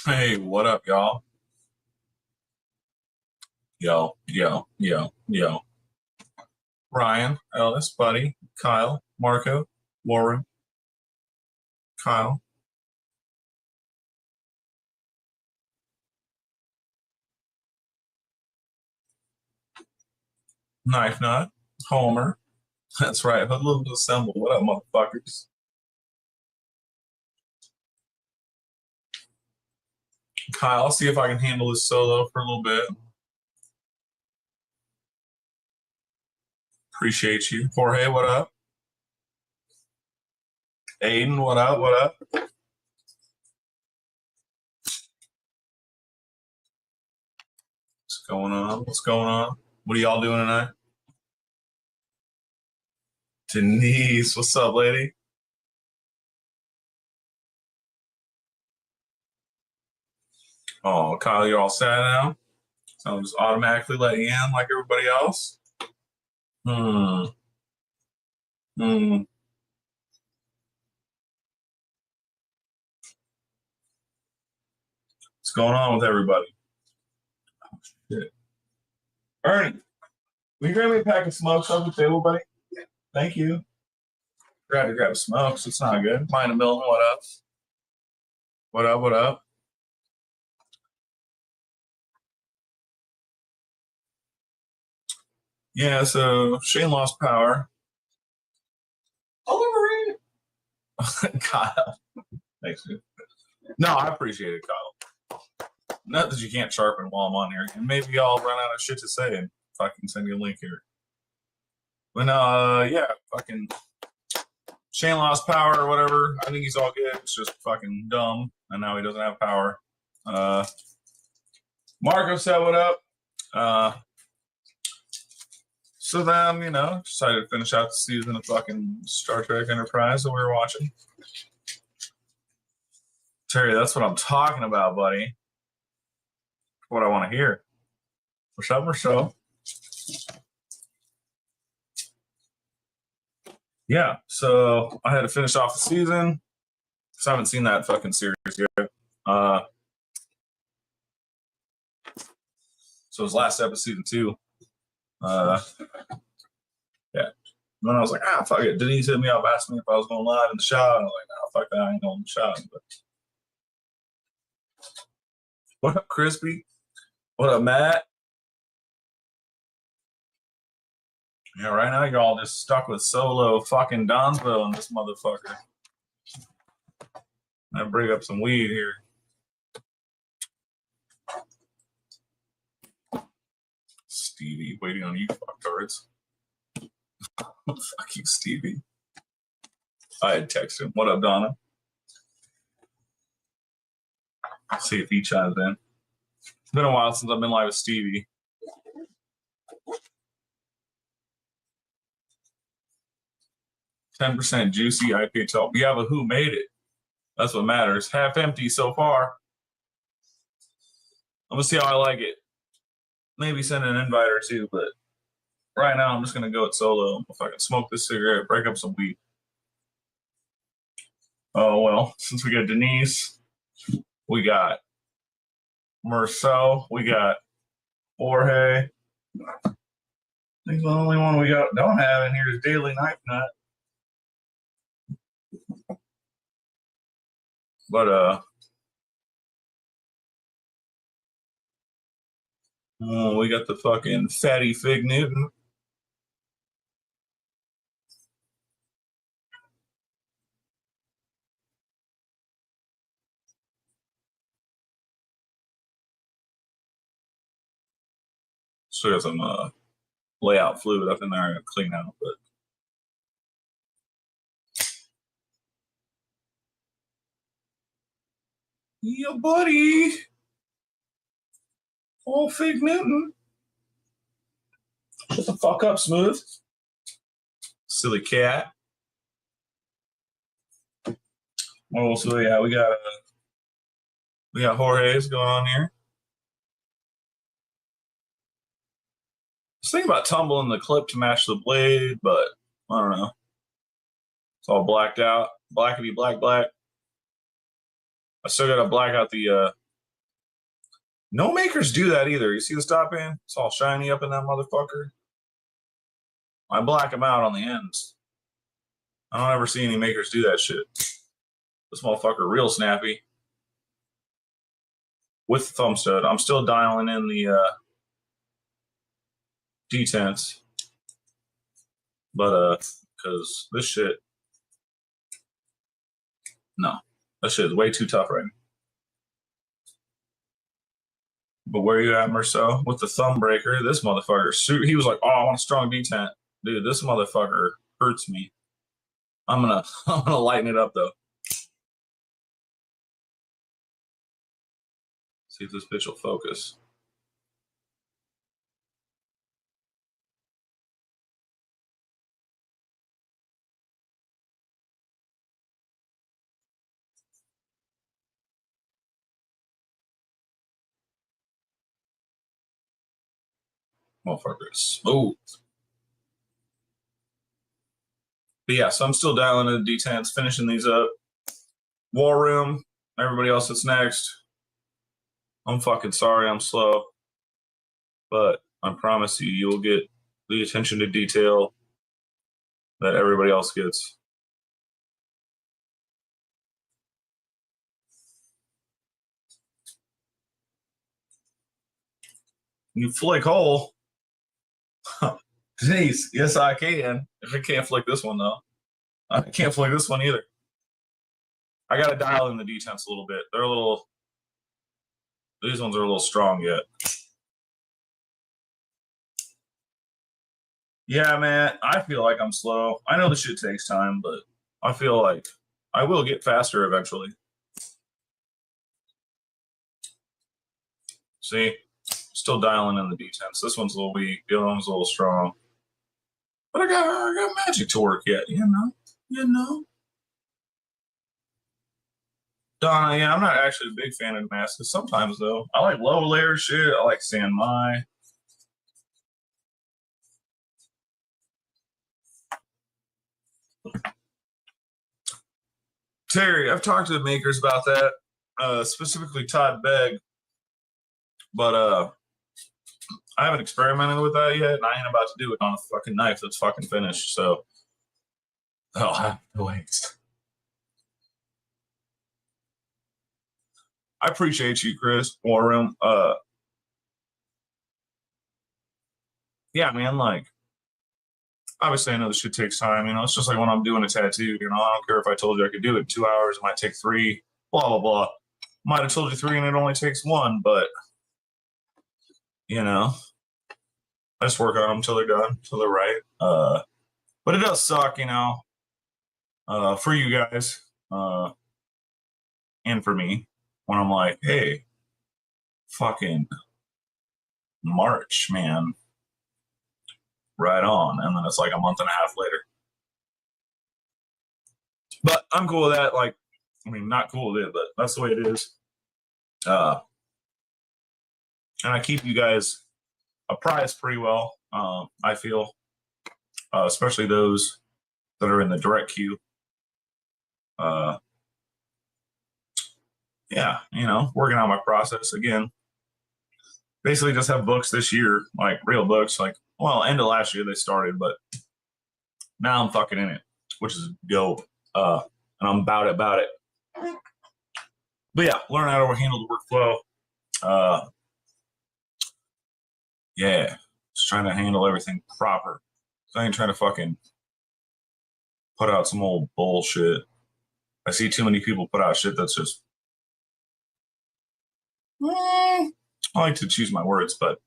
Hey, what up, y'all? Yo. Ryan, Ellis, Buddy, Kyle, Marco, Warren, Kyle, Knife Nut, Homer. That's right, Hoodlum Assemble. What up, motherfuckers? Kyle, I'll see if I can handle this solo for a little bit. Appreciate you. Jorge, what up? Aiden, what up? What up? What's going on? What's going on? What are y'all doing tonight? Denise, what's up, lady? Oh, Kyle, you're all sad now? So I'm just automatically letting you in like everybody else? Hmm. Hmm. What's going on with everybody? Oh, shit. Ernie, will you grab me a pack of smokes off the table, buddy? Thank you. Grab to grab smokes. It's not good. Mind a Milton, what up? What up? What up? Yeah, so Shane lost power. Oliver Kyle. Thanks, dude. No, I appreciate it, Kyle. Not that you can't sharpen while I'm on here. And maybe I'll run out of shit to say and fucking send you a link here. But yeah, fucking Shane lost power or whatever. I think he's all good. It's just fucking dumb. And now he doesn't have power. Marco said what up. So then, decided to finish out the season of fucking Star Trek Enterprise that we were watching. Terry, that's what I'm talking about, buddy. What I want to hear. What's up, or so? Yeah, so I had to finish off the season because I haven't seen that fucking series yet. So it was last episode, season 2. Yeah. And then I was like, fuck it. Denise hit me up, asked me if I was going live in the shot. I was like, no, fuck that. I ain't going in the shot. But what up, Crispy? What up, Matt? Yeah, right now you're all just stuck with solo fucking Donsville and this motherfucker. I bring up some weed here. Stevie, waiting on you, fucktards. Fuck you, Stevie. I had texted him. What up, Donna? See if he chimes in. It's been a while since I've been live with Stevie. %, juicy IPA talk. Yeah, but who made it? That's what matters. Half empty so far. I'm gonna see how I like it. Maybe send an invite or two, but right now I'm just gonna go it solo. If I can smoke this cigarette, break up some weed. Oh well, since we got Denise, we got Marcel, we got Jorge. I think the only one we don't have in here is Daily Knife Nut. But we got the fucking fatty Fig Newton. So got some layout fluid up in there to clean out, but yeah, buddy. Oh, Fig Newton. Shut the fuck up, Smooth. Silly cat. Oh, so yeah, we got Jorge's going on here. I was thinking about tumbling the clip to match the blade, but I don't know. It's all blacked out. Blackety black. I still gotta black out the No makers do that either. You see the stop in? It's all shiny up in that motherfucker. I black them out on the ends. I don't ever see any makers do that shit. This motherfucker real snappy. With the thumb stud. I'm still dialing in the detents. But because this shit, no. That shit is way too tough right now. But where you at, Merceau? With the thumb breaker, this motherfucker, he was like, oh, I want a strong detent. Dude, this motherfucker hurts me. I'm gonna lighten it up though. See if this bitch will focus. Motherfucker is smooth. But yeah, so I'm still dialing in the detents, finishing these up. War Room, everybody else that's next. I'm fucking sorry I'm slow. But I promise you, you'll get the attention to detail that everybody else gets. You flick hole. Jeez, yes, I can. If I can't flick this one, though. I can't flick this one either. I got to dial in the detents a little bit. They're a little. These ones are a little strong yet. Yeah, man, I feel like I'm slow. I know the shit takes time, but I feel like I will get faster eventually. See? Still dialing in the detents. This one's a little weak. The other one's a little strong. But I got magic to work yet, you know. Donna, yeah, I'm not actually a big fan of Damascus. Sometimes though, I like low layer shit. I like San Mai. Terry, I've talked to the makers about that, specifically Todd Begg, but I haven't experimented with that yet, and I ain't about to do it on a fucking knife that's fucking finished. So I'll have to wait. I appreciate you, Chris War Room. Yeah, man, like obviously I know this shit takes time, you know. It's just like when I'm doing a tattoo, you know, I don't care if I told you I could do it in 2 hours, it might take 3, blah blah blah. Might have told you 3 and it only takes 1, but you know, I just work on them till they're done, till they're right. But it does suck, you know, for you guys, and for me, when I'm like, hey, fucking March, man, right on, and then it's like a month and a half later. But I'm cool with that. Like, I mean, not cool with it, but that's the way it is. And I keep you guys apprised pretty well. I feel, especially those that are in the direct queue. Yeah, you know, working on my process again. Basically, just have books this year, like real books. Like, well, end of last year they started, but now I'm fucking in it, which is dope. And I'm about it. But yeah, learn how to handle the workflow. Yeah, just trying to handle everything proper. I ain't trying to fucking put out some old bullshit. I see too many people put out shit that's just. I like to choose my words, but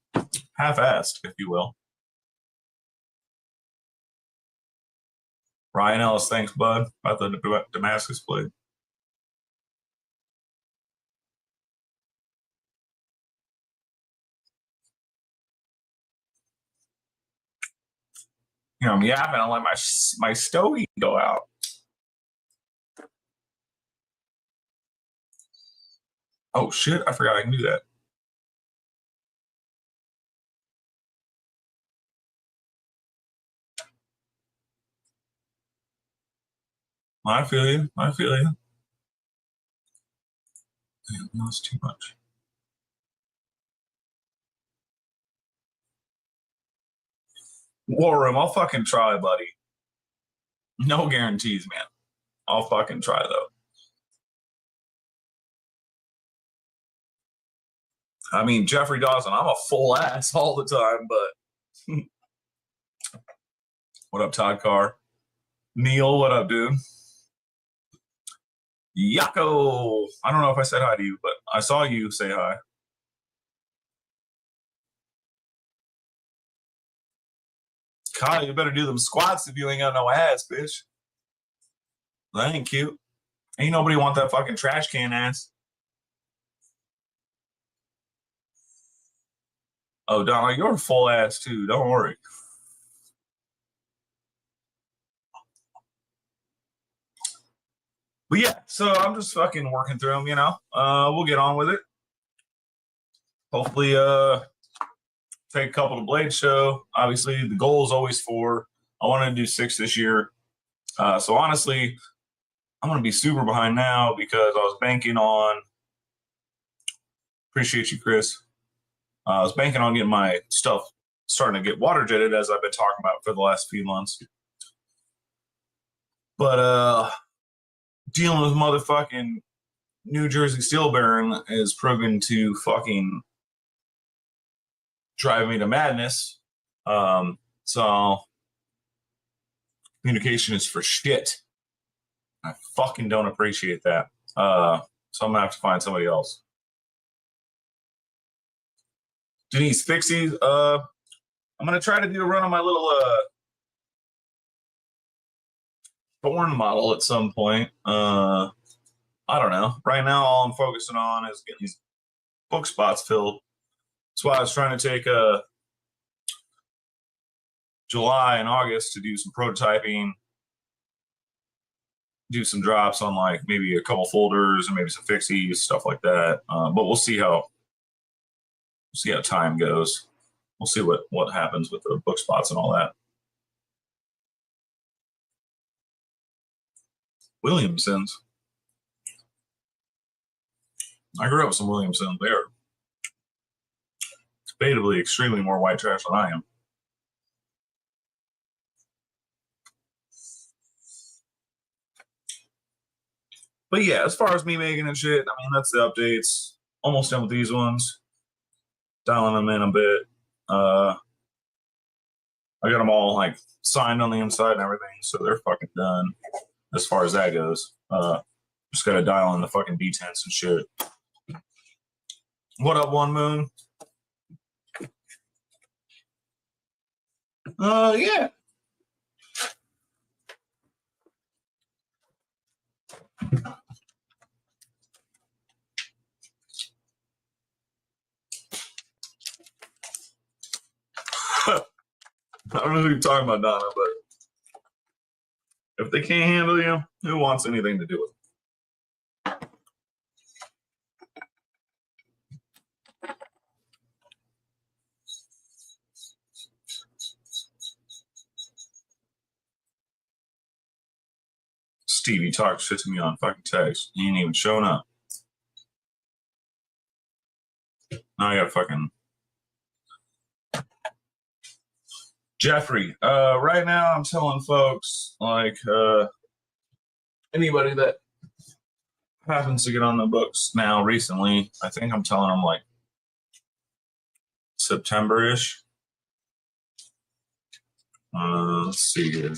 half-assed, if you will. Ryan Ellis, thanks, bud, about the Damascus blade. You know, I'm yapping. I let my stogie go out. Oh shit! I forgot I can do that. I feel you. I feel you. Damn, that's too much. War Room, I'll fucking try, buddy. No guarantees, man. I'll fucking try, though. I mean, Jeffrey Dawson, I'm a full ass all the time, but what up, Todd Carr? Neil, what up, dude? Yako, I don't know if I said hi to you, but I saw you say hi. Kyle, you better do them squats if you ain't got no ass, bitch. That ain't cute. Ain't nobody want that fucking trash can ass. Oh, Donna, you're a full ass too. Don't worry. But yeah, so I'm just fucking working through them, you know. We'll get on with it. Hopefully, take a couple to Blade Show. Obviously, the goal is always 4. I wanted to do 6 this year. So honestly, I'm going to be super behind now because I was banking on. Appreciate you, Chris. I was banking on getting my stuff starting to get water jetted, as I've been talking about for the last few months. But dealing with motherfucking New Jersey Steel Baron is proven to fucking drive me to madness. So communication is for shit. I fucking don't appreciate that. So I'm gonna have to find somebody else. Denise Fixies, I'm gonna try to do a run on my little Thorn model at some point. I don't know. Right now, all I'm focusing on is getting these book spots filled. That's why I was trying to take July and August to do some prototyping, do some drops on like maybe a couple folders and maybe some fixies, stuff like that. But we'll see how time goes. We'll see what happens with the book spots and all that. Williamsons. I grew up with some Williamsons. They're debatably extremely more white trash than I am. But yeah, as far as me making and shit, I mean, that's the updates. Almost done with these ones. Dialing them in a bit. I got them all like signed on the inside and everything, so they're fucking done as far as that goes. Just gotta dial in the fucking detents and shit. What up, One Moon? Yeah. I don't know who you're talking about, Donna, but if they can't handle you, who wants anything to do with it? Stevie talks shit to me on fucking text. He ain't even showing up. Now I got fucking Jeffrey. Right now I'm telling folks like anybody that happens to get on the books now recently, I think I'm telling them like September-ish. Let's see here.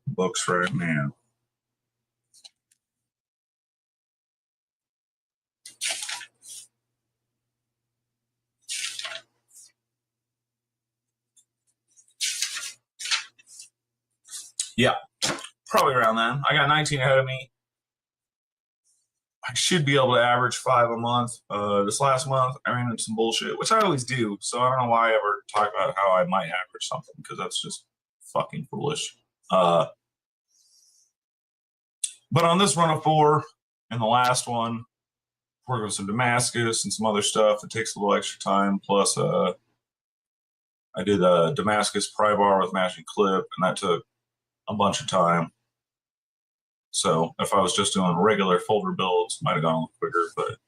Books right now. Yeah, probably around then. I got 19 ahead of me. I should be able to average 5 a month. This last month, I ran into some bullshit, which I always do. So I don't know why I ever talk about how I might average something, because that's just fucking foolish. But on this run of 4 and the last one, working with some Damascus and some other stuff. It takes a little extra time. Plus, I did a Damascus pry bar with matching clip, and that took a bunch of time. So if I was just doing regular folder builds, might have gone a little quicker. But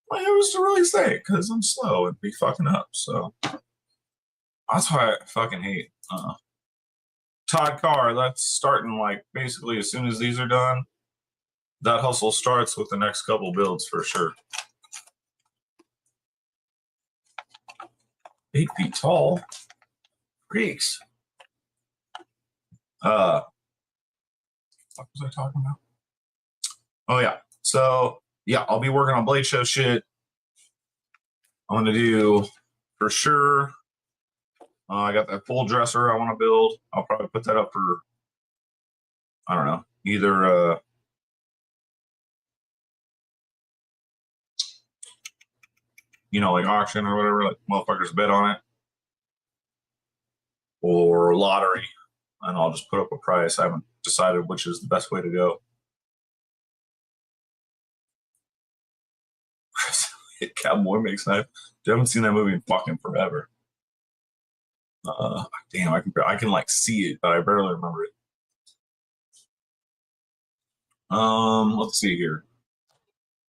Well, it was to really say because I'm slow and be fucking up. So that's why I fucking hate Todd Carr. That's starting like basically as soon as these are done. That hustle starts with the next couple builds for sure. 8 feet tall. Freaks. What was I talking about? Oh yeah. So yeah, I'll be working on Blade Show shit. I'm gonna do for sure. I got that full dresser I want to build. I'll probably put that up for I don't know, either like auction or whatever, like motherfuckers bet on it, or lottery, and I'll just put up a price. I haven't decided which is the best way to go. Cowboy makes knife. I haven't seen that movie in fucking forever. Damn, I can like see it, but I barely remember it. Let's see here.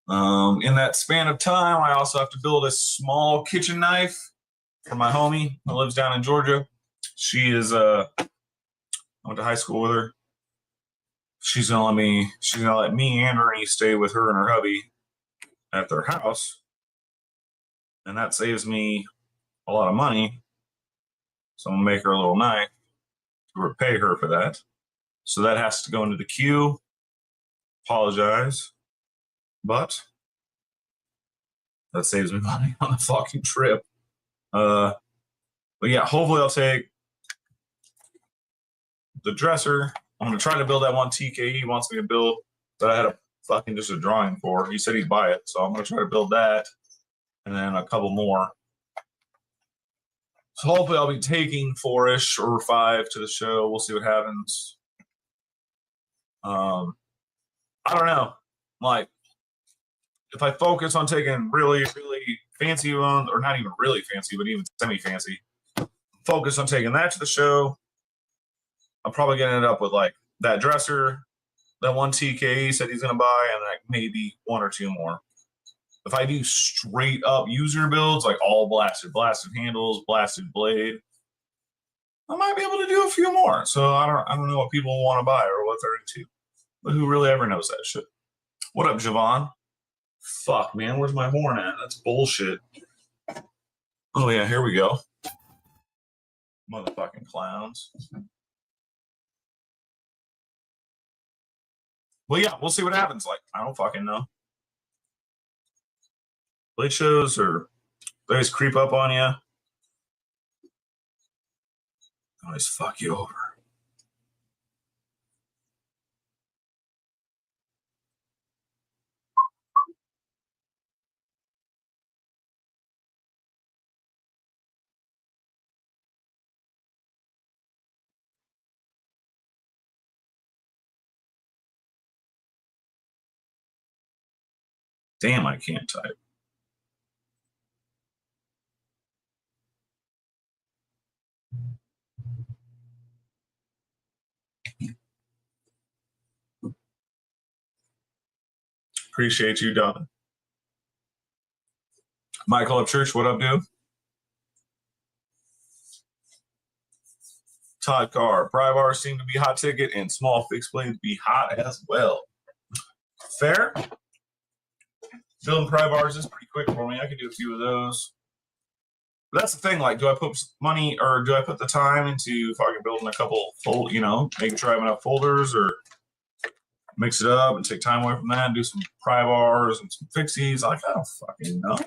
In that span of time, I also have to build a small kitchen knife for my homie that lives down in Georgia. She is I went to high school with her. She's gonna let me and Ernie stay with her and her hubby at their house. And that saves me a lot of money. So I'm gonna make her a little knife to repay her for that. So that has to go into the queue. Apologize. But that saves me money on the fucking trip. But yeah, hopefully I'll take the dresser. I'm gonna try to build that one TK he wants me to build that I had just a drawing for. He said he'd buy it, so I'm gonna try to build that, and then a couple more. So hopefully I'll be taking 4-ish or 5 to the show. We'll see what happens. I don't know. Like, if I focus on taking really, really fancy ones, or not even really fancy, but even semi-fancy, focus on taking that to the show, I'm probably going to end up with like that dresser, that one TK he said he's going to buy, and like maybe 1 or 2 more. If I do straight up user builds, like all blasted handles, blasted blade, I might be able to do a few more. So I don't know what people want to buy or what they're into. But who really ever knows that shit? What up, Javon? Fuck, man, where's my horn at? That's bullshit. Oh yeah, here we go. Motherfucking clowns. Well, yeah, we'll see what happens. Like, I don't fucking know. Blade shows or they always creep up on you. Always fuck you over. Damn, I can't type. Appreciate you, Don. Michael Upchurch, what up, dude? Todd Carr, pry bars seem to be hot ticket, and small fixed blades be hot as well. Fair. Building pry bars is pretty quick for me. I can do a few of those. But that's the thing. Like, do I put money or do I put the time into fucking building a couple making sure I have enough folders, or mix it up and take time away from that and do some pry bars and some fixies? Like, I don't fucking know.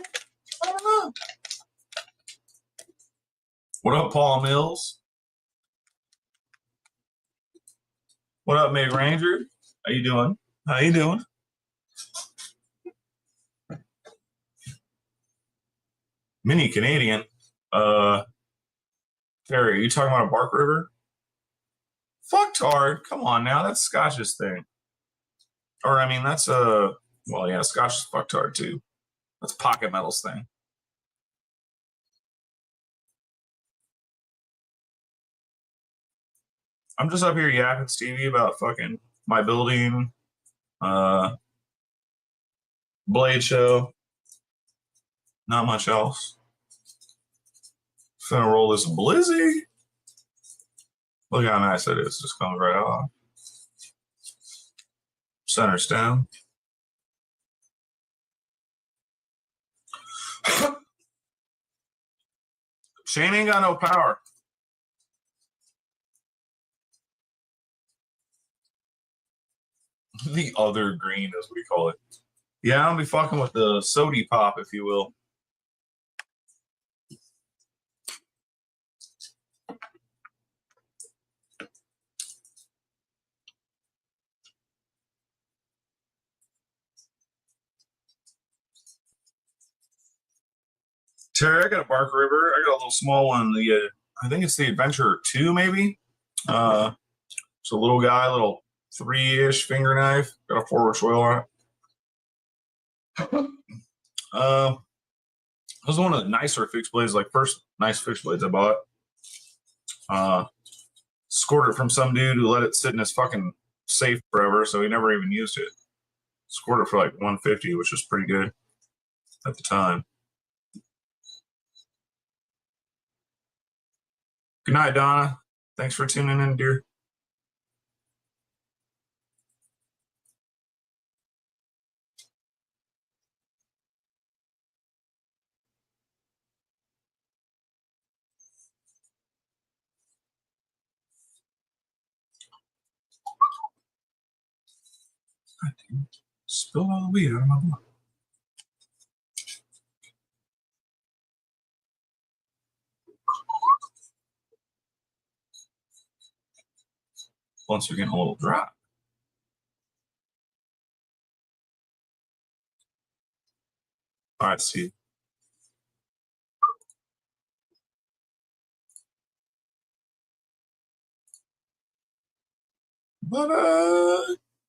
I don't know. What up, Paul Mills? What up, Meg Ranger? How you doing? How you doing? Mini Canadian. Terry, are you talking about a Bark River? Fucked hard. Come on now. That's Scotch's thing. Or, I mean, that's well, yeah, Scotch is fucked hard too. That's Pocket Metal's thing. I'm just up here yapping Stevie about fucking my building, Blade Show. Not much else. Finna roll this Blizzy. Look how nice that is. Just comes right off. Center stem. Shane ain't got no power. The other green, as we call it. Yeah, I'll be fucking with the sody pop, if you will. Terry, I got a Bark River. I got a little small one. The I think it's the Adventurer 2, maybe. It's a little guy, little 3-ish finger knife. Got a forward swell on it. It was one of the nicer fixed blades, like first nice fixed blades I bought. Scored it from some dude who let it sit in his fucking safe forever, so he never even used it. Scored it for like $150, which was pretty good at the time. Good night, Donna. Thanks for tuning in, dear. Spilled all the weed out of my book. Once you're getting a little dry. All right, see. But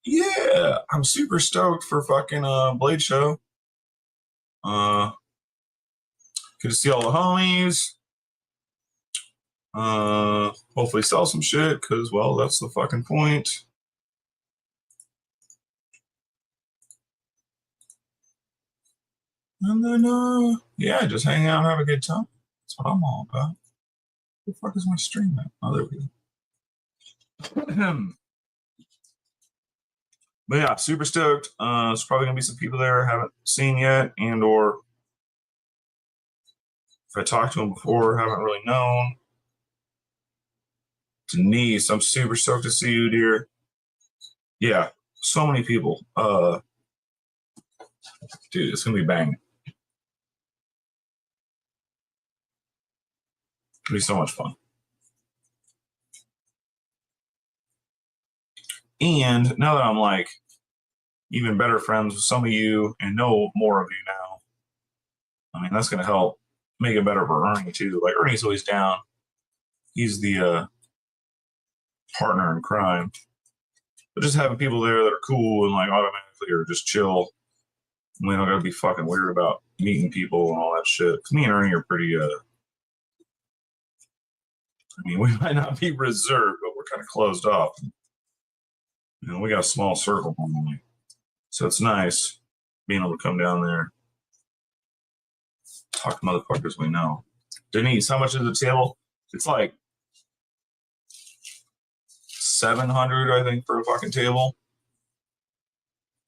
yeah, I'm super stoked for fucking Blade Show. Good to see all the homies. Hopefully sell some shit, because, well, that's the fucking point. And then, yeah, just hang out and have a good time. That's what I'm all about. Where the fuck is my stream at? Oh, there we go. But yeah, super stoked. There's probably gonna be some people there I haven't seen yet, and or if I talked to them before, haven't really known. Denise, I'm super stoked to see you, dear. Yeah, so many people. Dude, it's gonna be banging. It'll be so much fun. And now that I'm like even better friends with some of you and know more of you now, I mean, that's gonna help make it better for Ernie too. Like, Ernie's always down. He's the partner in crime. But just having people there that are cool and like automatically are just chill. We don't gotta be fucking weird about meeting people and all that shit. 'Cause me and Ernie are pretty I mean, we might not be reserved, but we're kind of closed off. You know, we got a small circle normally. So it's nice being able to come down there, talk to motherfuckers we know. Denise, how much is the table? It's like 700, I think, for a fucking table.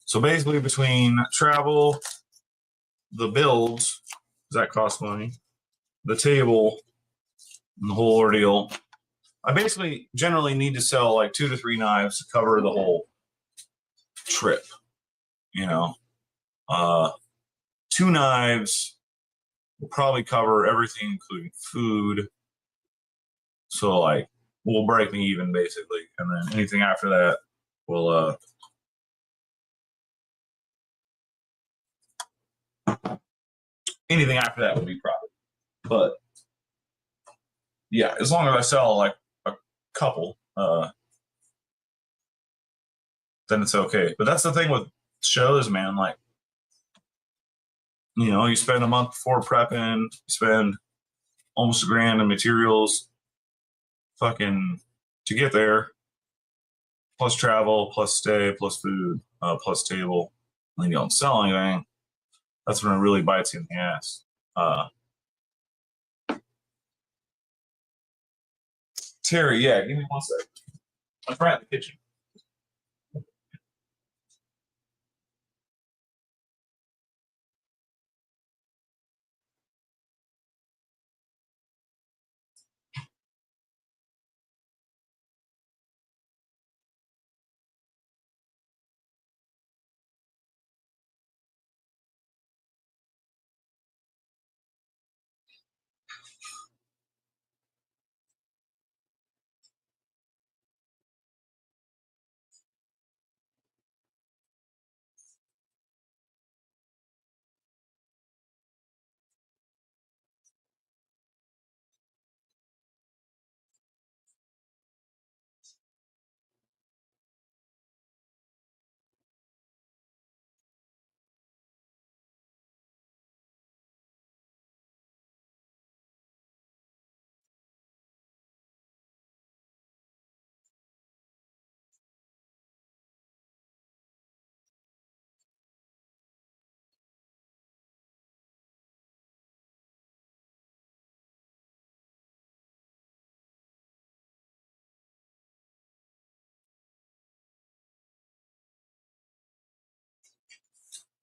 So basically, between travel, the builds, does that cost money? The table, and the whole ordeal. I basically generally need to sell like 2 to 3 knives to cover the whole trip. You know, 2 knives will probably cover everything, including food. So like, we'll break me even basically, and then anything after that will anything after that will be profit. But yeah, as long as I sell like a couple, then it's okay. But that's the thing with shows, man. Like, you know, you spend a month before prepping, you spend almost $1,000 in materials, fucking to get there, plus travel, plus stay, plus food, plus table. And then you don't sell anything. That's when it really bites you in the ass. Terry, yeah, give me 1 second. I'm right in the kitchen.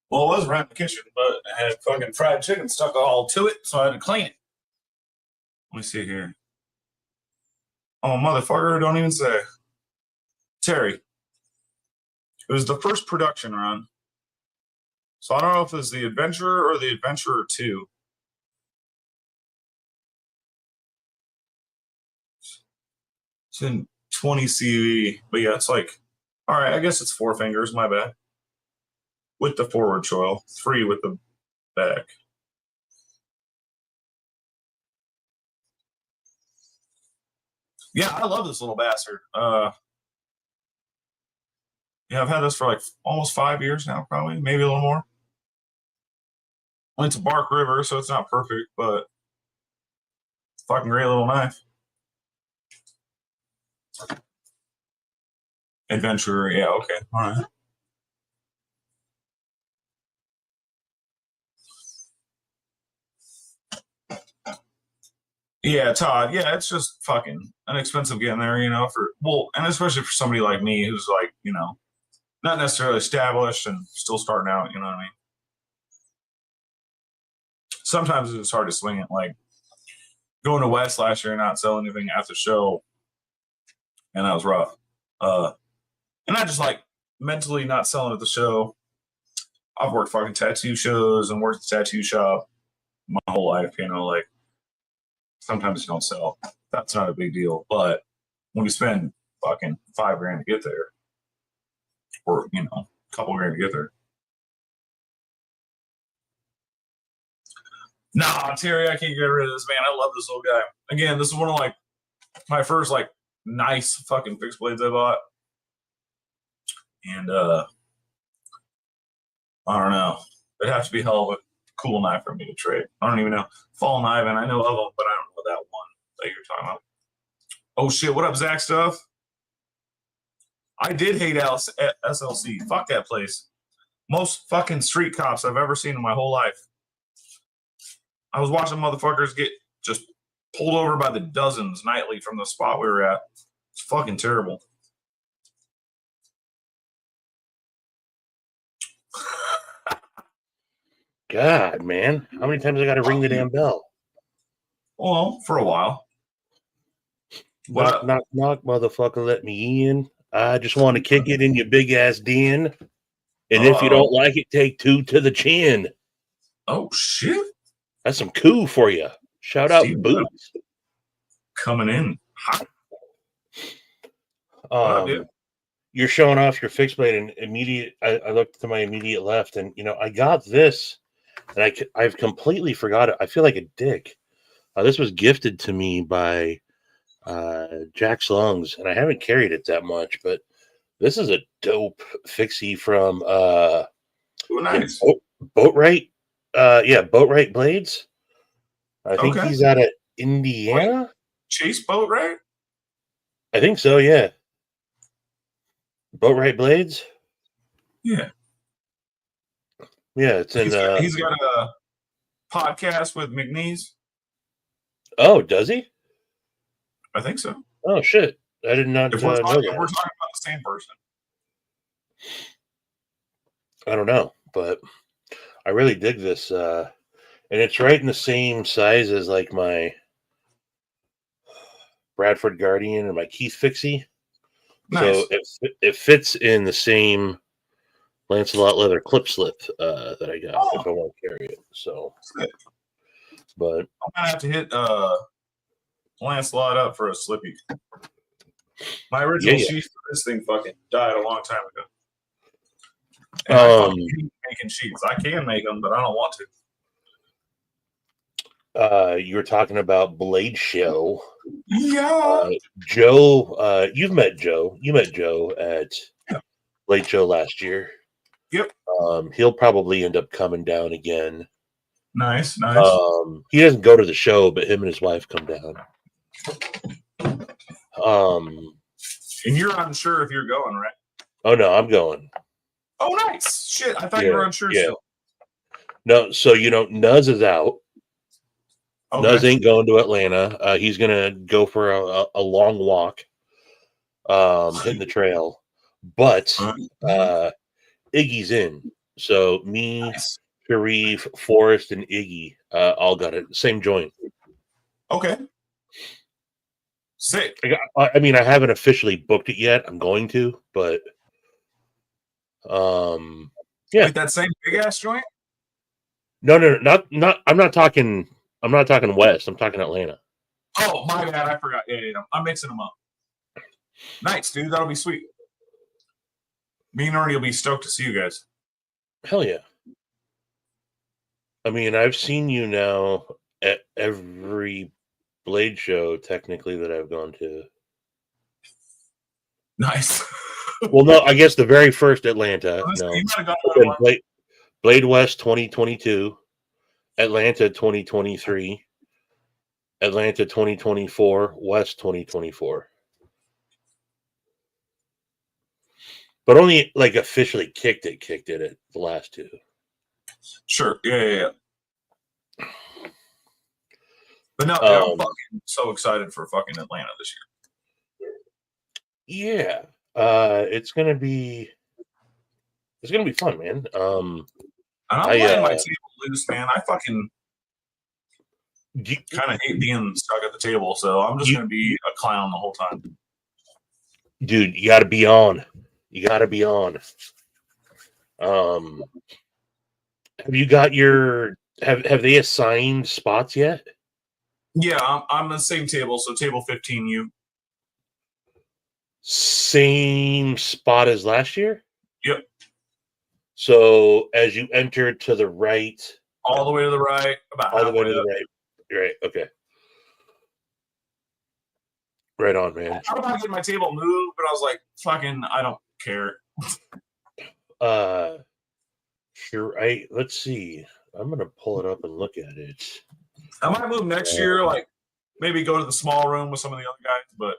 Well, it was around the kitchen, but I had fucking fried chicken stuck all to it, so I had to clean it. Let me see here. Oh, motherfucker, don't even say. Terry. It was the first production run. So I don't know if it was the Adventurer or the Adventurer 2. It's in 20 CV. But yeah, it's like, all right, I guess it's 4 fingers, my bad. With the forward choil, 3 with the back. Yeah, I love this little bastard. Yeah, I've had this for like almost 5 years now, probably, maybe a little more. Went to Bark River, so it's not perfect, but it's a fucking great little knife. Adventurer, yeah, okay, all right. Yeah, Todd. Yeah, it's just fucking inexpensive getting there, and especially for somebody like me who's like, not necessarily established and still starting out, you know what I mean? Sometimes it's hard to swing it. Like going to West last year and not selling anything at the show, and that was rough. And I just like mentally not selling at the show. I've worked fucking tattoo shows and worked at a tattoo shop my whole life, like sometimes you don't sell. That's not a big deal. But when you spend fucking $5,000 to get there, or a couple grand to get there. Nah, Terry, I can't get rid of this man. I love this little guy. Again, this is one of like my first like nice fucking fixed blades I bought. And I don't know. It'd have to be hell of a cool knife for me to trade. I don't even know. Fallen Ivan, I know of them, but I don't know that one that you're talking about. Oh shit, what up, Zach Stuff? I did hate SLC. Fuck that place. Most fucking street cops I've ever seen in my whole life. I was watching motherfuckers get just pulled over by the dozens nightly from the spot we were at. It's fucking terrible. God, man. How many times I got to ring the damn bell? Well, for a while. Knock, knock, knock, motherfucker, let me in. I just want to kick it in your big ass den. And if you don't like it, take 2 to the chin. Oh, shit. That's some coup for you. Shout out Boots. Coming in hot. You're showing off your fixed blade and immediate. I looked to my immediate left and, I got this and I've completely forgot it. I feel like a dick. This was gifted to me by Jack's Lungs, and I haven't carried it that much, but this is a dope fixie from nice. Boatwright. Boatwright Blades. I think he's out of Indiana. Wait, Chase Boatwright? I think so, yeah. Boatwright Blades? Yeah. Yeah, it's in he's got a podcast with McNeese? Oh, does he? I think so. Oh shit! I did not If we're know talking that. about the same person. I don't know, but I really dig this, and it's right in the same size as like my Bradford Guardian and my Keith Fixie. Nice. So it fits in the same Lancelot leather clip slip that I got if I want to carry it. So, but I'm gonna have to hit Lancelot up for a slippy. My original sheath for this thing fucking died a long time ago. And I fucking hate making sheets. I can make them, but I don't want to. You were talking about Blade Show. Yeah. Joe, you've met Joe. You met Joe at Blade Show last year. Yep. He'll probably end up coming down again. Nice. He doesn't go to the show, but him and his wife come down. And you're unsure if you're going, right? Oh no, I'm going. Oh, nice. Shit, I thought you were unsure still. No, so Nuz is out. Okay. Nuz ain't going to Atlanta. He's gonna go for a long walk, hitting the trail. But Iggy's in. So me, Sharif, Forrest, and Iggy all got it. Same joint. Okay. Sick. I mean, I haven't officially booked it yet. I'm going to, but yeah. Like that same big ass joint? No, not. I'm not talking West. I'm talking Atlanta. Oh, my bad. I forgot. Yeah. I'm mixing them up. Nice, dude. That'll be sweet. Me and Ernie will be stoked to see you guys. Hell yeah. I mean, I've seen you now at every Blade show, technically, that I've gone to. Nice. Well, no, I guess the very first Atlanta. No. Blade West 2022, Atlanta 2023, Atlanta 2024, West 2024. But only like officially kicked it at the last two. Sure. Yeah. But no, I'm fucking so excited for fucking Atlanta this year. Yeah. It's gonna be fun, man. And I'm letting my table loose, man. I fucking kind of hate being stuck at the table, so I'm just gonna be a clown the whole time. Dude, you gotta be on. Have you got your have they assigned spots yet? Yeah, I'm the same table, so table 15U. Same spot as last year? Yep. So as you enter to the right, all the way to the right, about all the way to the right. Right. Okay. Right on, man. I was about to get my table moved, but I was like, "Fucking, I don't care." Sure. Let's see. I'm gonna pull it up and look at it. I might move next year, like maybe go to the small room with some of the other guys, but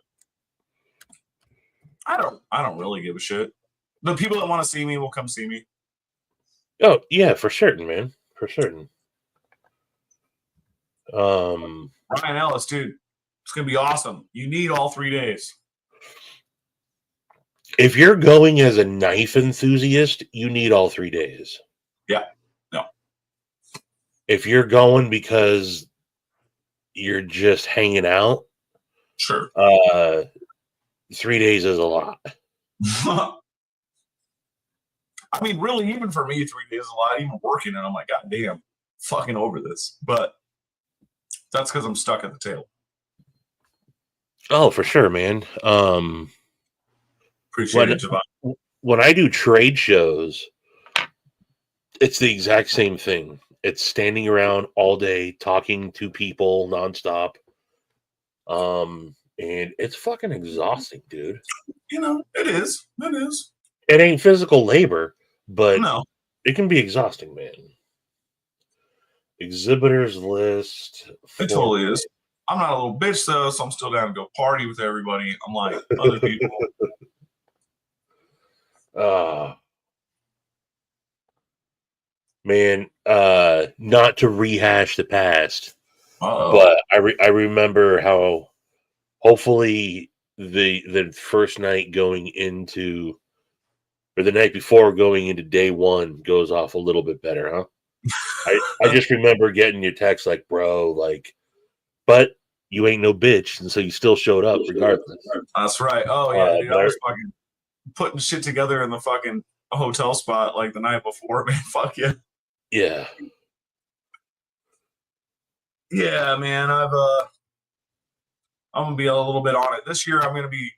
I don't really give a shit. The people that want to see me will come see me. Oh yeah, for certain, man. For certain. Ryan Ellis, dude, it's gonna be awesome. You need all 3 days. If you're going as a knife enthusiast, you need all 3 days. Yeah. No. If you're going because you're just hanging out, sure. 3 days is a lot. I mean, really, even for me, 3 days is a lot. Even working, and I'm like, God damn, fucking over this. But that's because I'm stuck at the table. Oh, for sure, man. Appreciate it, Javon. When I do trade shows, it's the exact same thing. It's standing around all day talking to people nonstop. And it's fucking exhausting, dude. It is. It is. It ain't physical labor, but no, it can be exhausting, man. Exhibitors list. It totally is. I'm not a little bitch though, so I'm still down to go party with everybody. I'm like other people. Man, not to rehash the past, Uh-oh. but I remember how hopefully the first night going into, or the night before going into day one, goes off a little bit better, huh? I just remember getting your text like, bro, like, but you ain't no bitch, and so you still showed up regardless. That's right. Oh yeah, dude. but I was fucking putting shit together in the fucking hotel spot like the night before, man. Fuck yeah. Yeah. Yeah, man. I'm gonna be a little bit on it. This year I'm gonna be,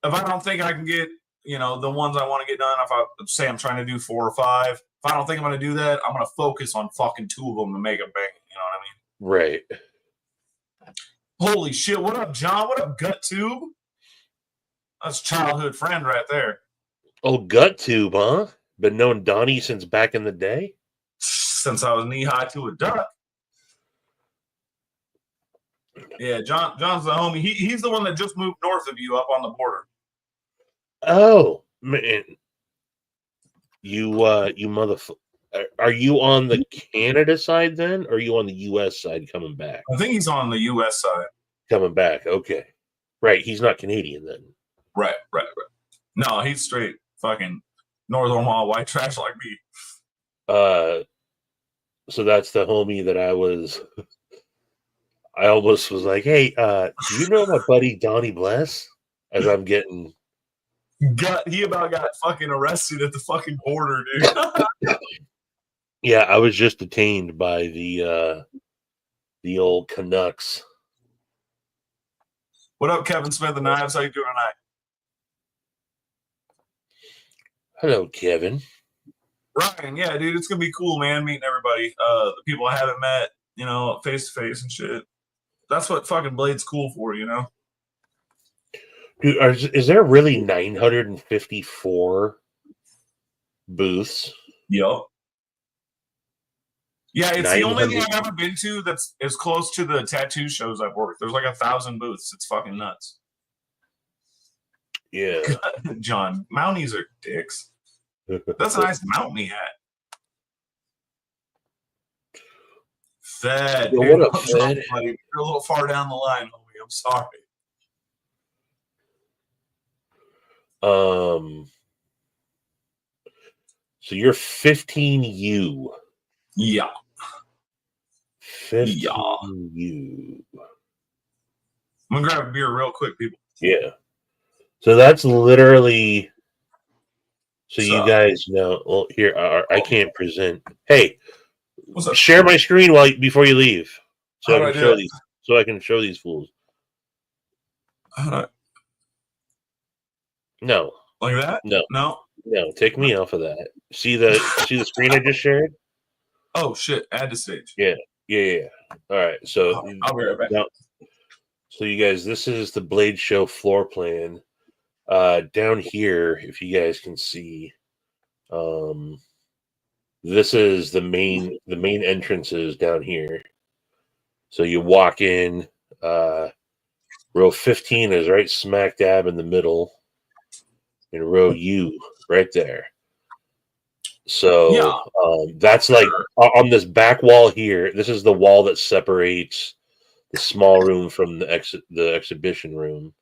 if I don't think I can get, the ones I want to get done, if I say I'm trying to do 4 or 5, if I don't think I'm gonna do that, I'm gonna focus on fucking 2 of them and make it bang. You know what I mean? Right. Holy shit! What up, John? What up, Gut Tube? That's childhood friend right there. Oh, Gut Tube, huh? Been knowing Donnie since back in the day? Since I was knee high to a duck. Yeah, John's the homie. He's the one that just moved north of you up on the border. Oh, man. You motherfucker. Are you on the Canada side then? Or are you on the US side coming back? I think he's on the US side. Coming back, okay. Right, he's not Canadian then. Right. No, he's straight fucking Northern Wild white trash like me. So that's the homie that I almost was like, hey, do you know my buddy Donnie Bless? As I'm getting He about got fucking arrested at the fucking border, dude. Yeah, I was just detained by the old Canucks. What up, Kevin Smith and Knives? How you doing tonight? Hello, Kevin. Ryan, yeah, dude, it's gonna be cool, man, meeting everybody. The people I haven't met, face to face and shit. That's what fucking Blade's cool for, Dude, is there really 954 booths? Yep. Yeah, it's the only thing 900. I've ever been to that's as close to the tattoo shows I've worked. There's like 1,000 booths. It's fucking nuts. Yeah. John, Mounties are dicks. That's a nice mount me hat. Fed. Yo, Dude, what up, I'm sorry, Fed? buddy. You're a little far down the line, homie. I'm sorry. So you're 15U. Yeah. 15U. I'm gonna grab a beer real quick, people. Yeah. So that's literally. So you guys know. Well, here I can't present. Hey, What's up? share my screen before you leave, so How I do can I do show that? these. So I can show these fools. No, Like that? no, No. take me off of that. See the screen I just shared? Oh shit! Add to stage. Yeah. All right, so I'll be right back. now, so you guys, this is the Blade Show floor plan. Down here, if you guys can see, this is the main entrances down here. So you walk in, row 15 is right smack dab in the middle, and row U right there. So that's like on this back wall here. This is the wall that separates the small room from the exhibition room.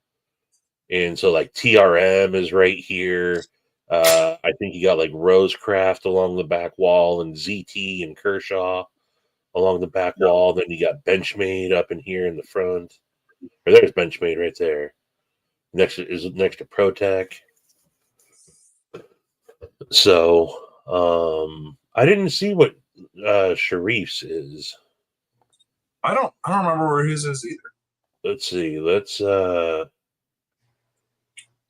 And so like TRM is right here. I think you got like Rosecraft along the back wall, and ZT and Kershaw along the back wall. Then you got Benchmade up in here in the front. Or there's Benchmade right there. Next to ProTech. So I didn't see what Sharif's is. I don't remember where his is either. Let's see.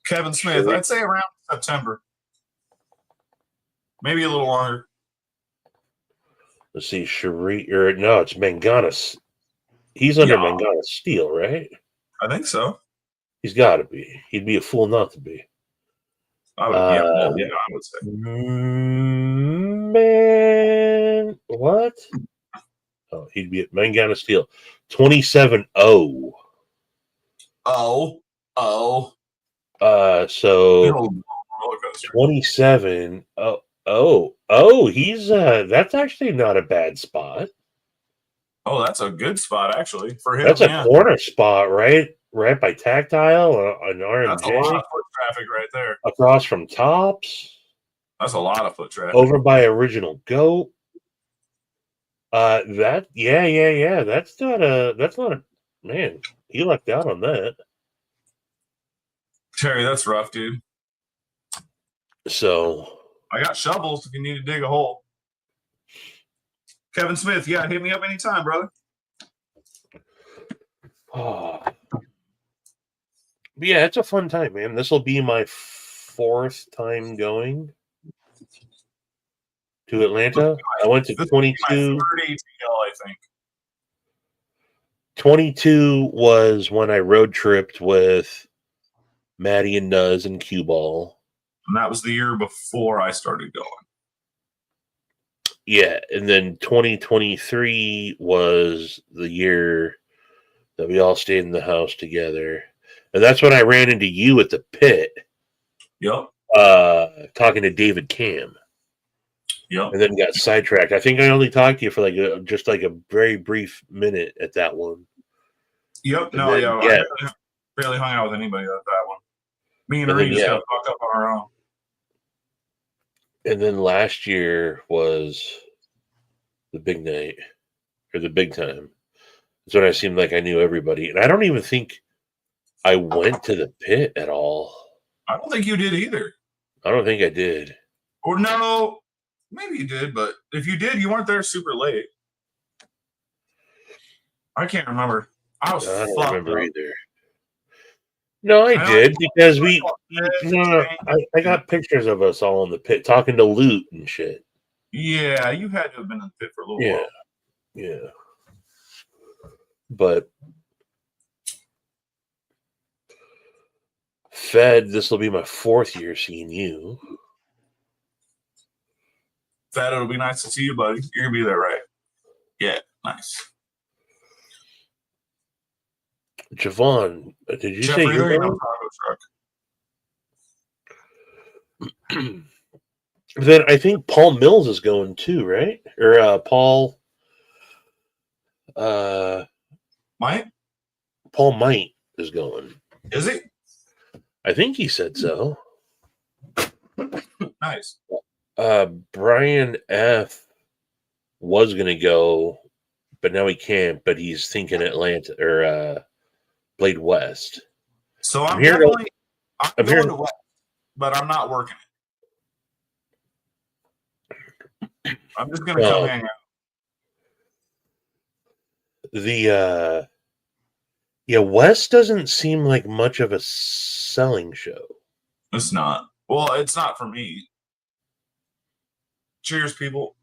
Kevin Smith. I'd say around September. Maybe a little longer. Let's see. Sharif, or no, it's Mangana. He's under Mangana Steel, right? I think so. He's got to be. He'd be a fool not to be. I would say. Man, what? Oh, he'd be at Mangana Steel. 27-0. Oh. So 27. Oh, He's that's actually not a bad spot. Oh, that's a good spot actually for him. That's a Yeah, corner spot, right by Tactile on that's a lot RMJ, of foot traffic right there. across from Tops, That's a lot of foot traffic. over by Original Goat. Yeah. That's not a man. He lucked out on that. Terry, that's rough, dude. So, I got shovels if you need to dig a hole. Kevin Smith, yeah, hit me up anytime, brother. but yeah, it's a fun time, man. This will be my 4th time going to Atlanta. I went to This will be my 22. third ATL, I think. 22 was when I road tripped with Maddie and Nuz and Cue Ball. And that was the year before I started going. Yeah, and then 2023 was the year that we all stayed in the house together. And that's when I ran into you at the pit, Yep. talking to David Cam, Yep. and then got sidetracked. I think I only talked to you for just a very brief minute at that one. Yep. And No, then, yeah. yeah. I barely hung out with anybody at that one. Me and And Reed then, just yeah. got fucked up on our own. And then last year was the big night, or the big time. That's when I seemed like I knew everybody. And I don't even think I went to the pit at all. I don't think you did either. I don't think I did. Or no, maybe you did, but if you did, you weren't there super late. I can't remember. I was I don't fucked remember up. either. No, I did, because I got pictures of us all in the pit talking to Loot and shit. Yeah, you had to have been in the pit for a little Yeah. while. Yeah. But Fed, this will be my 4th year seeing you. Fed, it'll be nice to see you, buddy. You're gonna be there, right? Yeah, nice. Javon, did you say Jeffrey, you're there ain't no going? taco truck. Then I think Paul Mills is going too, right? Or Paul Mike? Paul Might is going. Is he? I think he said so. Nice. Brian F was gonna go, but now he can't. But he's thinking Atlanta or Blade West. So I'm here definitely I'm I'm going here- to West, but I'm not working it. I'm just gonna come hang out. West doesn't seem like much of a selling show. It's not. Well, it's not for me. Cheers, people.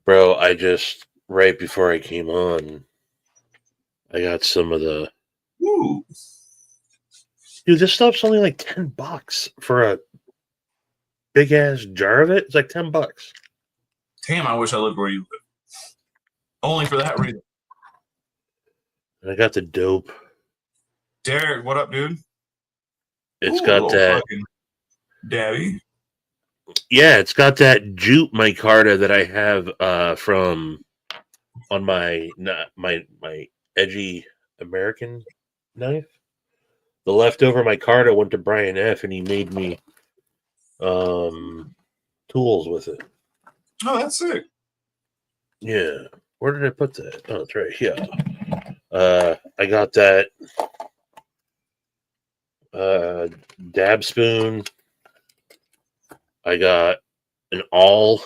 Bro, I just right before I came on, I got some of the Woo. dude, this stuff's only like $10 for a big ass jar of it. It's like $10. Damn, I wish I lived where you live. Only for that reason. And I got the dope. Derek, what up, dude? It's Ooh, got little that. fucking Dabby. Yeah, it's got that jute micarta that I have from on my edgy American knife. The leftover micarta went to Brian F, and he made me tools with it. Oh, that's sick. Yeah. Where did I put that? Oh, it's right here. I got that dab spoon. I got an awl,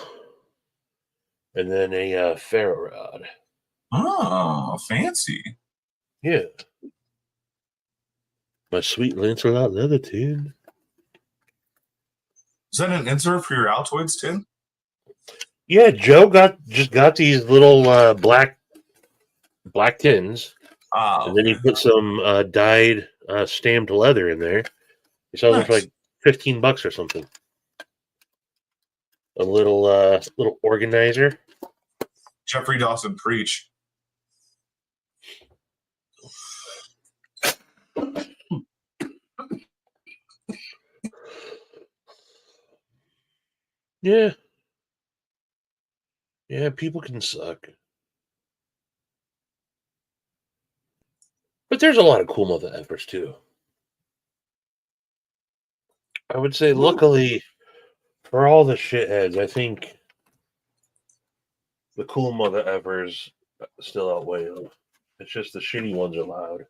and then a ferro rod. Oh, fancy. Yeah. My sweet Lancelot leather tin. Is that an insert for your Altoids tin? Yeah, Joe just got these little black tins, and then he put some dyed stamped leather in there. He sells them for like $15 or something. A little organizer. Jeffrey Dawson, preach. Yeah. Yeah, people can suck. But there's a lot of cool mother effers too. I would say, luckily, for all the shitheads, I think the cool mother effers still outweigh them. It's just the shitty ones are loud.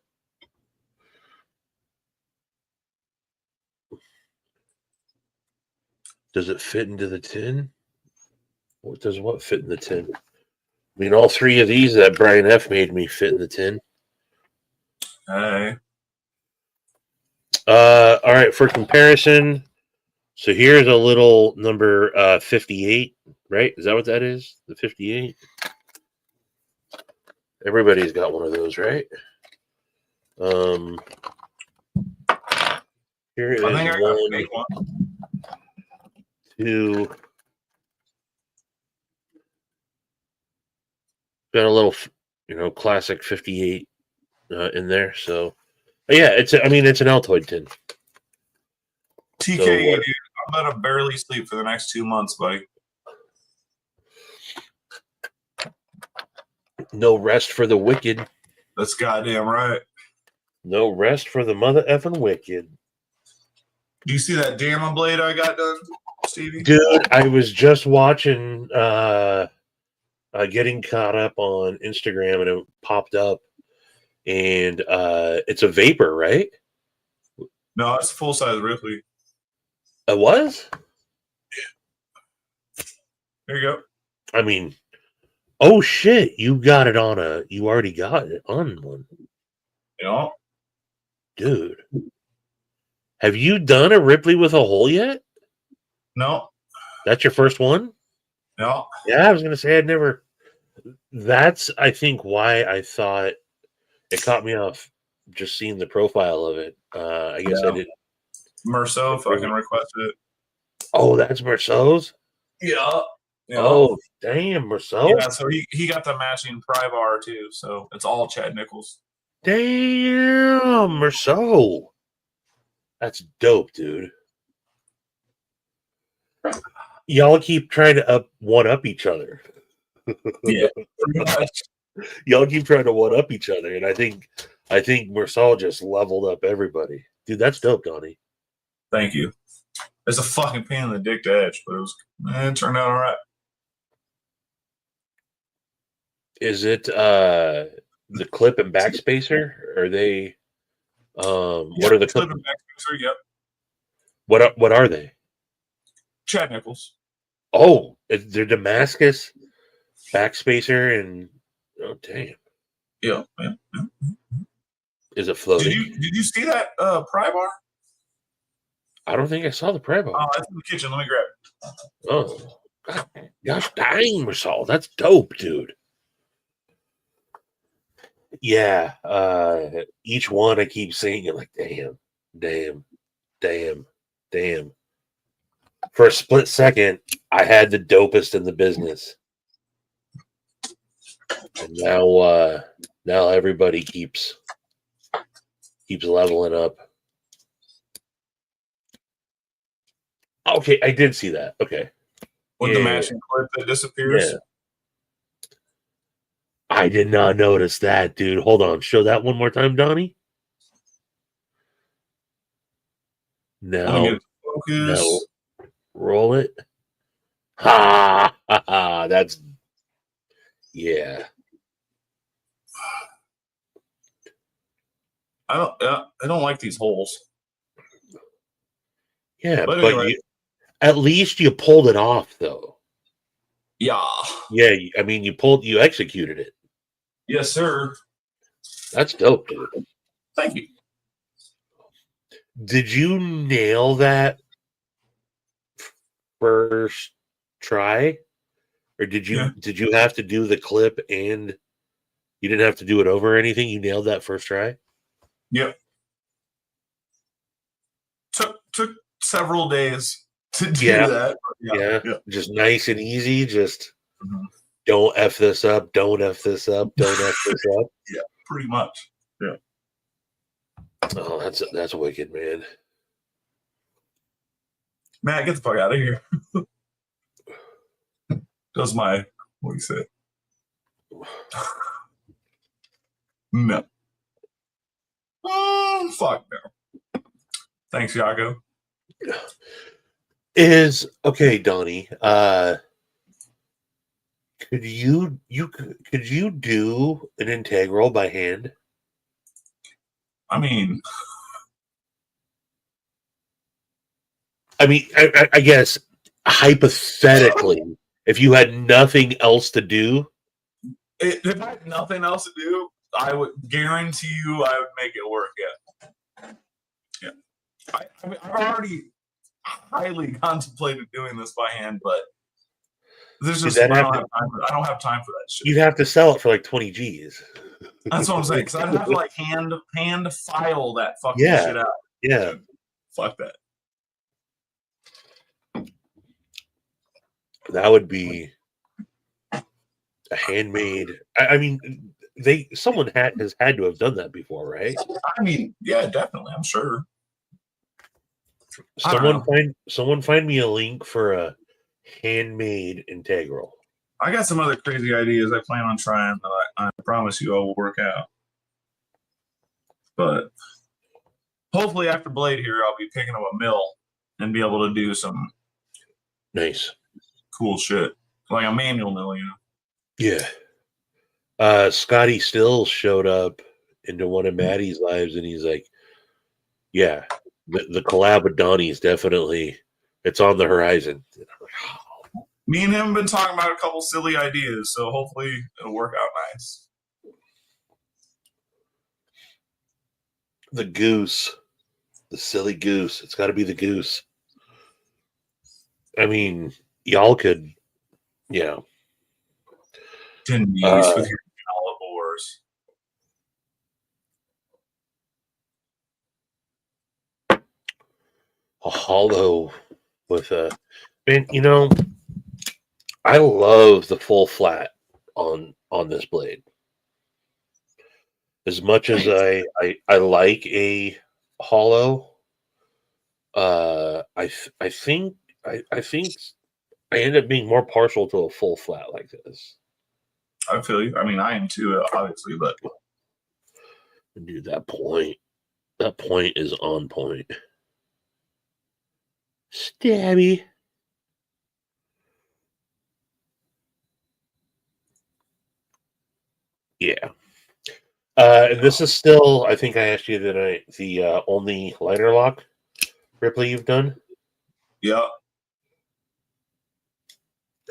Does it fit into the tin? What does what fit in the tin? I mean, all three of these that Brian F made me fit in the tin. Hey. All right, for comparison, so here's a little number 58, right? Is that what that is? The 58? Everybody's got one of those, right? Here is I think I got a fake one, one. two. Got a little, classic 58 in there. So, yeah, it's an Altoid tin. TKE, dude. I'm about to barely sleep for the next 2 months, buddy. No rest for the wicked. That's goddamn right. No rest for the mother effing wicked. Do you see that Gamma blade I got done, Stevie? Dude, I was just watching getting caught up on Instagram and it popped up and it's a vapor, right? No, it's full size Ripley. It was? There you go. I mean, oh shit, you already got it on one. Yeah. Dude. Have you done a Ripley with a hole yet? No. That's your first one? No. Yeah, I was gonna say I'd never. That's, I think, why I thought it caught me off just seeing the profile of it. I guess I didn't. Merceau fucking requested it. Oh, that's Merceau's? Yeah. Oh, damn, Merceau. Yeah, so he got the matching pry bar too, so it's all Chad Nichols. Damn, Merceau. That's dope, dude. Y'all keep trying to one up each other. Yeah, pretty much. Y'all keep trying to one up each other, and I think Merceau just leveled up everybody. Dude, that's dope, Donnie. Thank you. It's a fucking pain in the dick to etch, but it turned out all right. Is it the clip and backspacer? Are they what are the clip and backspacer? Yep. What are they? Chad Nichols. Oh, they're Damascus backspacer and oh damn. Yeah. Is it floating? Did you see that pry bar? I don't think I saw the pry bar. Oh, it's in the kitchen. Let me grab it. Oh, gosh dang, Marcel. That's dope, dude. Yeah. Each one I keep saying it like, damn. For a split second, I had the dopest in the business. And now everybody keeps leveling up. Okay, I did see that. Okay. With the matching clip that disappears. Yeah. I did not notice that, dude. Hold on. Show that one more time, Donnie. No. Focus. No. Roll it. Ha! That's yeah. I don't like these holes. Yeah, but anyway. At least you pulled it off, though. Yeah. Yeah, I mean, you executed it. Yes, sir. That's dope, dude. Thank you. Did you nail that first try, or did you have to do the clip and you didn't have to do it over or anything? You nailed that first try. Yep. Took several days to do that. Yeah. Just nice and easy. Just don't F this up. Don't F this up. Don't F this up. Yeah, pretty much. Yeah. Oh, that's wicked, man. Matt, get the fuck out of here. Does my what do you say? No. Fuck no. Thanks, Yago. Is okay, Donnie. Could you do an integral by hand? I mean, I guess hypothetically, if you had nothing else to do, if I had nothing else to do, I would guarantee you I would make it work. Yeah. I mean, I've already highly contemplated doing this by hand, but there's just I don't have time for that shit. You'd have to sell it for like 20 G's. That's what I'm saying. Because I'd have to like hand file that fucking shit out. Yeah. Fuck that. That would be a handmade. I mean, someone has had to have done that before, right? I mean, yeah, definitely. I'm sure. Someone find me a link for a handmade integral. I got some other crazy ideas I plan on trying that I promise you I will work out. But hopefully after Blade here, I'll be picking up a mill and be able to do some nice, cool shit. Like a manual mill, you know? Yeah. Scotty Stills showed up into one of Maddie's lives and he's like, yeah, the collab with Donnie is definitely, it's on the horizon. And I'm like, oh. Me and him have been talking about a couple silly ideas, so hopefully it'll work out nice. The goose. The silly goose. It's got to be the goose. I mean, y'all could, you know. Denise with your calibors. A hollow with a, man, you know, I love the full flat on this blade. As much as I like a hollow, I think I end up being more partial to a full flat like this. I feel you. I mean, I am too, obviously, but dude, that point is on point. Stabby. Yeah. And this is still, I think I asked you that the only liner lock Ripley you've done. Yeah.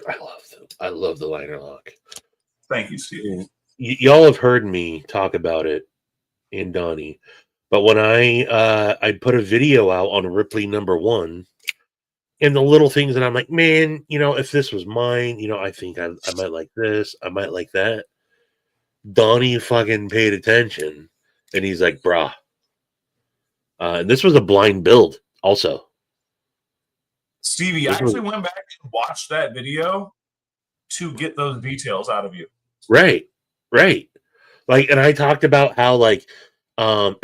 I love the liner lock. Thank you, Steve. Y'all have heard me talk about it in Donnie, but when I put a video out on Ripley #1 and the little things that I'm like, man, you know, if this was mine, you know, I think I might like this, I might like that. Donnie fucking paid attention and he's like, brah. And this was a blind build also. Stevie, I actually went back and watched that video to get those details out of you. Right. Like, and I talked about how like, I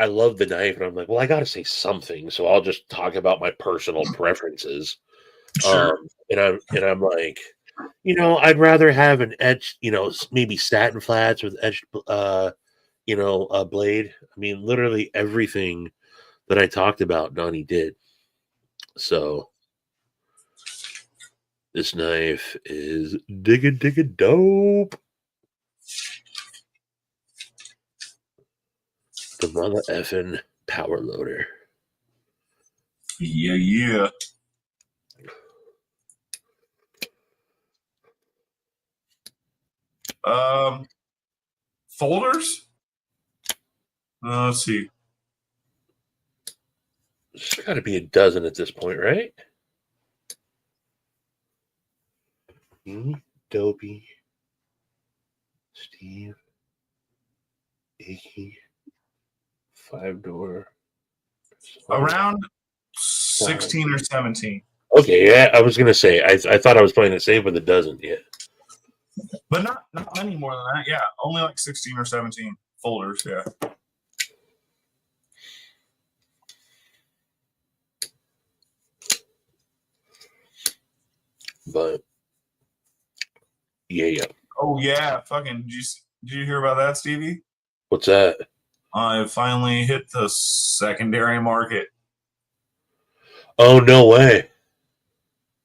love the knife and I'm like, well, I got to say something. So I'll just talk about my personal preferences. Sure. And I'm like, you know, I'd rather have an etched, you know, maybe satin flats with etched, blade. I mean, literally everything that I talked about, Donnie did. So this knife is digga dope. The mother effing power loader. Yeah. Folders? Let's see. There's got to be a dozen at this point, right? Dopey, Steve, Icky, 5-door. Around 16 or 17. Okay, yeah, I was gonna say I thought I was playing it safe with a dozen, yeah. But not many more than that. Yeah, only like 16 or 17 folders. Yeah. But yeah. Oh yeah, fucking. Did you hear about that, Stevie? What's that? I finally hit the secondary market. Oh, no way.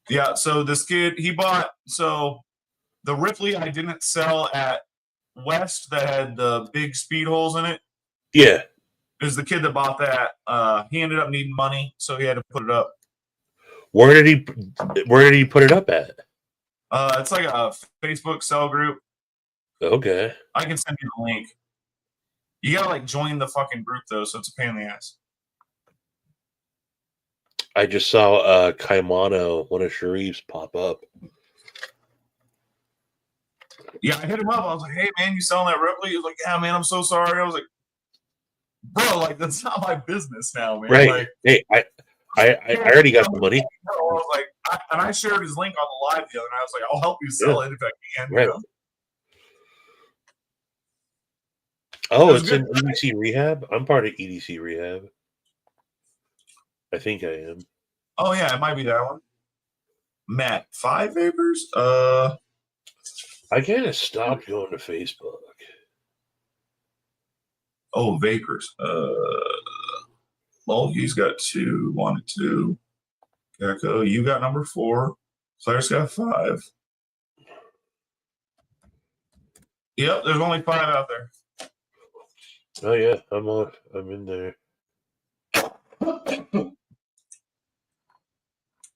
Yeah, so this kid he bought the Ripley I didn't sell at West that had the big speed holes in it. Yeah. Is the kid that bought that. He ended up needing money, so he had to put it up. Where did he put it up at? It's like a Facebook sell group. Okay. I can send you the link. You gotta like join the fucking group though, so it's a pain in the ass. I just saw Kaimano, one of Sharif's, pop up. Yeah, I hit him up. I was like, "Hey man, you selling that Ripley?" He was like, "Yeah, man, I'm so sorry." I was like, "Bro, like that's not my business now, man." Right. Like, hey, I already got the money. I was like, and I shared his link on the live the other night. I was like, "I'll help you sell it if I can." Right. You know? Oh, That's it's good. in EDC Rehab? I'm part of EDC Rehab. I think I am. Oh yeah, it might be that one. Matt, 5 vapors? I kind of stopped going to Facebook. Oh, vapors. Well, he's got 2, 1 and 2. Gecko, you got number 4. Claire's got 5. Yep, there's only 5 out there. Oh yeah, I'm in there.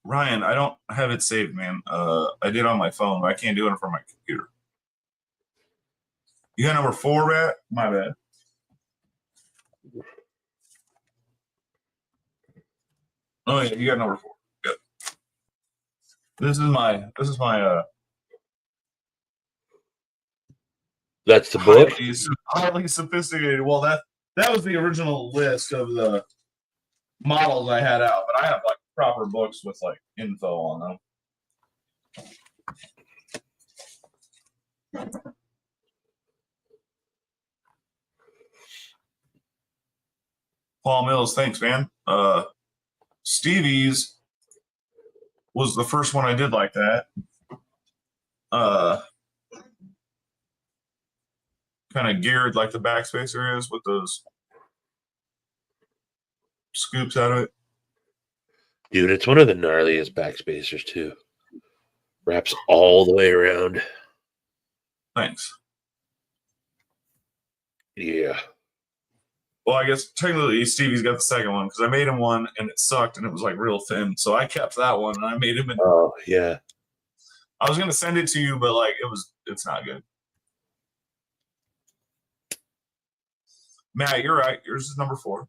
Ryan, I don't have it saved, man. I did on my phone, but I can't do it from my computer. You got number 4, Rat? My bad. Oh yeah, you got number 4. Good. This is my That's the book? highly sophisticated. Well, that was the original list of the models I had out, but I have like proper books with like info on them. Paul Mills, thanks, man. Stevie's was the first one I did like that. Kind of geared like the backspacer is with those scoops out of it. Dude, it's one of the gnarliest backspacers too. Wraps all the way around. Thanks. Yeah. Well, I guess technically Stevie's got the second one because I made him one and it sucked and it was like real thin. So I kept that one and I made him. Oh yeah. I was gonna send it to you, but like it's not good. Matt, you're right. Yours is number 4.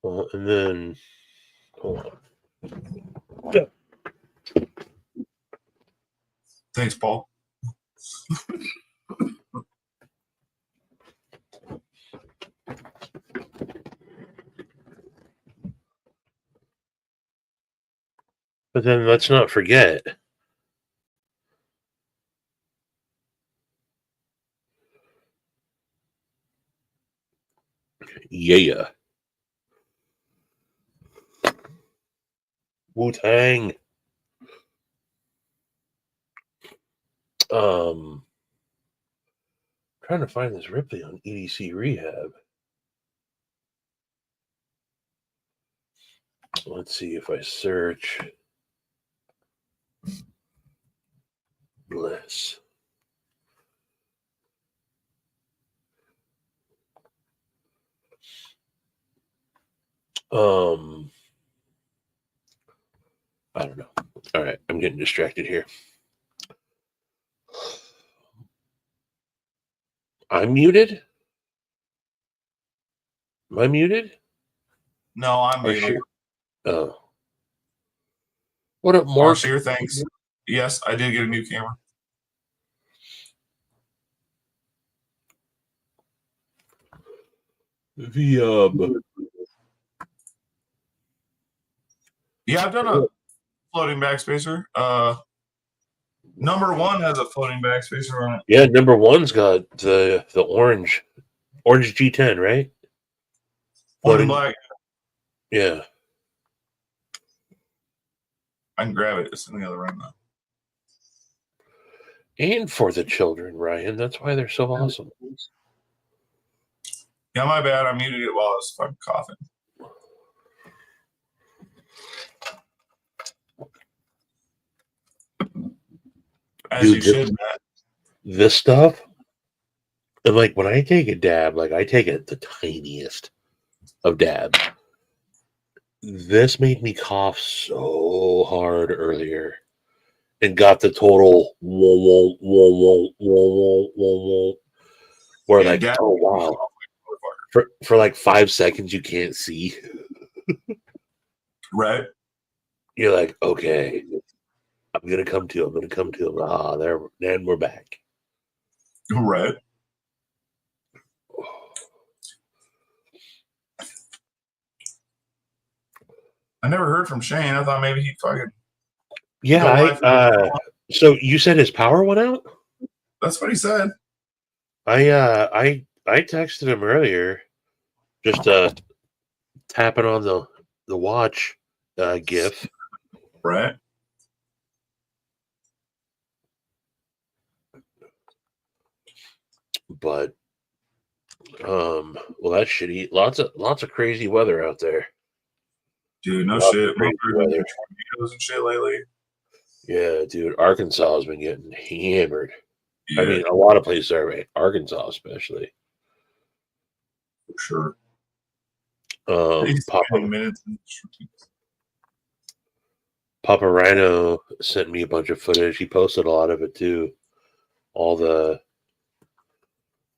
Well, and then hold on. Thanks, Paul. But then let's not forget. Yeah. Wu-Tang. Trying to find this Ripley on EDC Rehab. Let's see if I search Bliss. I don't know. All right, I'm getting distracted here. I'm muted? Am I muted? No, I'm muted. Sure. Oh. What up, Mark? Sure, thanks. Yes, I did get a new camera. Yeah, I've done a floating backspacer. Number 1 has a floating backspacer on it. Yeah, number 1's got the orange G10, right? Floating black. Yeah. I can grab it. It's in the other room though. And for the children, Ryan. That's why they're so awesome. Yeah, my bad. I muted it while I was fucking coughing. As Dude, you should, Matt. This stuff, and like when I take a dab, like I take it the tiniest of dabs. This made me cough so hard earlier and got the total whoa, whoa, whoa, whoa, whoa, whoa, whoa, where Yeah, like, dab- oh wow. For like 5 seconds you can't see. Right? You're like, okay, I'm gonna come to him. Ah, there, then we're back. Right. I never heard from Shane. I thought maybe he'd fucking. Yeah, so you said his power went out? That's what he said. I texted him earlier, just tapping on the watch GIF. Right. But well, that's shitty. Lots of crazy weather out there. Dude, no Lots of shit. crazy weather. Tornadoes and shit lately. Yeah, dude, Arkansas has been getting hammered. Yeah, I mean, a lot of places are, but Arkansas especially. for sure. Papa Rhino sent me a bunch of footage. He posted a lot of it too. All the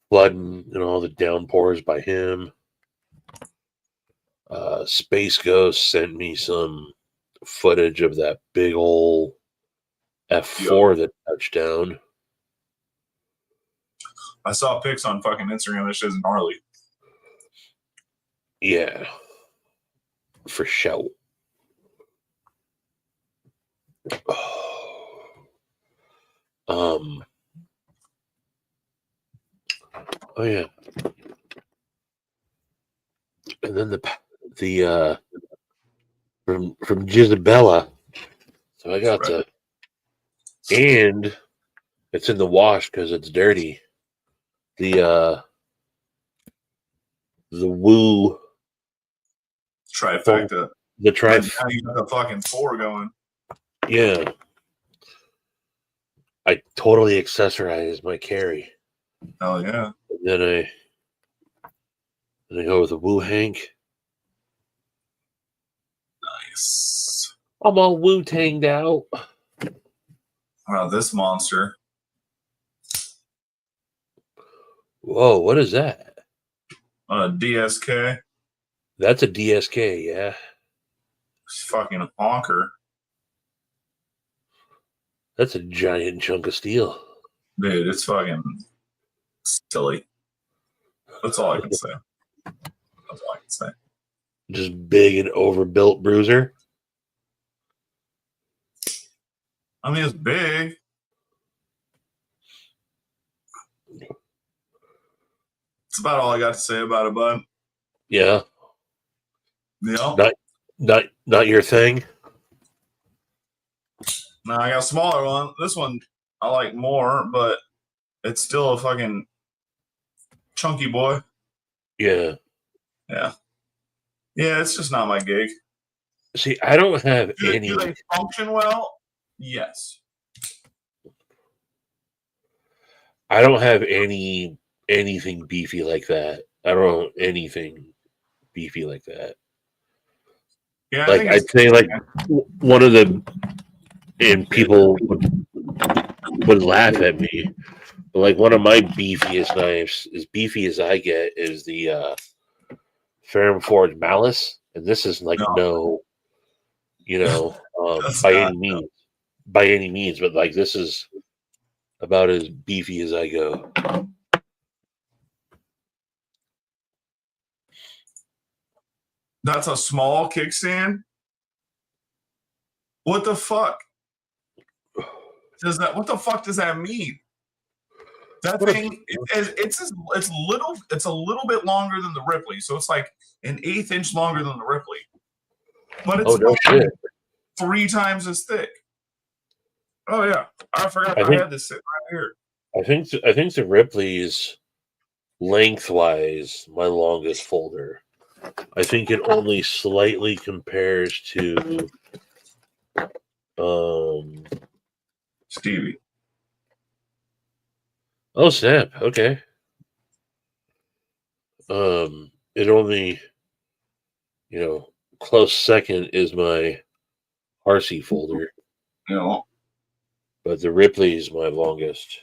flooding and all the downpours by him. Space Ghost sent me some footage of that big old F4 that touched down. I saw pics on fucking Instagram. That shit's gnarly. Yeah, for sure. Oh yeah, and then the from Gisabella. So I got Right. and it's in the wash because it's dirty. The Woo Trifecta. The Now you got the fucking 4 going. Yeah. I totally accessorize my carry. Hell yeah. And then I go with the Woo Hank. Nice. I'm all Wu-Tanged out. Wow, this monster. Whoa, what is that? DSK. That's a DSK, yeah. It's fucking honker. That's a giant chunk of steel. Dude, it's fucking silly. That's all I can say. That's all I can say. Just big and overbuilt bruiser. I mean, it's big. That's about all I got to say about it, bud. Yeah. Yeah. Not your thing. No, I got a smaller one. This one I like more, but it's still a fucking chunky boy. Yeah. Yeah. Yeah, it's just not my gig. See, I don't have Do any. they function well? Yes. I don't have anything beefy like that. I don't have anything beefy like that. Yeah, Like I'd say, like one of the, and people would laugh at me, but like one of my beefiest knives, as beefy as I get, is the Ferrum Forge Malice, and this is like no by any means, but like this is about as beefy as I go. That's a small kickstand? What the fuck? What the fuck does that mean? That thing, it's a little bit longer than the Ripley, so it's like an 1/8 inch longer than the Ripley. But it's 3 times as thick. Oh yeah, I forgot I had this sitting right here. I think the Ripley's lengthwise my longest folder. I think it only slightly compares to Stevie. Oh snap! Okay. It only, close second is my RC folder. But the Ripley is my longest.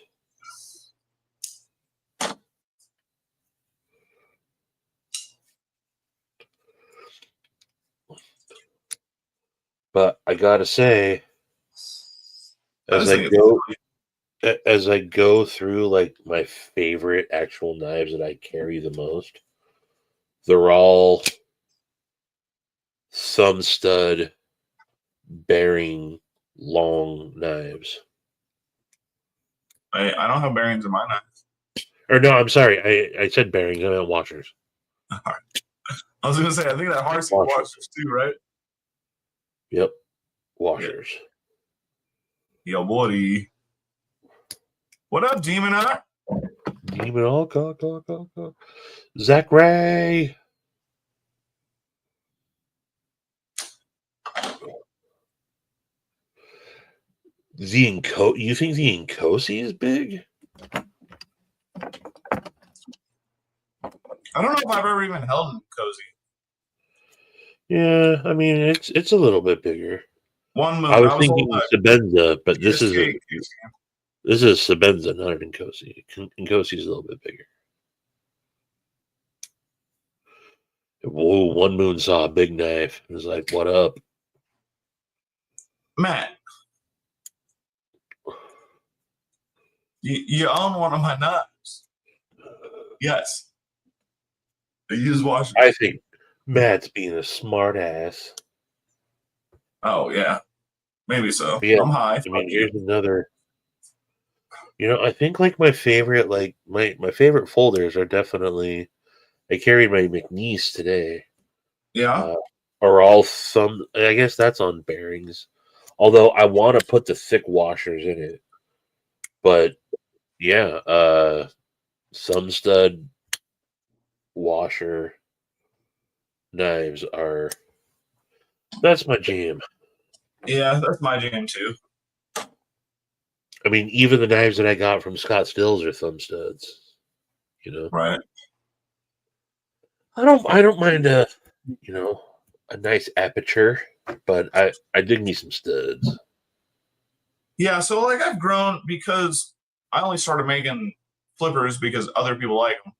But I gotta say, as I go through like my favorite actual knives that I carry the most, they're all thumb stud bearing long knives. I don't have bearings in my knives. Or no, I'm sorry. I said bearings. I meant washers. I was going to say, I think that Harsey washers too, right? Yep. Washers. Yo, buddy. What up, Demon Eye? Demon All Cock. Zach Ray. You think the Nkosi is big? I don't know if I've ever even held an Nkosi. Yeah, I mean it's a little bit bigger. One Moon. I was thinking Sebenza, but this is Sebenza, not an Nkosi. Nkosi is a little bit bigger. Whoa! One Moon saw a big knife. It was like, "What up, Matt? You own one of my knives." Yes. I use washers. I think Matt's being a smart ass. Oh yeah, maybe so. Yeah, I'm high. I mean, here's another. I think like my favorite, my favorite folders are definitely. I carried my McNeese today. Yeah. Are all some. I guess that's on bearings. Although I want to put the thick washers in it, but yeah, some stud washer knives are. That's my jam. Yeah, that's my jam too. I mean, even the knives that I got from Scott Stills are thumb studs. Right. I don't mind a nice aperture, but I dig me some studs. Yeah, so like I've grown because I only started making flippers because other people like them,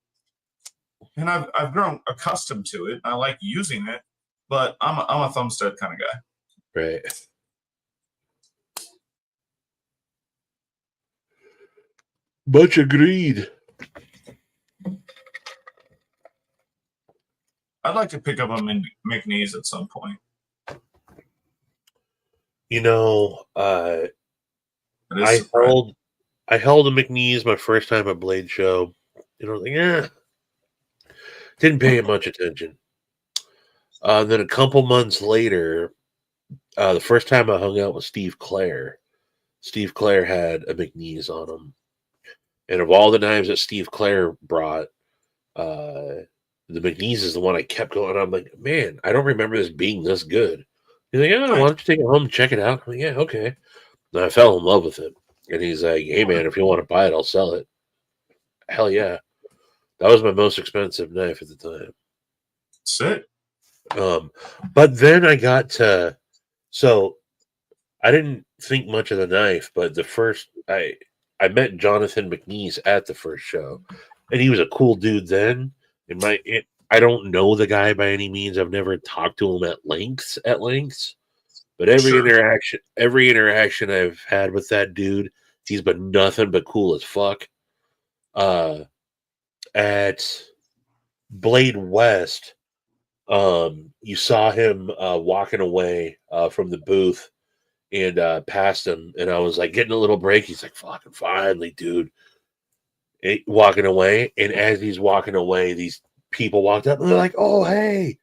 and I've grown accustomed to it. I like using it, but I'm a thumb stud kind of guy. Right. Much agreed. I'd like to pick up a McNeese at some point. I held a McNeese my first time at Blade Show. Didn't pay much attention. Then a couple months later, the first time I hung out with Steve Clare had a McNeese on him. And of all the knives that Steve Clare brought, the McNeese is the one I kept going. I'm like, man, I don't remember this being this good. He's like, why don't you take it home and check it out? I'm like, yeah, okay. And I fell in love with it. And he's like, hey, man, if you want to buy it, I'll sell it. Hell yeah. That was my most expensive knife at the time. Sick. But then I got to, so I didn't think much of the knife, but I met Jonathan McNeese at the first show, and he was a cool dude then. I don't know the guy by any means. I've never talked to him at lengths, but every interaction I've had with that dude, he's been nothing but cool as fuck. At Blade West, you saw him walking away from the booth and passed him, and I was like getting a little break. He's like, fucking finally, dude. Walking away, and as he's walking away, these people walked up and they're like, oh, hey.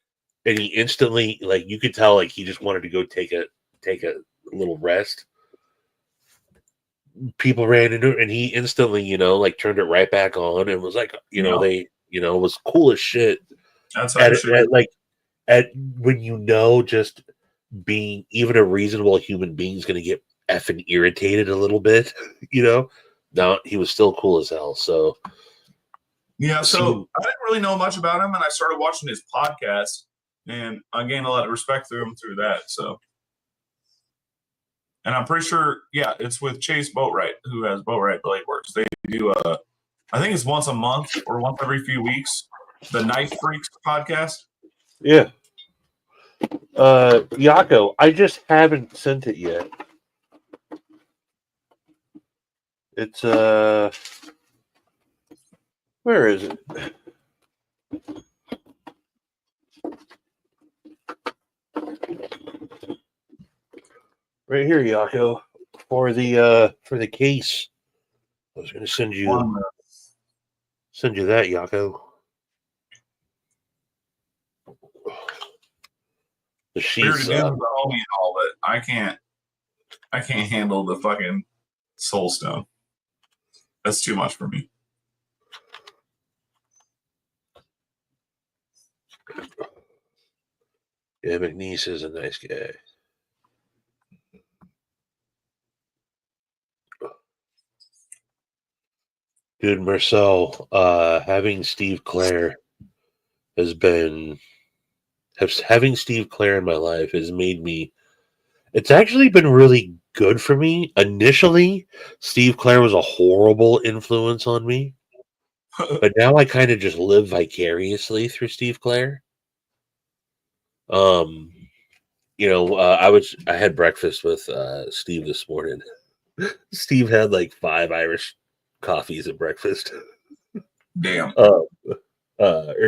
And he instantly, like, you could tell, like, he just wanted to go take take a little rest. People ran into it, and he instantly, like turned it right back on and was like, they, was cool as shit. That's how you should. At when just being even a reasonable human being is going to get effing irritated a little bit, No, he was still cool as hell. So yeah, so I didn't really know much about him, and I started watching his podcast, and I gained a lot of respect through him through that. So, and I'm pretty sure, yeah, it's with Chase Boatwright, who has Boatwright Blade Works. They do I think it's once a month or once every few weeks, the Knife Freaks podcast. Yeah. Yako, I just haven't sent it yet. It's where is it? Right here, Yako. For the case. I was gonna send you that, Yako. The sheets. The homie and all, but I can't handle the fucking Soul Stone. That's too much for me. Yeah, McNeese is a nice guy. Dude, Marcel, having Steve Clare having Steve Clare in my life has made me. It's actually been really good for me. Initially, Steve Clare was a horrible influence on me, but now I kind of just live vicariously through Steve Clare. I had breakfast with Steve this morning. Steve had like 5 Irish coffees at breakfast. Damn. Or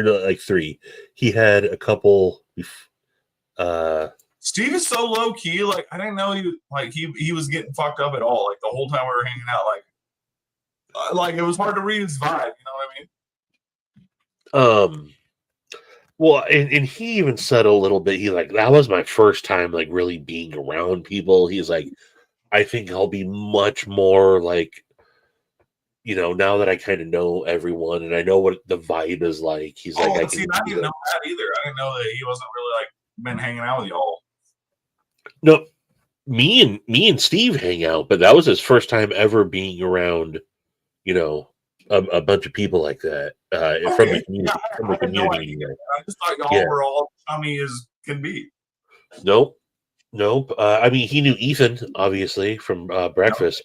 no, like 3. He had a couple. Steve is so low key. Like I didn't know he was getting fucked up at all. Like the whole time we were hanging out. Like it was hard to read his vibe. You know what I mean? Well, and he even said a little bit. He like that was my first time like really being around people. He's like, I think I'll be much more like. Now that I kind of know everyone and I know what the vibe is like, he's like, I didn't know that either. I didn't know that he wasn't really like been hanging out with y'all. No, me and Steve hang out, but that was his first time ever being around, a bunch of people like that from the community. I had no idea. I just thought y'all were all chummy as can be. Nope. I mean, he knew Ethan obviously from breakfast,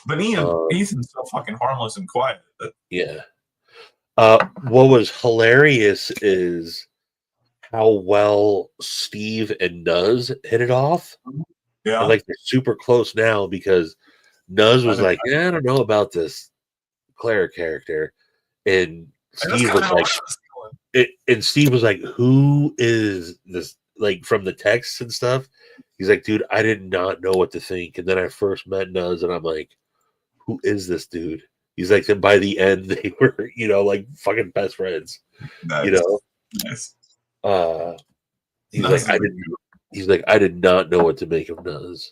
But Ethan's so fucking harmless and quiet. Yeah. What was hilarious is how well Steve and Nuz hit it off. Yeah. And, like they're super close now because Nuz was like, I don't know about this Claire character. And Steve was like, Steve was like, who is this? Like from the texts and stuff. He's like, dude, I did not know what to think. And then I first met Nuz and I'm like, who is this dude? He's like, and by the end, they were, like fucking best friends. Nice. Nice. He's like, I did not know what to make of Nuz.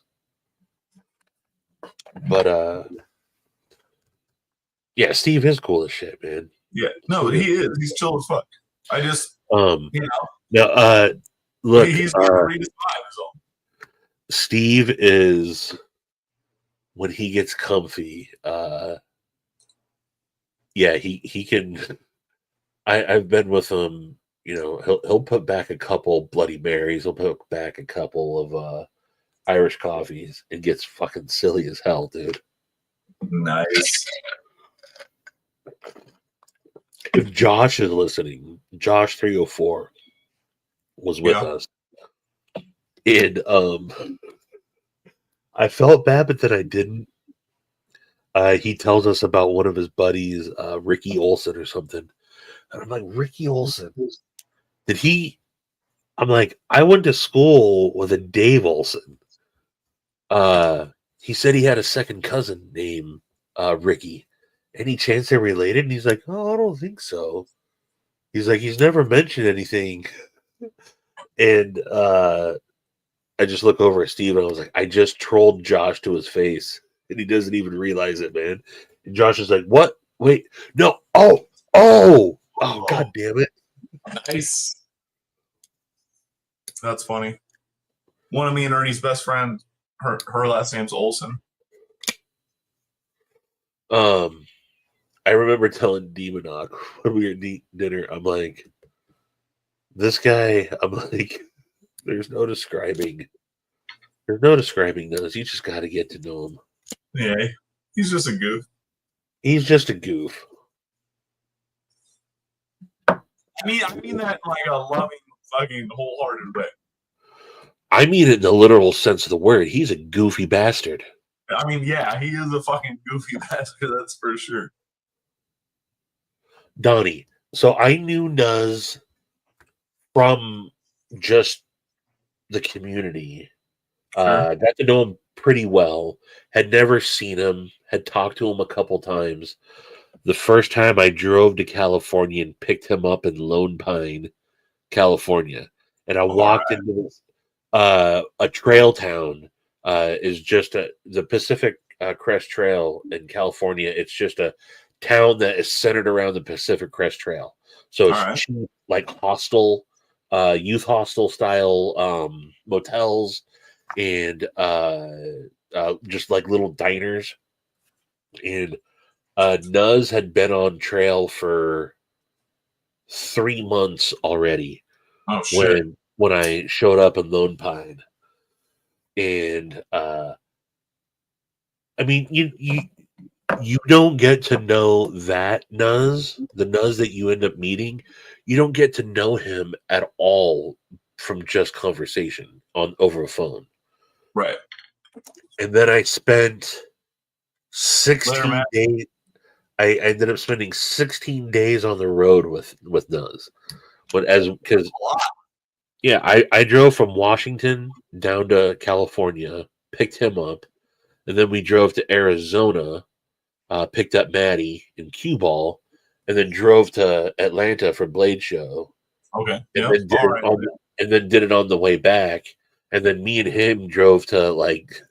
But yeah, Steve is cool as shit, man. Yeah, no, he is. He's chill as fuck. I just look, he's gonna read his vibe. Steve is when he gets comfy, he can. I've been with him. He'll put back a couple Bloody Marys. He'll put back a couple of Irish coffees and gets fucking silly as hell, dude. Nice. If Josh is listening, Josh 304 was with us, and I felt bad, but then I didn't. He tells us about one of his buddies, Ricky Olson or something. And I'm like, Ricky Olson? Did he? I'm like, I went to school with a Dave Olson. He said he had a second cousin named Ricky. Any chance they're related? And he's like, oh, I don't think so. He's like, he's never mentioned anything. And I just look over at Steve and I was like, I just trolled Josh to his face. And he doesn't even realize it, man. And Josh is like, what? Wait, no. Oh, God damn it. Nice. That's funny. One of me and Ernie's best friend, her last name's Olson. I remember telling Demonock when we were at dinner, I'm like, this guy, I'm like, there's no describing those. You just got to get to know him. Yeah, he's just a goof. He's just a goof. I mean that in like a loving, fucking, wholehearted way. I mean it in the literal sense of the word. He's a goofy bastard. I mean, yeah, he is a fucking goofy bastard, that's for sure. Donnie. So I knew Nuz from just the community. Sure. Got to know him pretty well. Had never seen him. Had talked to him a couple times. The first time I drove to California and picked him up in Lone Pine, California, and I walked into this a trail town. Is just the Pacific Crest Trail in California. It's just a town that is centered around the Pacific Crest Trail. So it's cheap, like hostel, youth hostel style motels, and just like little diners. And Nuz had been on trail for 3 months already. Oh shit! When I showed up in Lone Pine, and I mean you don't get to know that Nuz, the Nuz that you end up meeting. You don't get to know him at all from just conversation over a phone. Right. And then I spent 16 days. I ended up spending 16 days on the road with Nuz. Because yeah, I drove from Washington down to California, picked him up, and then we drove to Arizona, picked up Maddie in Cue Ball, and then drove to Atlanta for Blade Show. Okay. And then did it on the way back. And then me and him drove to like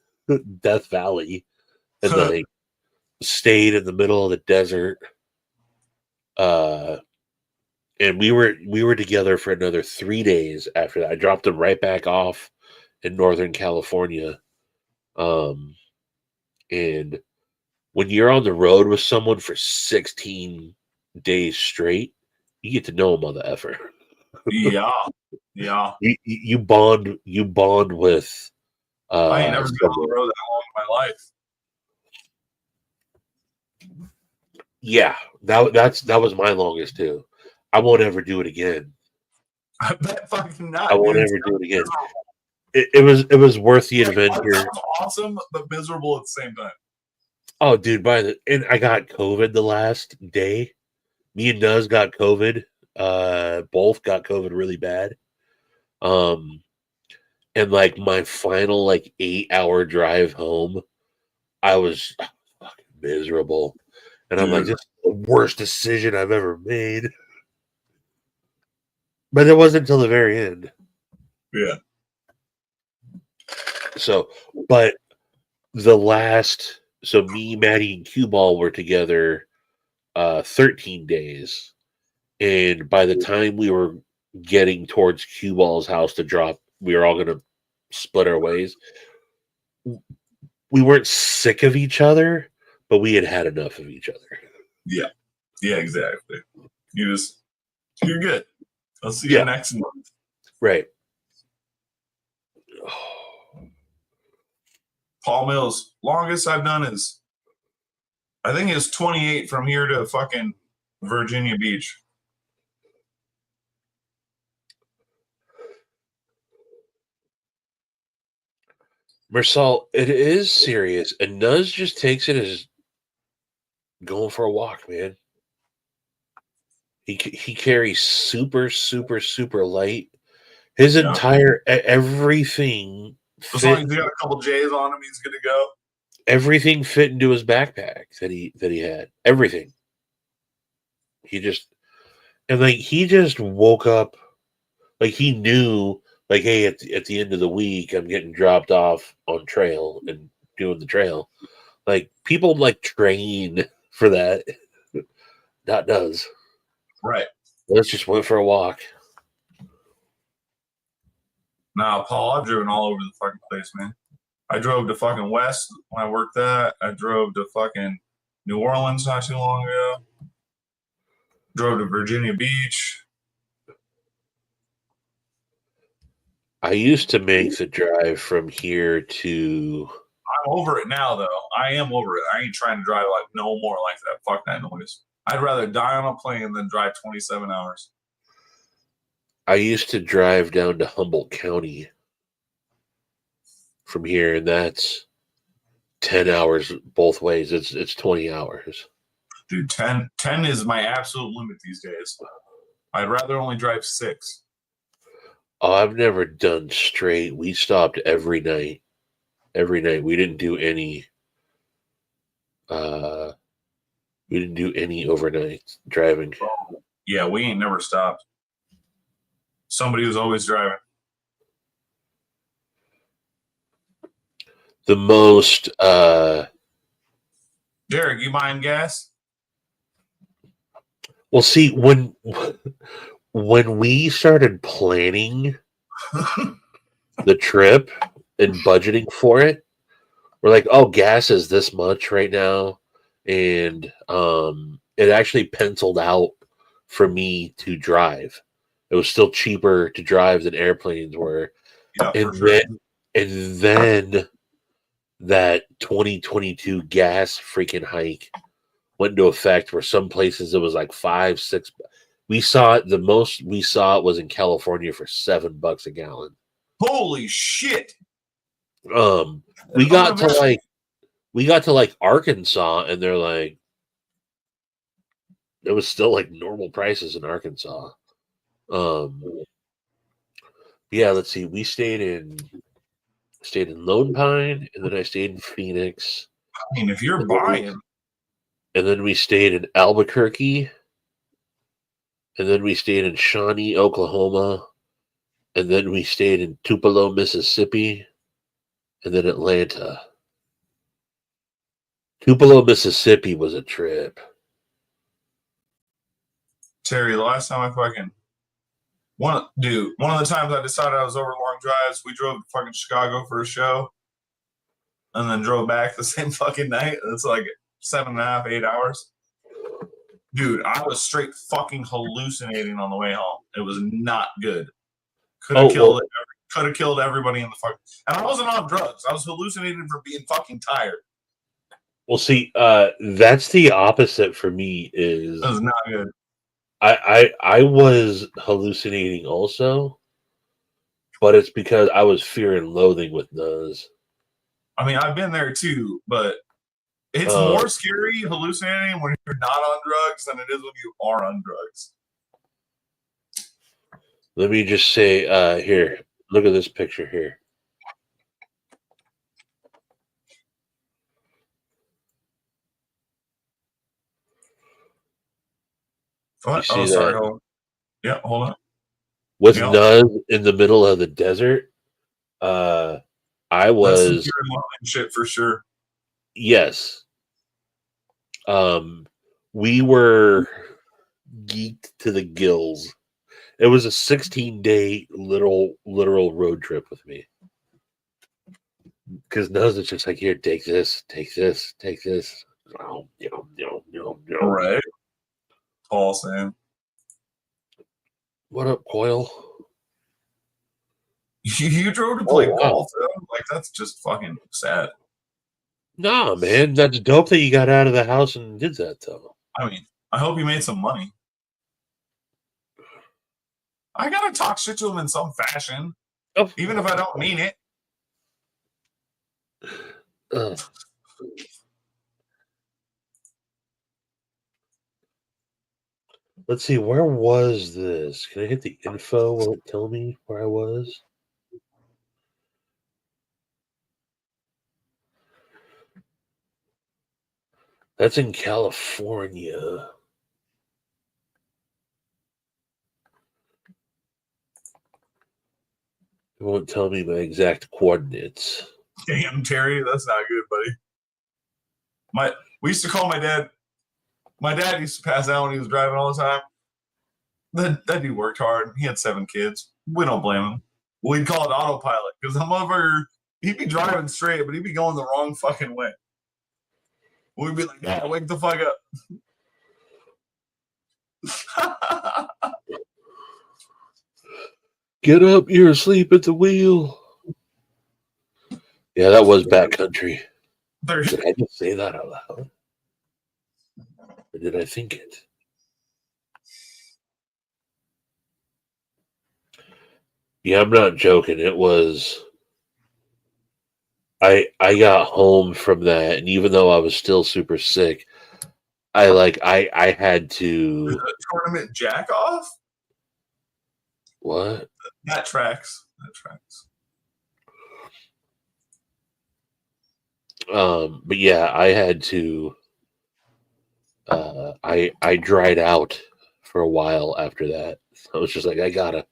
Death Valley and like stayed in the middle of the desert. And we were together for another 3 days after that. I dropped him right back off in Northern California. And when you're on the road with someone for 16 days straight, you get to know a mother effer. Yeah. You bond with. I ain't never been on the road that long in my life. Yeah, that was my longest too. I won't ever do it again. I bet fucking not. I won't ever do it again. It was worth the adventure. It was awesome, but miserable at the same time. Oh, dude! And I got COVID the last day. Me and Nuz got COVID. Both got COVID really bad. And like my final 8-hour drive home, I was fucking miserable. And I'm like, this is the worst decision I've ever made. But it wasn't until the very end. Yeah. So me, Maddie, and Cue Ball were together 13 days. And by the time we were getting towards Cue Ball's house to drop, we were all going to split our ways. We weren't sick of each other, but we had enough of each other. Yeah. Yeah, exactly. You're good. I'll see you next month. Right. Paul Mills, longest I've done is, I think it's 28 from here to fucking Virginia Beach. Mersal, it is serious, and Nuz just takes it as going for a walk, man. He carries super, super, super light. His entire everything. As long as he got a couple J's on him, he's good to go. Everything fit into his backpack that he had. Everything. He just woke up like he knew Like, hey, at the end of the week, I'm getting dropped off on trail and doing the trail. Like, people like train for that. That does. Right. Let's just went for a walk. Nah, Paul, I've driven all over the fucking place, man. I drove to fucking West when I worked that. I drove to fucking New Orleans not too long ago. Drove to Virginia Beach. I used to make the drive from here to. I'm over it now, though. I am over it. I ain't trying to drive like no more like that. Fuck that noise. I'd rather die on a plane than drive 27 hours. I used to drive down to Humboldt County from here, and that's 10 hours both ways. It's 20 hours. Dude, 10 is my absolute limit these days. I'd rather only drive 6. Oh, I've never done straight. We stopped every night. Every night. We didn't do any overnight driving. Yeah, we ain't never stopped. Somebody was always driving. The most Derek, you buying gas? well, see, when we started planning the trip and budgeting for it, we're like, oh, gas is this much right now. And it actually penciled out for me to drive. It was still cheaper to drive than airplanes were. Yeah, And for sure. then that 2022 gas freaking hike went into effect where some places it was like 5, 6. We saw it. The most we saw it was in California for $7 a gallon. Holy shit! We got to like Arkansas, and they're like, it was still like normal prices in Arkansas. Yeah, let's see. We stayed in Lone Pine, and then I stayed in Phoenix. I mean, if you're buying, and then we stayed in Albuquerque, and then we stayed in Shawnee, Oklahoma, and then we stayed in Tupelo, Mississippi, and then Atlanta. Tupelo, Mississippi was a trip. Terry, the last time I fucking one of the times I decided I was over long drives, we drove to fucking Chicago for a show, and then drove back the same fucking night. It's like 7.5, 8 hours. Dude, I was straight fucking hallucinating on the way home. It was not good. Could have killed everybody in the fucking. And I wasn't on drugs. I was hallucinating for being fucking tired. Well, see, that's the opposite for me. Is It was not good. I was hallucinating also, but it's because I was fear and loathing with those. I mean, I've been there too, but it's more scary hallucinating when you're not on drugs than it is when you are on drugs. Let me just say, here, look at this picture here. What? Oh, sorry. Hold on. Yeah, hold on. With Nuz in the middle of the desert, I was That's shit for sure. Yes. We were geeked to the gills. It was a 16-day literal road trip with me. Because Nuz is just like, here, take this. No. Right. Paul Sam. What up, Coil? You drove to play golf, though? Like, that's just fucking sad. Nah, man. That's dope that you got out of the house and did that, though. I mean, I hope you made some money. I gotta talk shit to him in some fashion. Oh. Even if I don't mean it. Let's see, where was this? Can I hit the info? Will it tell me where I was? That's in California. won't tell me my exact coordinates. Damn, Terry, that's not good, buddy. We used to call my dad. My dad used to pass out when he was driving all the time. That dude worked hard. He had 7 kids. We don't blame him. We'd call it autopilot because the motherfucker, he'd be driving straight, but he'd be going the wrong fucking way. We'd be like, "Yeah, wake the fuck up." Get up, you're asleep at the wheel. Yeah, that was backcountry. Did I just say that out loud? Or did I think it? Yeah, I'm not joking. It was. I got home from that, and even though I was still super sick, I had to. Tournament jack off? What? That tracks. But yeah, I had to. I dried out for a while after that. I was just like, I gotta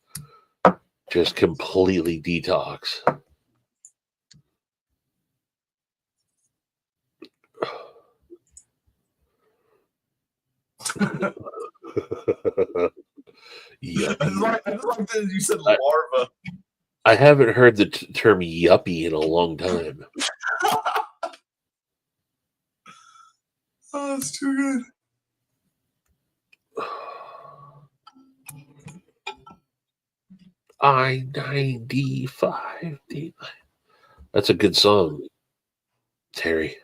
just completely detox. Yeah. I just like that you said larva. I haven't heard the term yuppie in a long time. Oh, that's too good. I-95. That's a good song, Terry.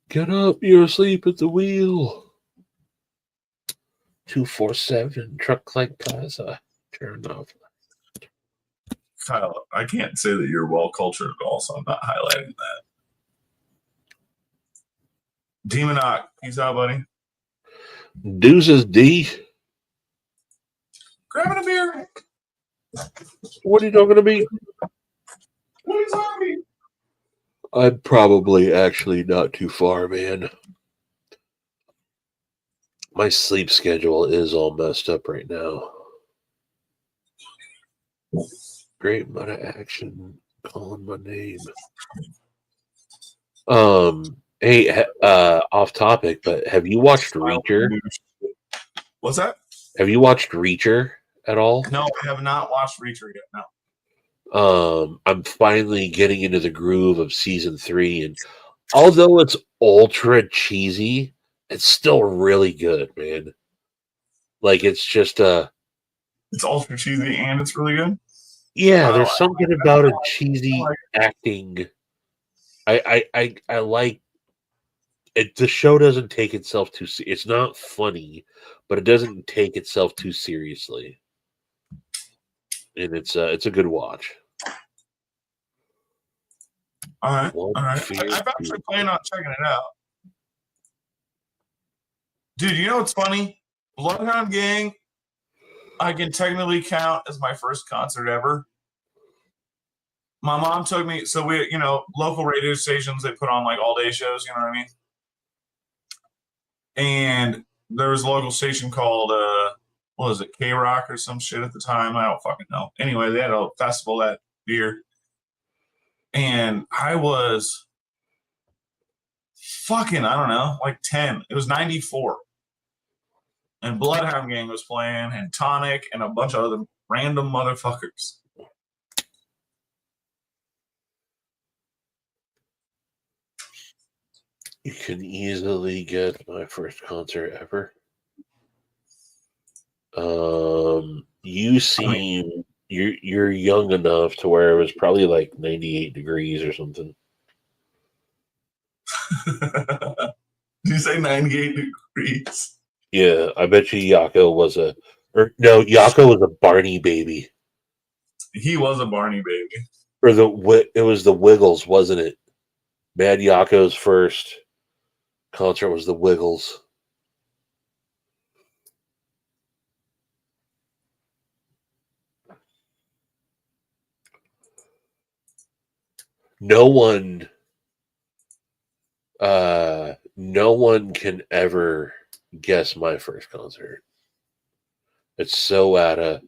Get up, you're asleep at the wheel. 247 Truck Like Plaza. Turn off. Kyle, I can't say that you're well cultured at all, so I'm not highlighting that. Demonoc, peace out, buddy. Deuces D. Grabbing a beer. What are you talking to me? What are you talking? I'm probably actually not too far, man. My sleep schedule is all messed up right now. Great amount of action calling my name. Hey, off topic, but have you watched Reacher? What's that? Have you watched Reacher at all? No, I have not watched Reacher yet. No. I'm finally getting into the groove of season 3, and although it's ultra cheesy, it's still really good, man. Like it's just it's ultra cheesy and it's really good. Yeah, there's something about a cheesy acting. I like it. The show doesn't take itself too. It's not funny, but it doesn't take itself too seriously, and it's a good watch. All right. I've actually planned on checking it out. Dude, you know what's funny? Bloodhound Gang, I can technically count as my first concert ever. My mom took me, so we, local radio stations, they put on like all day shows, you know what I mean? And there was a local station called, what was it, K-Rock or some shit at the time? I don't fucking know. Anyway, they had a festival that year. And I was fucking, I don't know, like 10. It was 94. And Bloodhound Gang was playing, and Tonic, and a bunch of other random motherfuckers. You can easily get my first concert ever. You seem you're young enough to where it was probably like 98 degrees or something. Did you say 98 degrees? Yeah, I bet you Yako was Yako was a Barney baby. He was a Barney baby. Or it was the Wiggles, wasn't it? Mad Yako's first concert was the Wiggles. No one can ever guess my first concert. It's so out of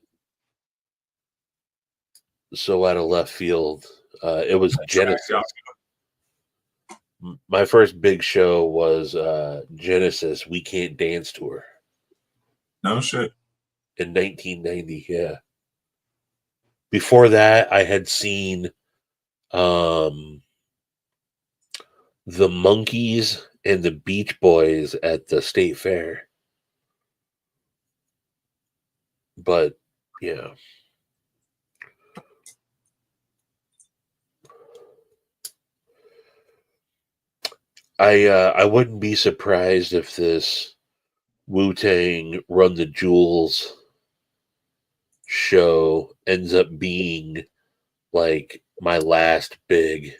so out of left field. It was Track Genesis. jock. My first big show was Genesis We Can't Dance Tour No shit. in 1990. Yeah. Before that, I had seen the Monkees and the Beach Boys at the State Fair. But yeah. I wouldn't be surprised if this Wu-Tang Run the Jewels show ends up being like my last big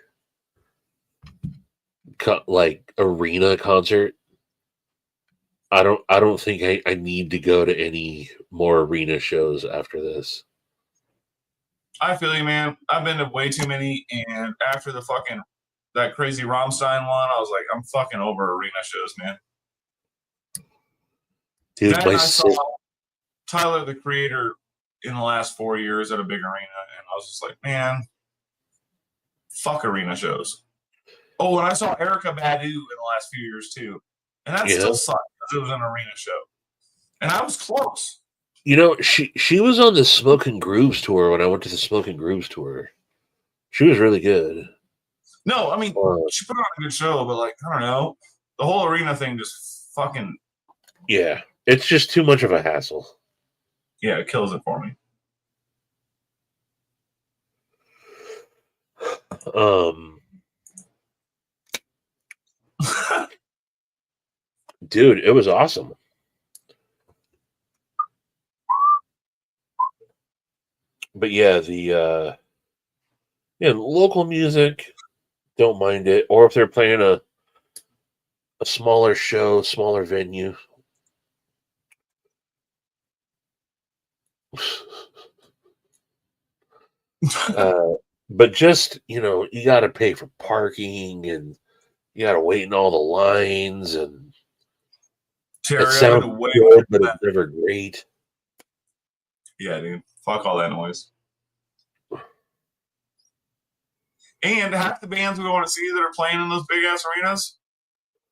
like arena concert. I don't think I need to go to any more arena shows after this. I feel you, man. I've been to way too many, and after that crazy Rammstein one, I was like, I'm fucking over arena shows, man. Dude, Then my I saw Tyler the Creator in the last 4 years at a big arena, and I was just like, man, fuck arena shows. Oh, and I saw Erica Badu in the last few years too, and that still sucked because it was an arena show, and I was close. You know, she was on the Smoking Grooves tour when I went to the Smoking Grooves tour. She was really good. No, I mean, she put on a good show, but like, I don't know. The whole arena thing just fucking... Yeah, it's just too much of a hassle. Yeah, it kills it for me. Dude, it was awesome. But yeah, the local music, don't mind it. Or if they're playing a smaller show, smaller venue. But just, you got to pay for parking and you got to wait in all the lines and Terry, it sounds good, but it's never great. Yeah, dude. Fuck all that noise. And half the bands we want to see that are playing in those big ass arenas,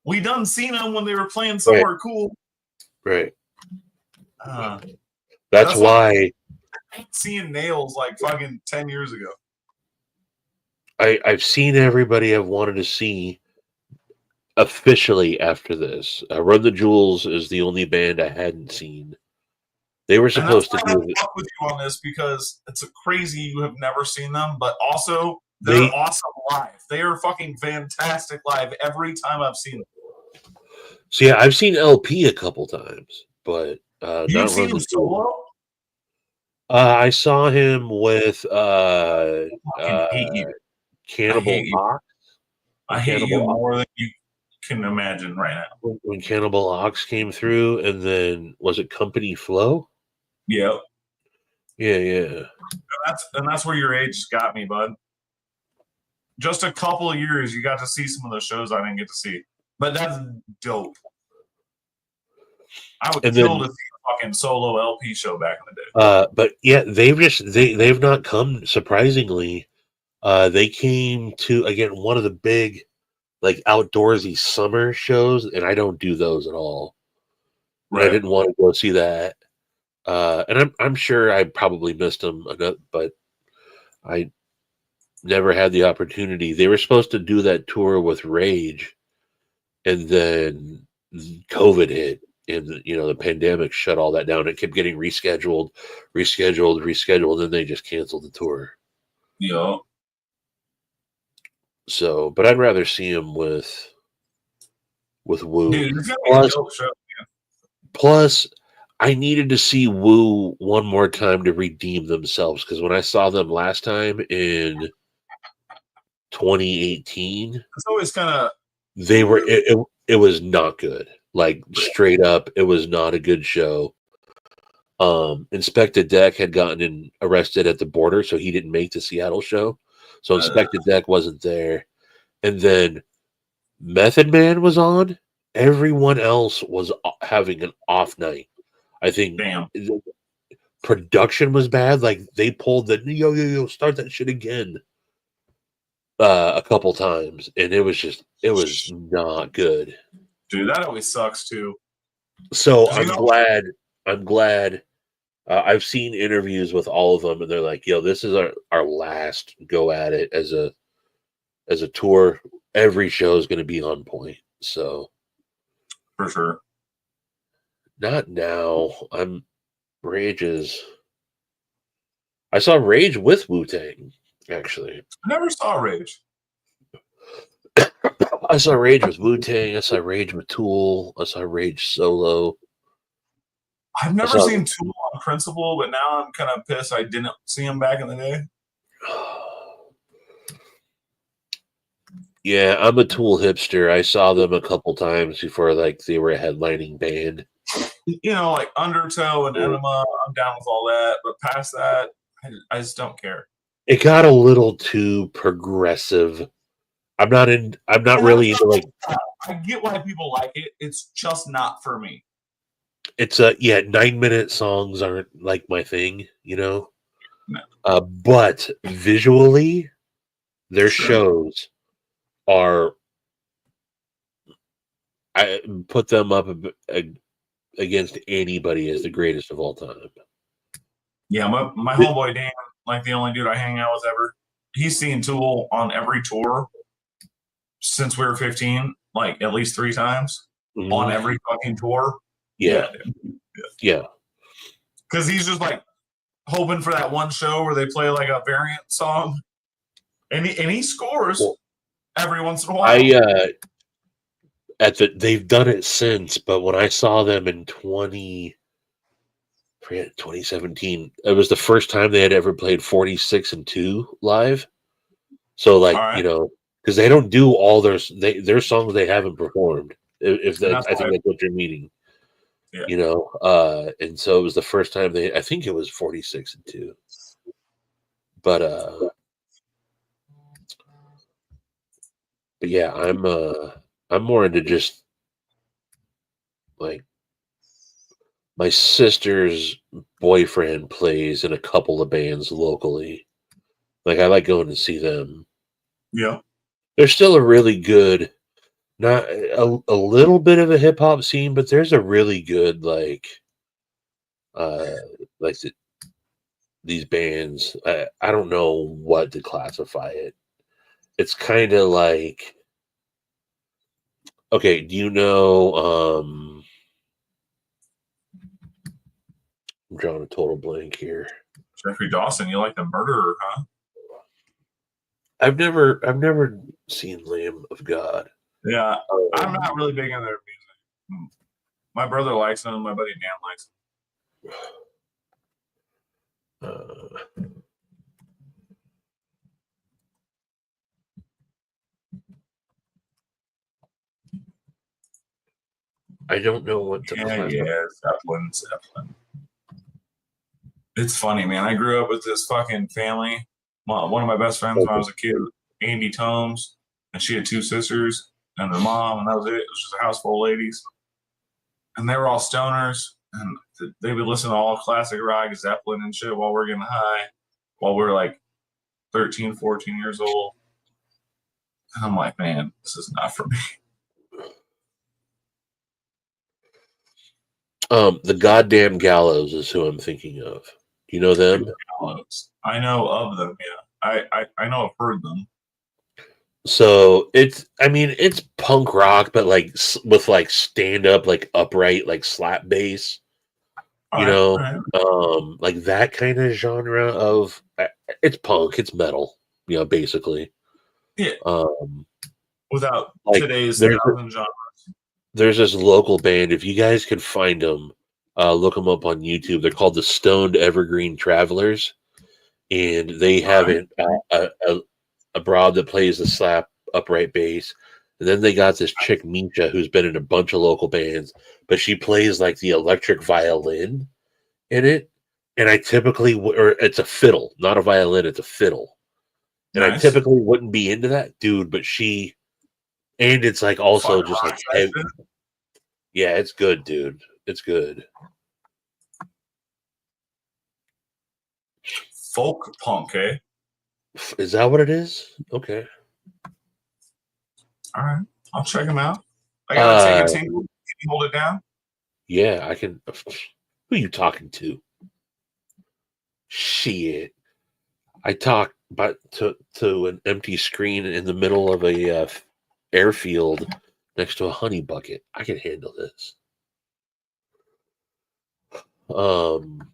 we done seen them when they were playing somewhere cool. Right. That's why seeing Nails like fucking 10 years ago. I've seen everybody I've wanted to see officially after this. Run the Jewels is the only band I hadn't seen. They were supposed to do it. Fuck with you on this because it's crazy you have never seen them, but also they're awesome live. They are fucking fantastic live every time I've seen them. So yeah, I've seen LP a couple times, but you've seen him solo? I saw him with Cannibal Ox. I hate you more than you can imagine right now. When Cannibal Ox came through, and then was it Company Flow? Yeah. Yeah. And that's where your age got me, bud. Just a couple of years, you got to see some of those shows I didn't get to see. But that's dope. I would kill to see a fucking solo LP show back in the day. But yeah, they've not come, surprisingly. They came to, again, one of the big like outdoorsy summer shows, and I don't do those at all. Right. I didn't want to go see that. And I'm sure I probably missed them, but I never had the opportunity. They were supposed to do that tour with Rage, and then COVID hit, and the pandemic shut all that down. It kept getting rescheduled, and then they just canceled the tour. Yeah. So, but I'd rather see him with Wu. Dude, it's gonna be a dope show, man. Plus, I needed to see Wu one more time to redeem themselves, because when I saw them last time in 2018, it's always kind of it was not good. Like straight up, it was not a good show. Inspected Deck had gotten arrested at the border, so he didn't make the Seattle show. So Inspected Deck wasn't there. And then Method Man was on. Everyone else was having an off night. I think production was bad. Like they pulled the yo start that shit again a couple times, and it was not good. Dude, that always sucks too. So 'Cause, you know, I'm glad. I've seen interviews with all of them, and they're like, "Yo, this is our last go at it as a tour. Every show is going to be on point." So for sure. not now. Rage is. I saw Rage with Wu-Tang, actually. I never saw Rage. I saw Rage with Wu-Tang. I saw Rage with Tool. I saw Rage solo. I've never seen Tool on Principle, but now I'm kind of pissed I didn't see him back in the day. Yeah, I'm a Tool hipster. I saw them a couple times before, like, they were a headlining band. You know, like Undertow and Enema, I'm down with all that. But past that, I just don't care. It got a little too progressive. I'm not really into, like. I get why people like it. It's just not for me. It's 9-minute songs aren't like my thing, you know. No. But visually, their shows are. I put them up against anybody as the greatest of all time. Yeah, my homeboy Dan, like the only dude I hang out with ever, he's seen Tool on every tour since we were 15, like at least 3 times on every fucking tour. Yeah. Because he's just like hoping for that one show where they play like a variant song, and he scores every once in a while. They've done it since, but when I saw them in 2017, it was the first time they had ever played 46 and 2 live. So, like, you know, because they don't do all their songs they haven't performed. I think that's what you're meaning. Yeah. You know, and so it was the first time I think it was 46 and 2. But yeah, I'm more into just like my sister's boyfriend plays in a couple of bands locally. Like I like going to see them. Yeah. They're still a really good, not a little bit of a hip hop scene, but there's a really good these bands. I don't know what to classify it. It's kind of like, okay, do you know? I'm drawing a total blank here. Jeffrey Dawson, you like the murderer, huh? I've never seen Lamb of God. Yeah, I'm not really big into their music. My brother likes them. My buddy Dan likes them. I don't know what to Zeppelin. It's funny, man. I grew up with this fucking family. One of my best friends when I was a kid, Andy Tomes, and she had 2 sisters and their mom, and that was it. It was just a house full of ladies. And they were all stoners, and they would listen to all classic rock, Zeppelin and shit while we're getting high, while we were like 13, 14 years old. And I'm like, man, this is not for me. The Goddamn Gallows is who I'm thinking of. Do you know them? Gallows. I know of them, yeah. I know I've heard them. So it's punk rock, but like with like stand up, like upright, like slap bass. You know, like that kind of genre of it's punk, it's metal, you know, basically. Yeah. Without like today's genres. There's this local band. If you guys can find them, look them up on YouTube. They're called the Stoned Evergreen Travelers, and they have a broad that plays the slap upright bass. And then they got this chick Misha who's been in a bunch of local bands, but she plays like the electric violin in it. And I typically, or it's a fiddle, not a violin, it's a fiddle. And I typically wouldn't be into that, dude, but and it's like also just like heavy. Yeah, it's good, dude. It's good. Folk punk, eh? Is that what it is? Okay. All right. I'll check them out. I got to take a Uh, tingle. Can you hold it down? yeah, I can. Who are you talking to? Shit. I talk but to an empty screen in the middle of a airfield next to a honey bucket. I can handle this. Um,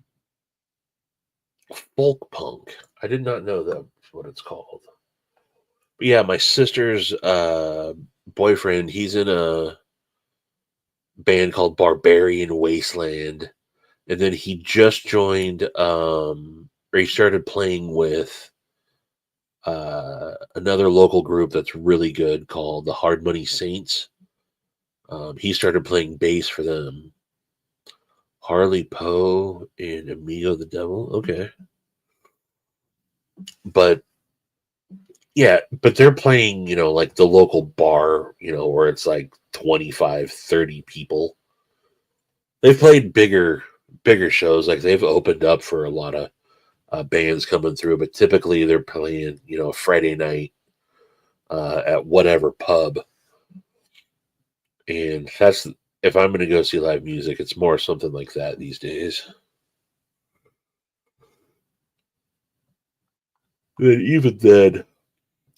folk punk. I did not know that's what it's called. But yeah, my sister's boyfriend. He's in a band called Barbarian Wasteland, and then he just joined. Or he started playing with another local group that's really good called the Hard Money Saints. He started playing bass for them. Harley Poe and Amigo the Devil. Okay. But yeah, but they're playing, like the local bar, where it's like 25, 30 people. They've played bigger shows. Like they've opened up for a lot of bands coming through, but typically they're playing, Friday night at whatever pub. And that's if I'm going to go see live music, it's more something like that these days. And even then,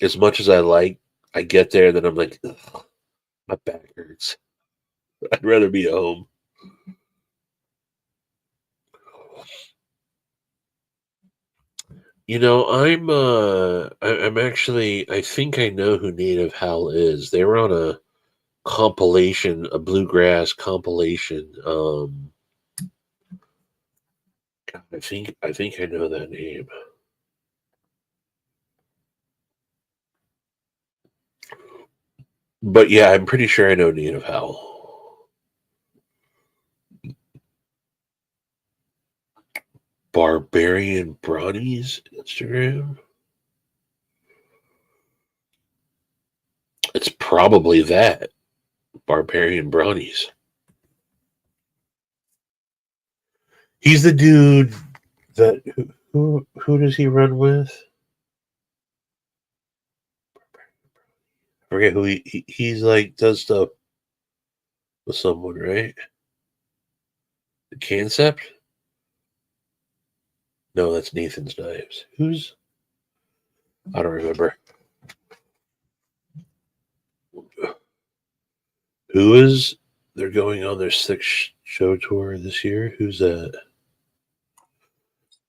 as much as I get there, then I'm like, ugh, my back hurts. I'd rather be at home. I'm actually I think I know who Native Hell is. They were on a compilation, a bluegrass compilation. God, I think I know that name. But yeah, I'm pretty sure I know Native Hell. Barbarian Brownies Instagram. It's probably that. Barbarian Brownies. He's the dude that who does he run with? I forget who he's like does stuff with someone, right? The Concept? No, that's Nathan's Knives. Who's I don't remember. Who is they're going on their sixth show tour this year? Who's that?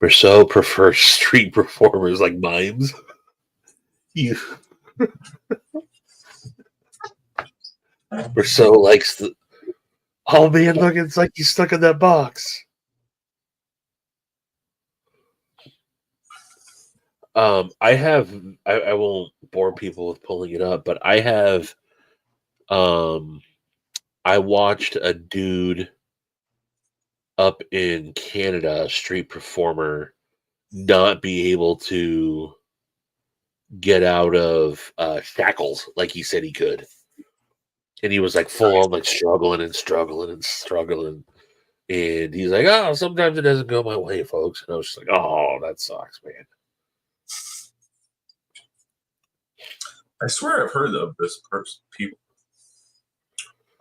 Marcel prefers street performers like mimes. You Marcel likes the oh man, look, it's like he's stuck in that box. I won't bore people with pulling it up, but um I watched a dude up in Canada, a street performer, not be able to get out of shackles like he said he could. And he was like full on like struggling and struggling and struggling. And he's like, oh, sometimes it doesn't go my way, folks. And I was just like, oh, that sucks, man. I swear I've heard of this person. People,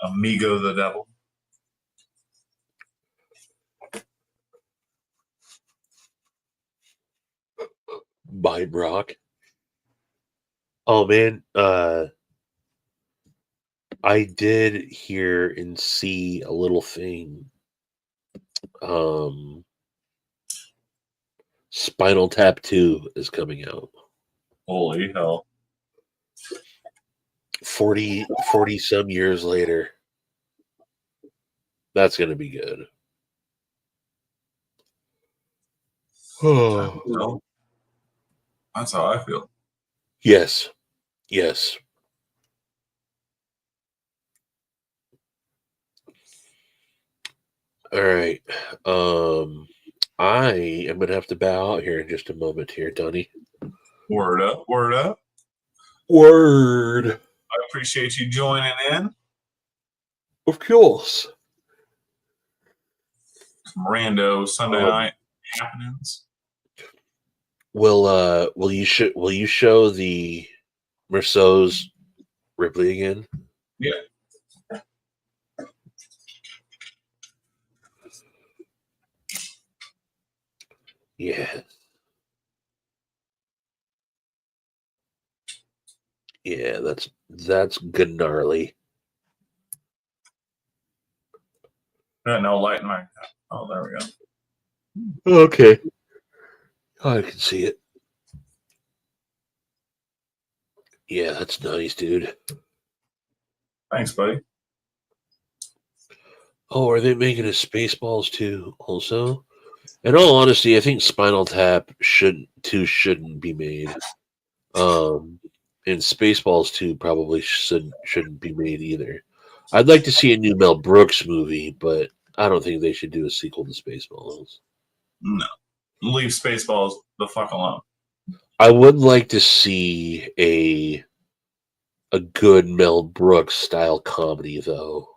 Amigo the Devil. Mind rock. Oh man, I did hear and see a little thing. Spinal Tap 2 is coming out. Holy hell. 40 some years later. That's going to be good. Oh. Well, that's how I feel. Yes. Yes. All right. I am going to have to bow out here in just a moment here, Donnie. Word up, word up. Word. I appreciate you joining in. Of course. Some rando Sunday night happenings. will you show the Merceau's Ripley again? Yeah. Yeah. Yeah, that's good gnarly. No light in my. Oh, there we go. Okay. Oh, I can see it. Yeah, that's nice, dude. Thanks, buddy. Oh, are they making a Spaceballs too? Also, in all honesty, I think Spinal Tap shouldn't be made. And Spaceballs 2 probably shouldn't be made either. I'd like to see a new Mel Brooks movie, but I don't think they should do a sequel to Spaceballs. No, leave Spaceballs the fuck alone. I would like to see a good Mel Brooks style comedy, though.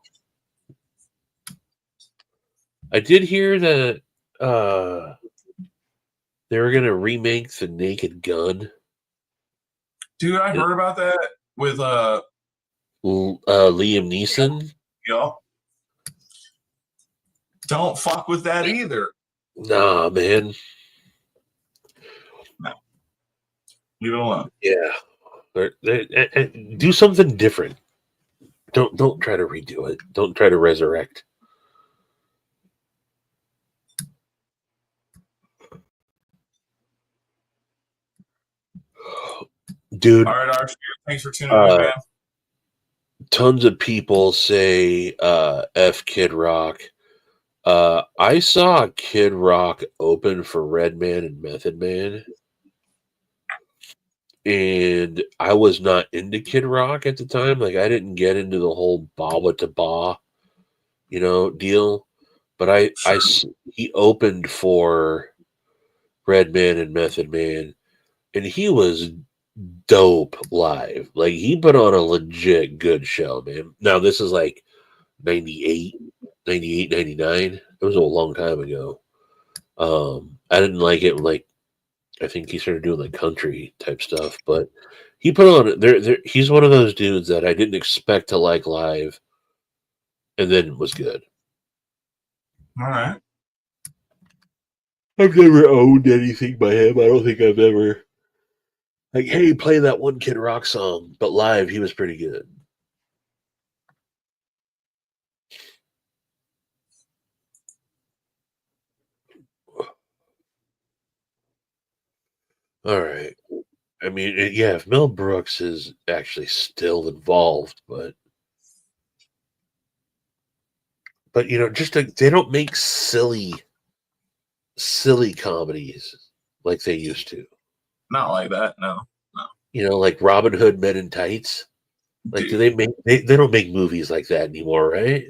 I did hear that they were going to remake The Naked Gun. Dude, I heard about that with Liam Neeson. y'all. Don't fuck with that either. Nah, man. No. Leave it alone. Yeah. Do something different. Don't try to redo it. Don't try to resurrect. Dude, all right, Archie. Thanks for tuning in, man. Tons of people say F Kid Rock. I saw Kid Rock open for Redman and Method Man. And I was not into Kid Rock at the time. Like, I didn't get into the whole Bawa to Ba, deal. But he opened for Redman and Method Man, and he was dope live. Like, he put on a legit good show, man. Now, this is like 98, 99. It was a long time ago. I didn't like it. Like, I think he started doing like country type stuff, but he put on there. He's one of those dudes that I didn't expect to like live, and then was good. All right. I've never owned anything by him. I don't think I've ever like, hey, play that one Kid Rock song, but live he was pretty good. All right. I mean, yeah, if Mel Brooks is actually still involved, but just they don't make silly comedies like they used to. Not like that. No. Like Robin Hood Men in Tights. Like, Dude. do they make? They don't make movies like that anymore, right?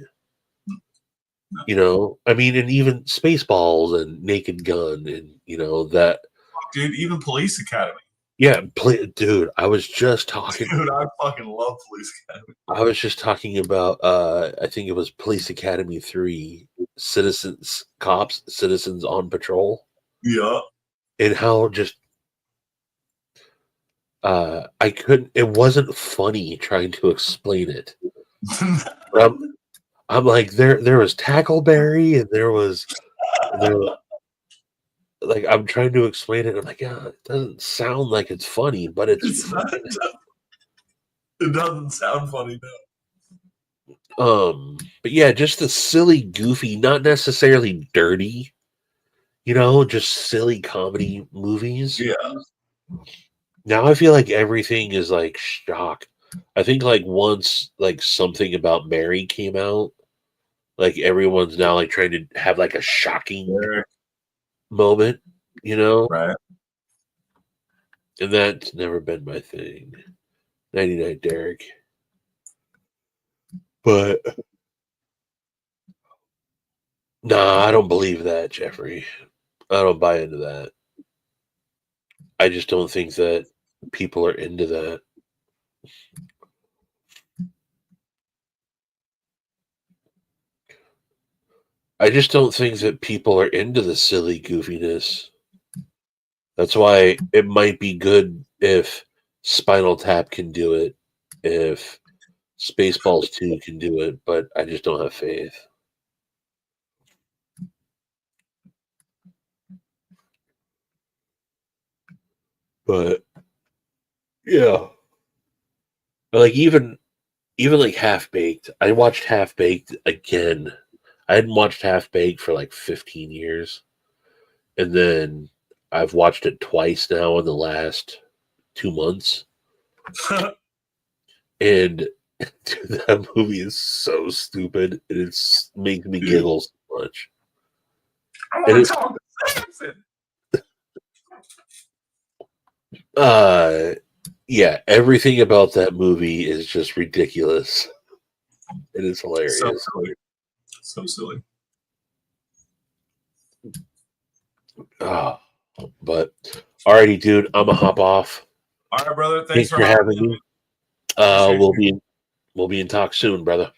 No. I mean, and even Spaceballs and Naked Gun, and that. Dude, even Police Academy. Yeah, dude. I was just talking. Dude, I fucking love Police Academy. I was just talking about. I think it was Police Academy 3, Citizens on Patrol. Yeah. And how just. I couldn't. It wasn't funny trying to explain it. I'm like, there was Tackleberry, and there was like, I'm trying to explain it. I'm like, yeah, it doesn't sound like it's funny, but it's not, it doesn't sound funny though. But yeah, just the silly, goofy, not necessarily dirty, just silly comedy movies. Yeah. Now I feel like everything is like shock. I think like once like Something About Mary came out, like everyone's now like trying to have like a shocking moment, Right. And that's never been my thing. 99 Derek. But nah, I don't believe that, Jeffrey. I don't buy into that. I just don't think that people are into that. I just don't think that people are into the silly goofiness. That's why it might be good if Spinal Tap can do it, if Spaceballs 2 can do it, but I just don't have faith. But yeah. Like even like Half Baked. I watched Half Baked again. I hadn't watched Half Baked for like 15 years. And then I've watched it twice now in the last 2 months. And dude, that movie is so stupid. And it's makes me giggle so much. I want to talk to Samson. Yeah, everything about that movie is just ridiculous. It is hilarious. So silly. So silly. But alrighty, dude, I'm gonna hop off. All right, brother. Thanks for having me. We'll be in talk soon, brother.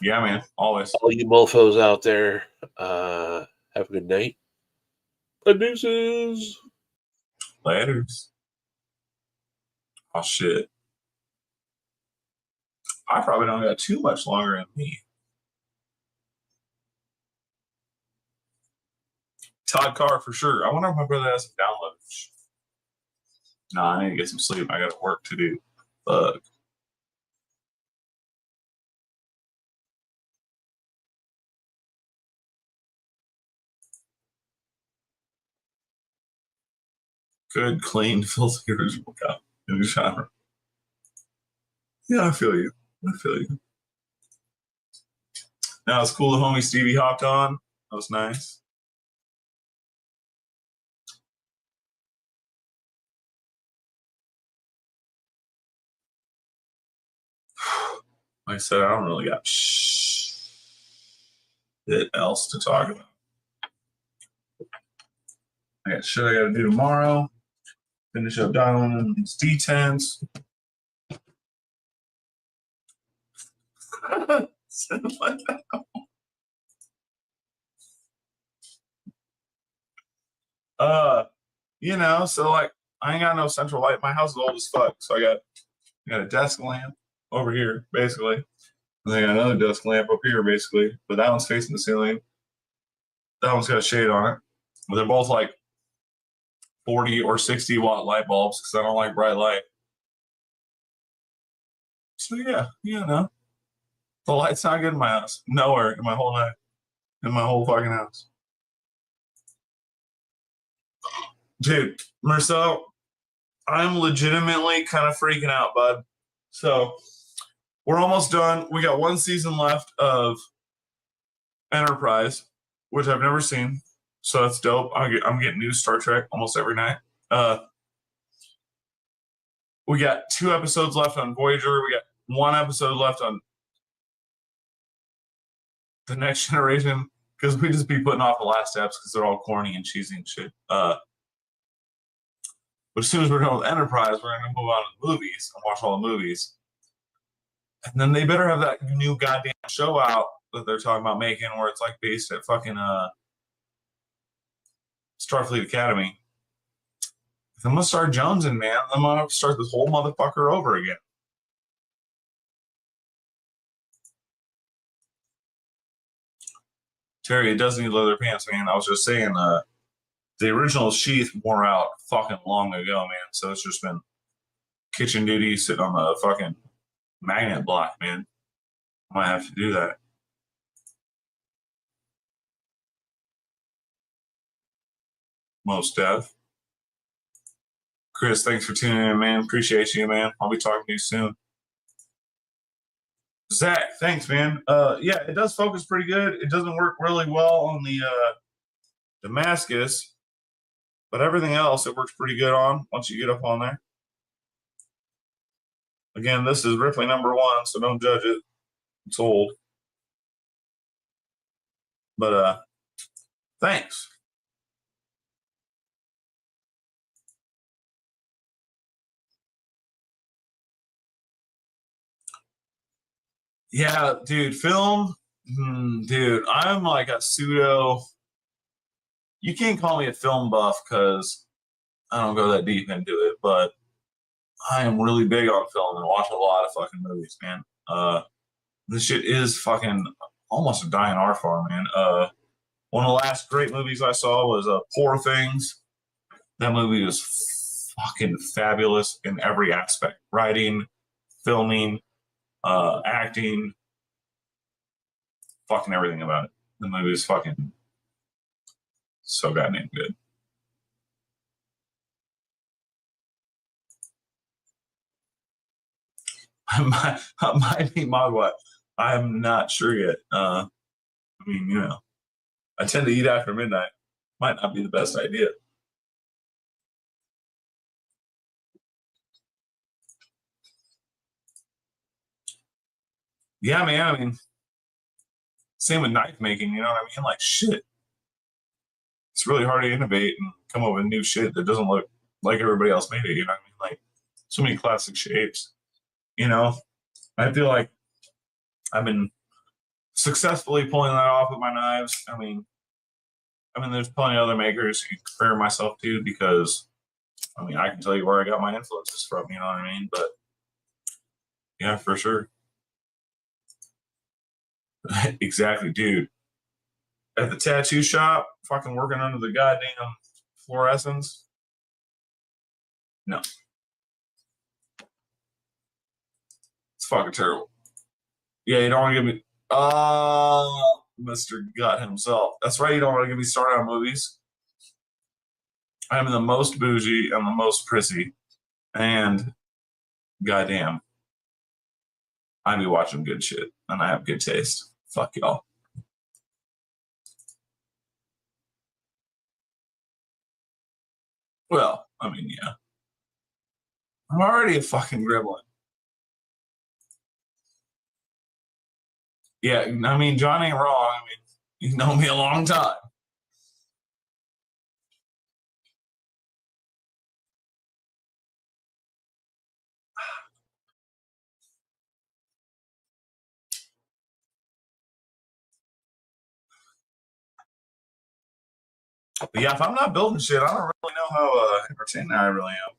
Yeah, man. Always. All you mofos out there, have a good night. Deuces. Laters. Oh shit. I probably don't got too much longer in me. Todd Carr for sure. I wonder if my brother has some downloads. Nah, I need to get some sleep. I got work to do. Fuck. Good, clean, filthy original cup in the shower. Yeah, I feel you. I feel you. Now it's cool the homie Stevie hopped on. That was nice. Like I said, I don't really got shit else to talk about. I got shit I got to do tomorrow. Finish up dialing these D10s. So like I ain't got no central light. My house is old as fuck, so I got a desk lamp over here, basically. And then I got another desk lamp up here, basically. But that one's facing the ceiling. That one's got a shade on it. But they're both like 40 or 60 watt light bulbs because I don't like bright light. So yeah, the light's not good in my house. Nowhere in my whole life. In my whole fucking house. Dude, Marcel, I'm legitimately kind of freaking out, bud. So we're almost done. We got one season left of Enterprise, which I've never seen. So that's dope. I'm getting new Star Trek almost every night. We got 2 episodes left on Voyager. We got 1 episode left on The Next Generation because we just be putting off the last steps because they're all corny and cheesy and shit. But as soon as we're done with Enterprise, we're going to move on to the movies and watch all the movies. And then they better have that new goddamn show out that they're talking about making where it's like based at fucking Starfleet Academy. If I'm going to start jonesing, man, I'm going to have to start this whole motherfucker over again. Terry, it does need leather pants, man. I was just saying, the original sheath wore out fucking long ago, man. So it's just been kitchen duty sitting on the fucking magnet block, man. I might have to do that. Most def. Chris, thanks for tuning in, man. Appreciate you, man. I'll be talking to you soon. Zach, thanks, man. Yeah, it does focus pretty good. It doesn't work really well on the Damascus, but everything else it works pretty good on once you get up on there. Again, this is Ripley #1, so don't judge it. It's old. But thanks. Yeah, dude, film. Dude, I'm like a pseudo. You can't call me a film buff because I don't go that deep into it, but I am really big on film and watch a lot of fucking movies, man. This shit is fucking almost a dying art form, man. One of the last great movies I saw was Poor Things. That movie was fucking fabulous in every aspect: writing, filming, acting, fucking everything about it. The movie is fucking so goddamn good. I might be Mogwai. I'm not sure yet. I mean, I tend to eat after midnight. Might not be the best idea. Yeah, man. I mean, same with knife making. You know what I mean? Like shit. It's really hard to innovate and come up with new shit that doesn't look like everybody else made it. You know what I mean? Like so many classic shapes. I feel like I've been successfully pulling that off with my knives. There's plenty of other makers you compare myself to because, I can tell you where I got my influences from. You know what I mean? But yeah, for sure. Exactly, dude. At the tattoo shop, fucking working under the goddamn fluorescence. No, it's fucking terrible. Yeah, you don't want to give me. Mr. Gut himself. That's right. You don't want to get me started on movies. I'm the most bougie. I'm the most prissy, and goddamn, I be watching good shit, and I have good taste. Fuck y'all. Well, yeah. I'm already a fucking gremlin. Yeah, John ain't wrong. He's known me a long time. But yeah, if I'm not building shit, I don't really know how entertaining I really am.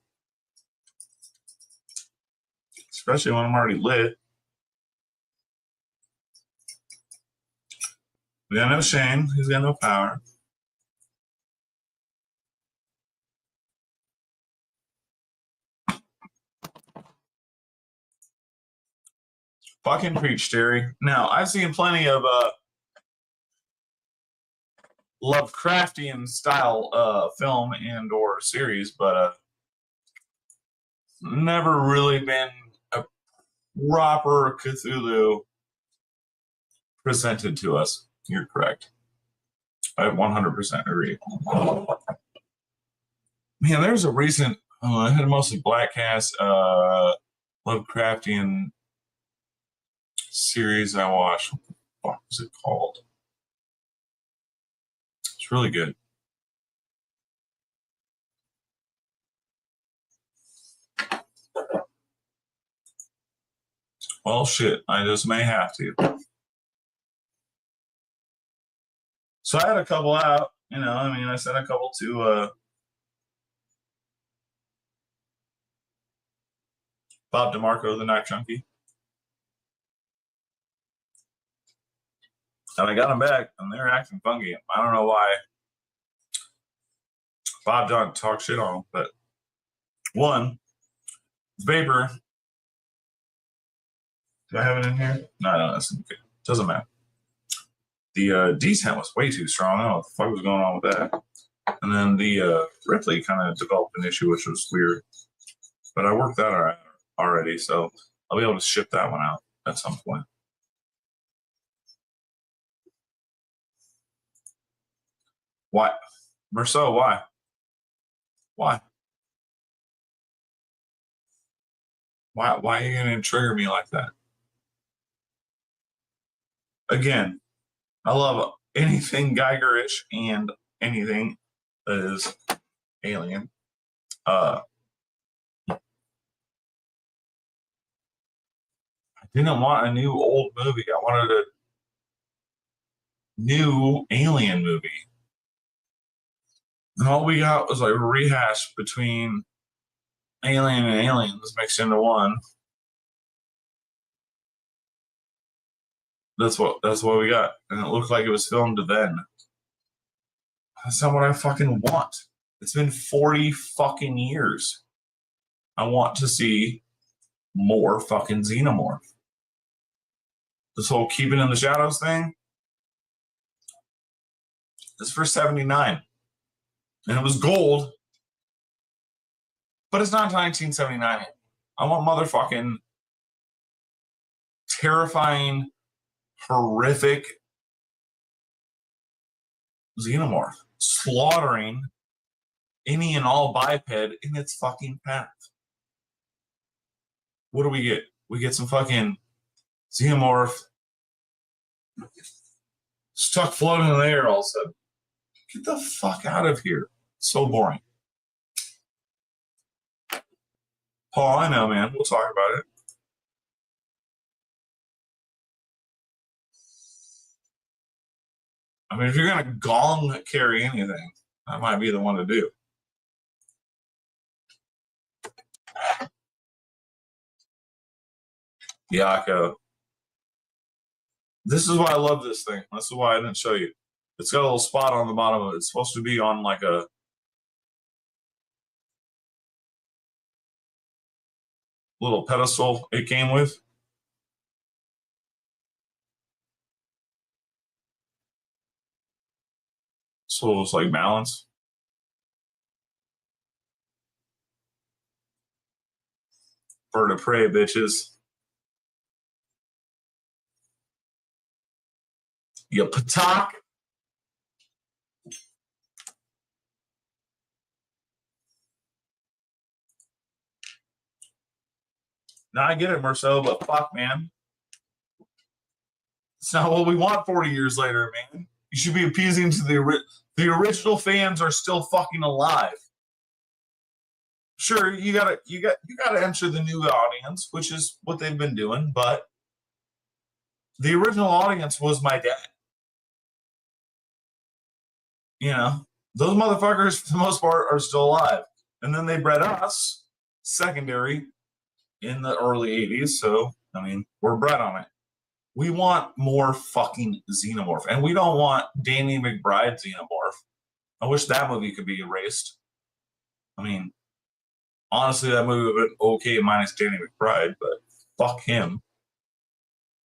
Especially when I'm already lit. We got no Shane. He's got no power. Fucking preach, Terry. Now, I've seen plenty of Lovecraftian style film and or series, but never really been a proper Cthulhu presented to us. You're correct. I 100% agree. Man, there's a recent, I had mostly black cast Lovecraftian series I watched. What the fuck was it called? It's really good. Well, shit, I just may have to. So I had a couple out, I sent a couple to Bob DeMarco, the Knife Junkie. And I got them back, and they're acting funky. I don't know why Bob don't talk shit on them, but one, Vapor. Do I have it in here? No, that's okay. Doesn't matter. The descent was way too strong. I don't know what the fuck was going on with that. And then the Ripley kind of developed an issue, which was weird. But I worked that out already, so I'll be able to ship that one out at some point. Why? Merceau, why? Why? Why are you going to trigger me like that? Again, I love anything Geiger-ish and anything that is alien. I didn't want a new old movie. I wanted a new alien movie. And all we got was like a rehash between Alien and Aliens mixed into one. That's what we got. And it looked like it was filmed then. That's not what I fucking want. It's been 40 fucking years. I want to see more fucking Xenomorph. This whole keeping in the shadows thing is for 79. And it was gold. But it's not 1979. I want motherfucking terrifying, horrific Xenomorph slaughtering any and all biped in its fucking path. What do we get? We get some fucking Xenomorph stuck floating in the air all of a sudden. Get the fuck out of here. So boring. Paul, I know, man. We'll talk about it. I mean, if you're going to gong carry anything, that might be the one to do. Yako. This is why I love this thing. This is why I didn't show you. It's got a little spot on the bottom of it. It's supposed to be on like a little pedestal it came with. So it's like balance. Bird of prey, bitches. You patak. Now I get it, Marcel, but fuck, man. It's not what we want 40 years later, man. You should be appeasing to the original fans are still fucking alive. Sure, you gotta enter the new audience, which is what they've been doing, but the original audience was my dad. You know, those motherfuckers for the most part are still alive. And then they bred us secondary in the early 80s. So, I mean, we're bred on it. We want more fucking Xenomorph. And we don't want Danny McBride Xenomorph. I wish that movie could be erased. I mean, honestly, that movie would have been okay minus Danny McBride, but fuck him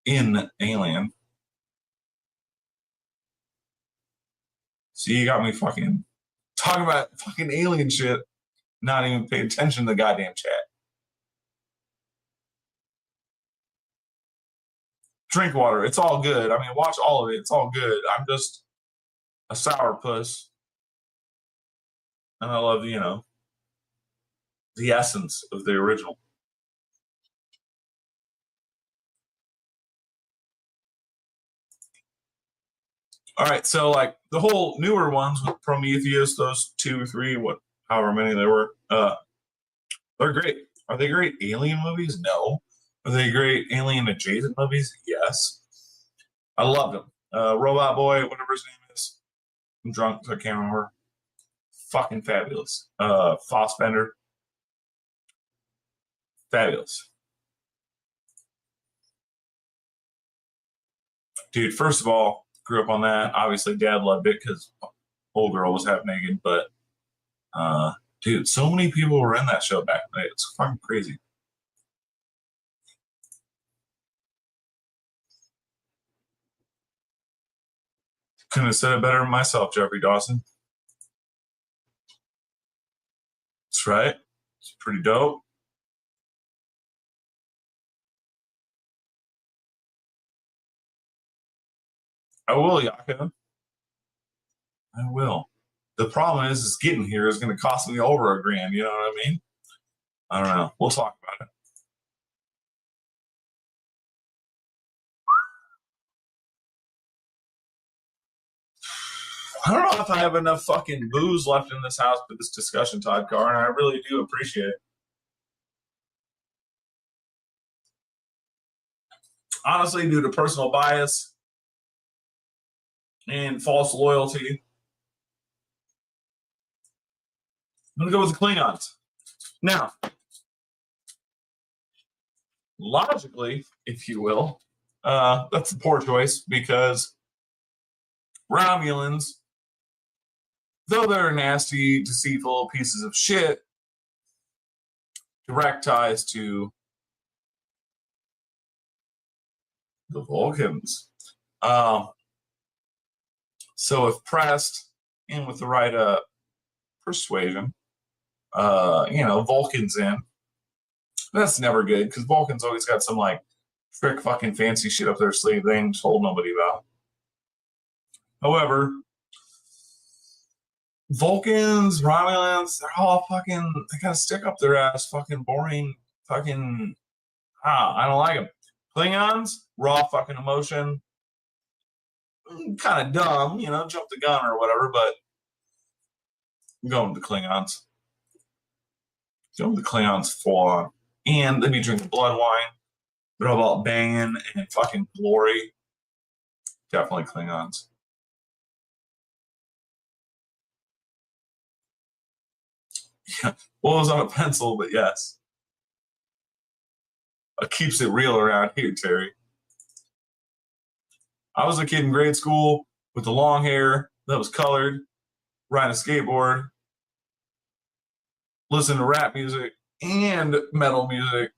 in Alien. See, you got me fucking talking about fucking alien shit, not even paying attention to the goddamn chat. Drink water. It's all good. I mean, watch all of it. It's all good. I'm just a sourpuss. And I love, you know, the essence of the original. All right, so like the whole newer ones with Prometheus, those 2 or 3, however many there were, they're great. Are they great alien movies? No. Are they great alien adjacent movies? Yes. I loved them. Robot Boy, whatever his name is. I'm drunk, so I can't remember. Fucking fabulous. Fassbender. Fabulous. Dude, first of all, grew up on that. Obviously, Dad loved it because old girl was half naked. But, dude, so many people were in that show back then. It's fucking crazy. Couldn't have said it better myself, Jeffrey Dawson. That's right. It's pretty dope. I will, Yaka. I will. The problem is getting here is going to cost me over $1,000. You know what I mean? I don't know. We'll talk about it. I don't know if I have enough fucking booze left in this house for this discussion, Todd Carr, and I really do appreciate it. Honestly, due to personal bias and false loyalty, I'm going to go with the Klingons. Now, logically, if you will, that's a poor choice because Romulans, though they're nasty, deceitful pieces of shit, direct ties to the Vulcans. So if pressed and with the right persuasion, Vulcans in. That's never good because Vulcans always got some like trick fucking fancy shit up their sleeve they ain't told nobody about. However, Vulcans, Romulans, they're all fucking, they got a stick up their ass, fucking boring, fucking, I don't like them. Klingons, raw fucking emotion, kind of dumb, jump the gun or whatever, but I'm going with the Klingons. Going with the Klingons full on. And they be drinking blood wine. They're all about banging and fucking glory. Definitely Klingons. Yeah, well, it was on a pencil, but yes. It keeps it real around here, Terry. I was a kid in grade school with the long hair that was colored, riding a skateboard, listening to rap music and metal music,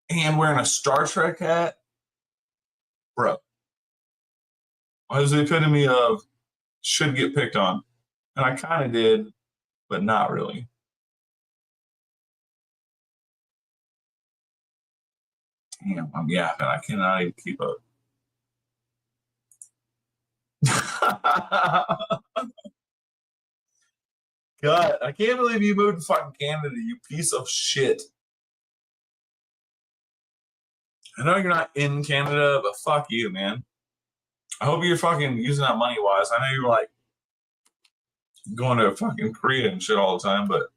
and wearing a Star Trek hat. Bro. I was the epitome of should get picked on. And I kind of did, but not really. Damn, I'm yapping. I cannot even keep up. God, I can't believe you moved to fucking Canada, you piece of shit. I know you're not in Canada, but fuck you, man. I hope you're fucking using that money wise. I know you're like going to fucking Korea and shit all the time, but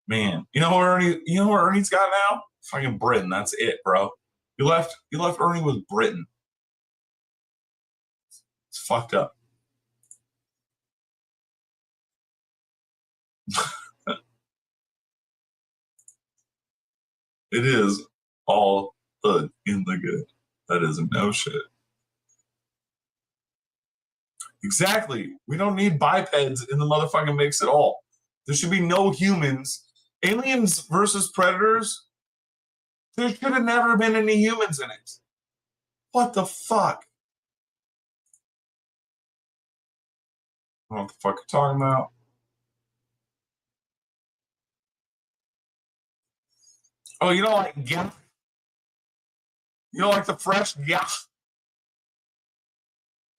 man, you know where Ernie's got now? Fucking Britain. That's it, bro. You left Ernie with Britain. It's fucked up. It is all good in the good. That is no shit. Exactly. We don't need bipeds in the motherfucking mix at all. There should be no humans. Aliens versus Predators, there should have never been any humans in it. What the fuck? I don't know what the fuck you're talking about. Oh, you don't like yeah? You don't like the fresh yeah?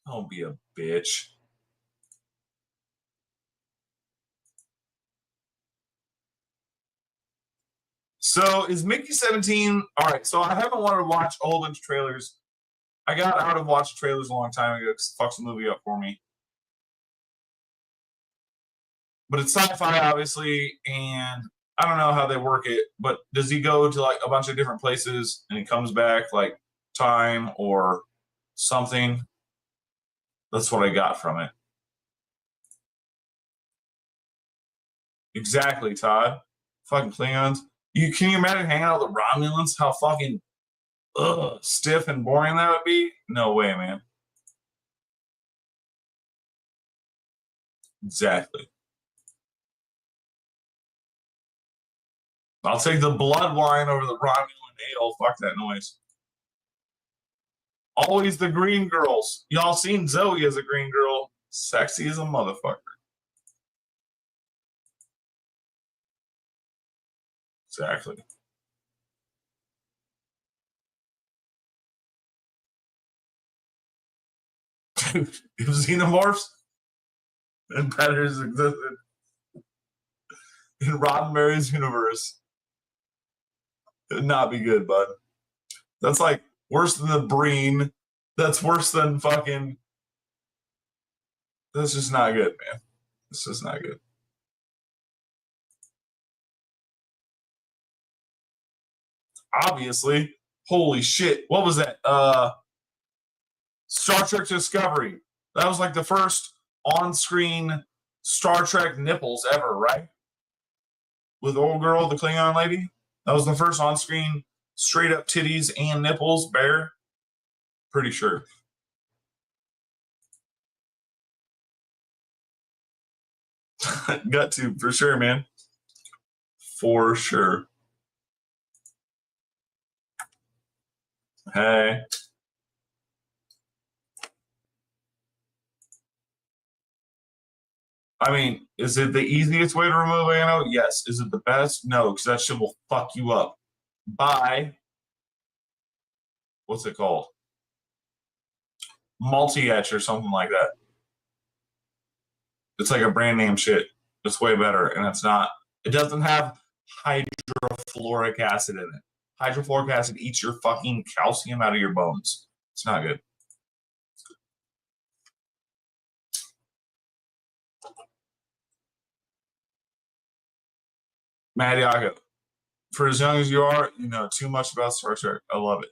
Don't be a bitch. So is Mickey 17? All right, so I haven't wanted to watch a whole bunch of trailers. I got out of watching trailers a long time ago because it fucks the movie up for me. But it's sci-fi, obviously, and I don't know how they work it, but does he go to like a bunch of different places and he comes back like time or something? That's what I got from it. Exactly, Todd. Fucking Klingons. Can you imagine hanging out with the Romulans? How fucking stiff and boring that would be? No way, man. Exactly. I'll take the blood wine over the Romulan ale. Fuck that noise. Always the green girls. Y'all seen Zoe as a green girl. Sexy as a motherfucker. Exactly. Dude, if xenomorphs and predators existed in Roddenberry's universe, it would not be good, bud. That's like worse than the Breen. That's worse than fucking. That's just not good, man. It's just not good. Obviously, holy shit. What was that? Star Trek Discovery. That was like the first on-screen Star Trek nipples ever, right? With old girl, the Klingon lady. That was the first on-screen straight up titties and nipples bare. Pretty sure. Got to, for sure, man. For sure. Hey. I mean, is it the easiest way to remove ano? Yes. Is it the best? No, because that shit will fuck you up. By what's it called? Multi-etch or something like that. It's like a brand name shit. It's way better, and it's not. It doesn't have hydrofluoric acid in it. Hydrofluoric acid eats your fucking calcium out of your bones. It's not good. Mad Yaga, for as young as you are, you know too much about Star Trek. I love it.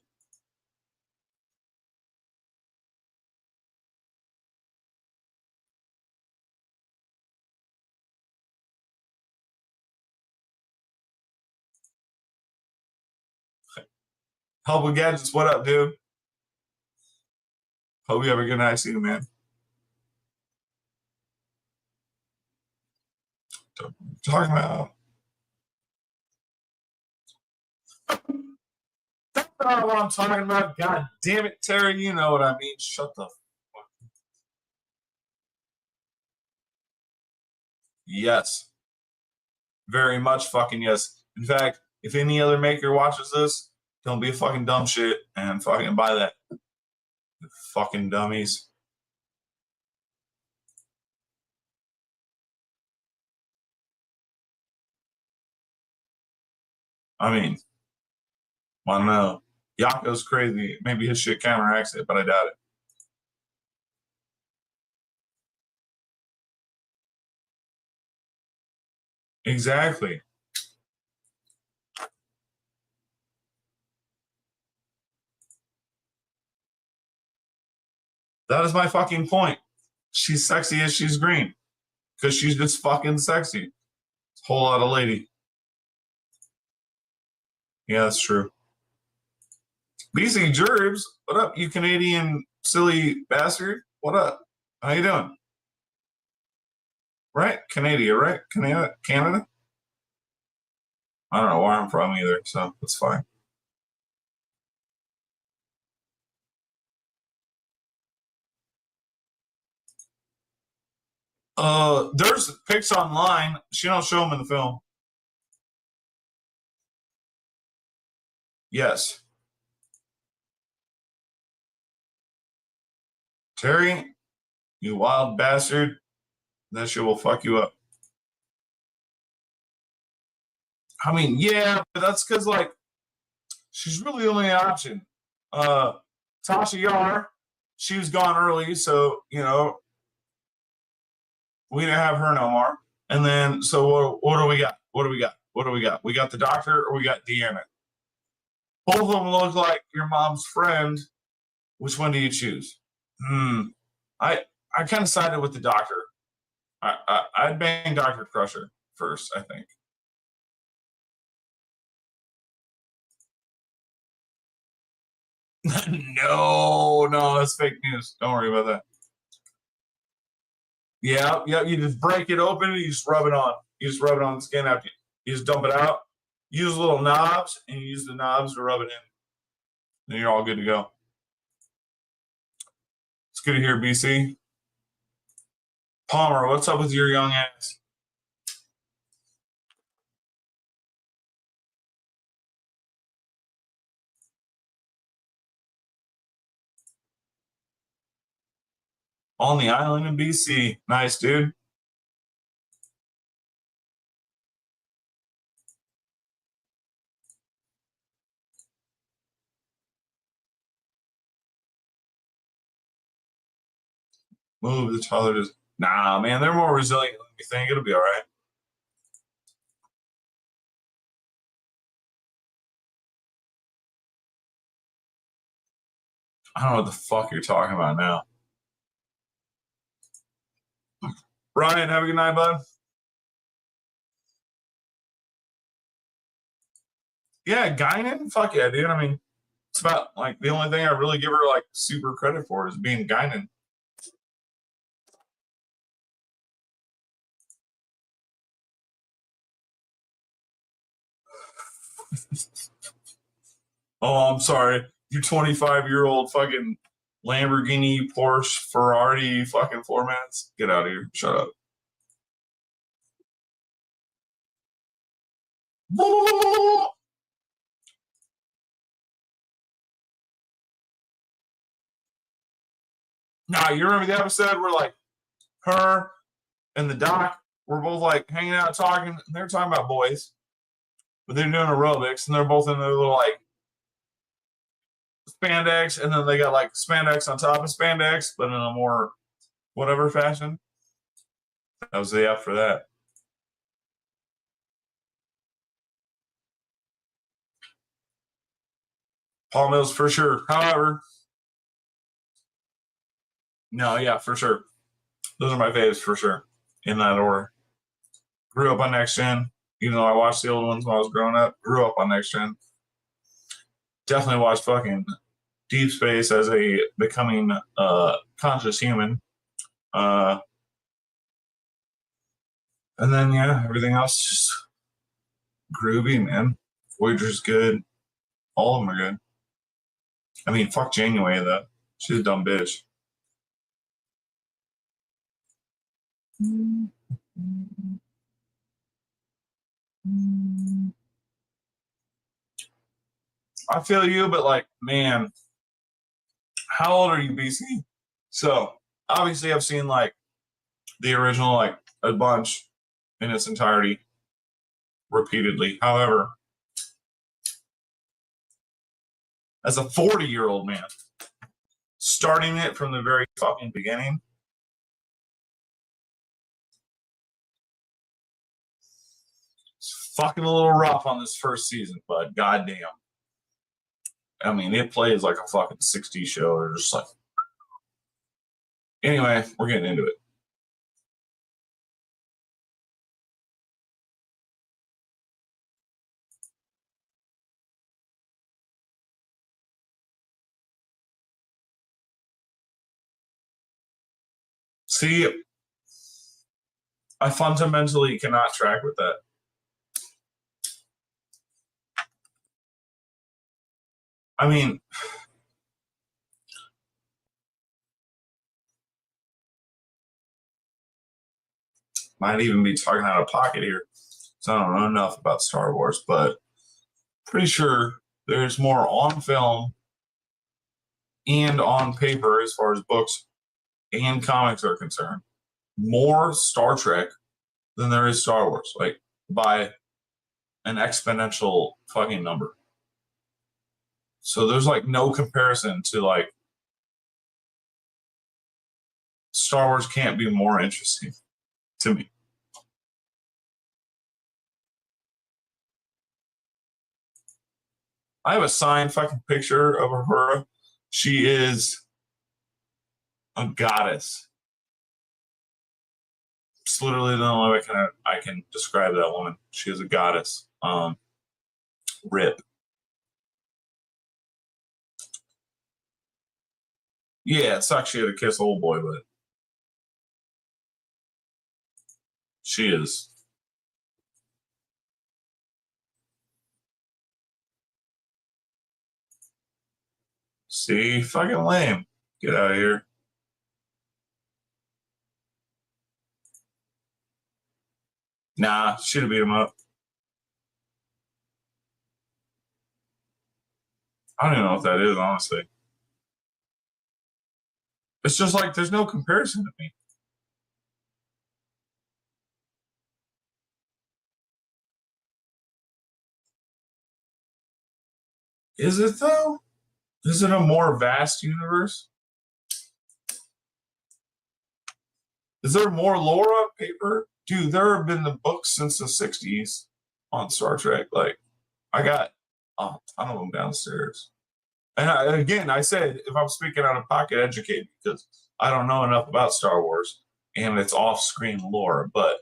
Help with Gadgets, what up, dude? Hope you have a good night. See you, man. Talking about. That's not what I'm talking about. God damn it, Terry. You know what I mean. Shut the fuck. Yes. Very much fucking yes. In fact, if any other maker watches this, don't be a fucking dumb shit and fucking buy that. You fucking dummies. I mean, I don't know. Yako's crazy. Maybe his shit counteracts it, but I doubt it. Exactly. That is my fucking point. She's sexy as she's green. Because she's just fucking sexy. Whole lot of lady. Yeah, that's true. BC Gerbs, what up, you Canadian silly bastard? What up? How you doing? Right? Canada, right? Canada? I don't know where I'm from either, so it's fine. There's pics online. She don't show them in the film. Yes. Terry, you wild bastard. That shit will fuck you up. I mean, yeah, but that's because like she's really the only option. Uh Tasha Yar, she was gone early, so you know, we didn't have her no more. And then so what do we got? What do we got? What do we got? We got the doctor or we got Deanna. Both of them look like your mom's friend. Which one do you choose? I I kind of sided with the doctor. I'd bang Doctor Crusher first. I think. No, that's fake news. Don't worry about that. Yeah, yeah. You just break it open and you just rub it on. You just rub it on the skin after you just dump it out. Use little knobs and you use the knobs to rub it in. Then you're all good to go. It's good to hear, BC. Palmer, what's up with your young ass? On the island in BC. Nice, dude. Move the toddlers. Nah, man, they're more resilient than you think. It'll be all right. I don't know what the fuck you're talking about now. Ryan, have a good night, bud. Yeah, Guinan? Fuck yeah, dude. I mean, it's about like the only thing I really give her like super credit for is being Guinan. Oh, I'm sorry. You 25-year-old fucking Lamborghini, Porsche, Ferrari fucking floor mats. Get out of here. Shut up. Nah, you remember the episode where like her and the doc were both like hanging out talking, and they're talking about boys, but they're doing aerobics, and they're both in their little like spandex, and then they got like spandex on top of spandex, but in a more whatever fashion. That was the after that. Paul Mills for sure. However, no, yeah, for sure. Those are my faves for sure, in that order. Grew up on Next Gen, even though I watched the old ones when I was growing up. Grew up on Next Gen. Definitely watched fucking Deep Space as a becoming conscious human. And then yeah, everything else just groovy, man. Voyager's good. All of them are good. I mean, fuck Janeway though. She's a dumb bitch. I feel you, but like, man, how old are you, BC? So obviously, I've seen like the original, like a bunch in its entirety, repeatedly. However, as a 40-year-old man, starting it from the very fucking beginning, it's fucking a little rough on this first season, but goddamn. I mean, it plays like a fucking 60s show, or just like. Anyway, we're getting into it. See, I fundamentally cannot track with that. I mean, might even be talking out of pocket here. So I don't know enough about Star Wars, but pretty sure there's more on film and on paper as far as books and comics are concerned. More Star Trek than there is Star Wars, like by an exponential fucking number. So there's like no comparison to like Star Wars can't be more interesting to me. I have a signed fucking picture of Uhura. She is a goddess. It's literally the only way I can describe that woman. She is a goddess. Rip. Yeah, it sucks she had to kiss old boy, but she is. See, fucking lame. Get out of here. Nah, should have beat him up. I don't even know what that is, honestly. It's just like there's no comparison to me. Is it though? Is it a more vast universe? Is there more lore on paper? Dude, there have been the books since the 60s on Star Trek. Like, I got a ton of them downstairs. And again, I said, if I'm speaking out of pocket, educate me because I don't know enough about Star Wars and it's off-screen lore, but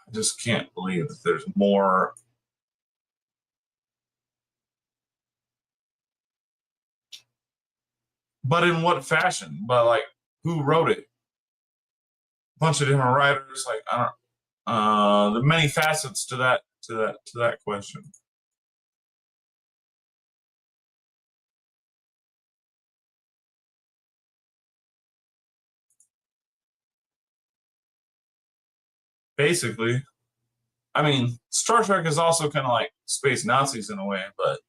I just can't believe that there's more. But in what fashion? But like, who wrote it? A bunch of different writers. Like, I don't. There are many facets to that question. Basically, I mean, Star Trek is also kind of like space Nazis in a way, but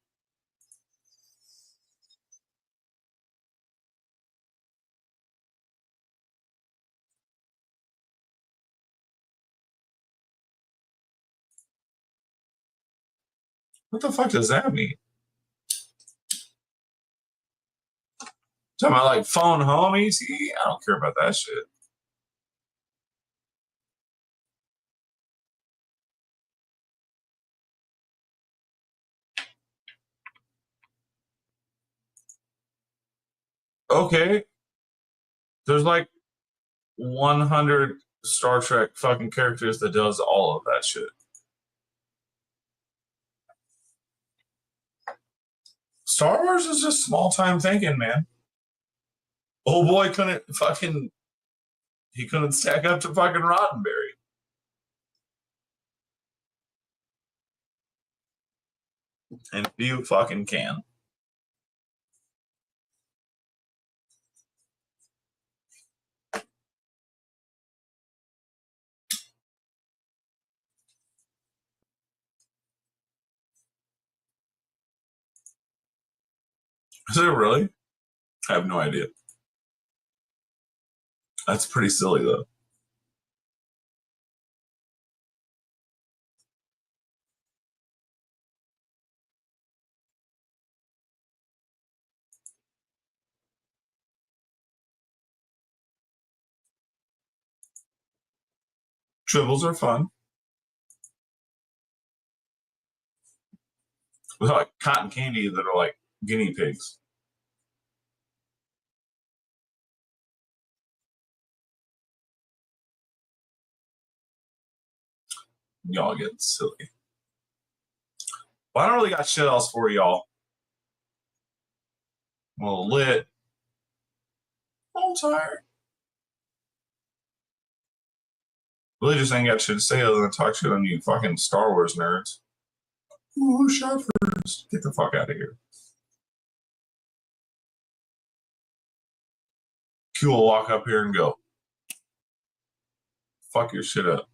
what the fuck does that mean? Talking about like phone homies? I don't care about that shit. Okay, there's like 100 Star Trek fucking characters that does all of that shit. Star Wars is just small time thinking, man. Old boy he couldn't stack up to fucking Roddenberry. And you fucking can. Is it really? I have no idea. That's pretty silly though. Tribbles are fun. With like cotton candy that are like guinea pigs. Y'all getting silly. Well, I don't really got shit else for y'all. I'm a little lit. I'm tired. Really just ain't got shit to say other than talk shit on you fucking Star Wars nerds. Ooh, shot first. Get the fuck out of here. Q will walk up here and go, fuck your shit up.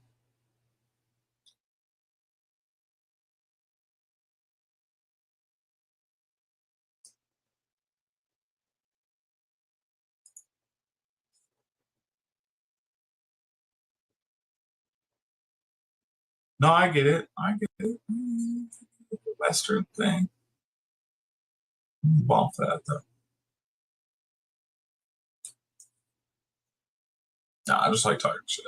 No, I get it. I get it. The Western thing. Bump that though. Nah, I just like talking shit.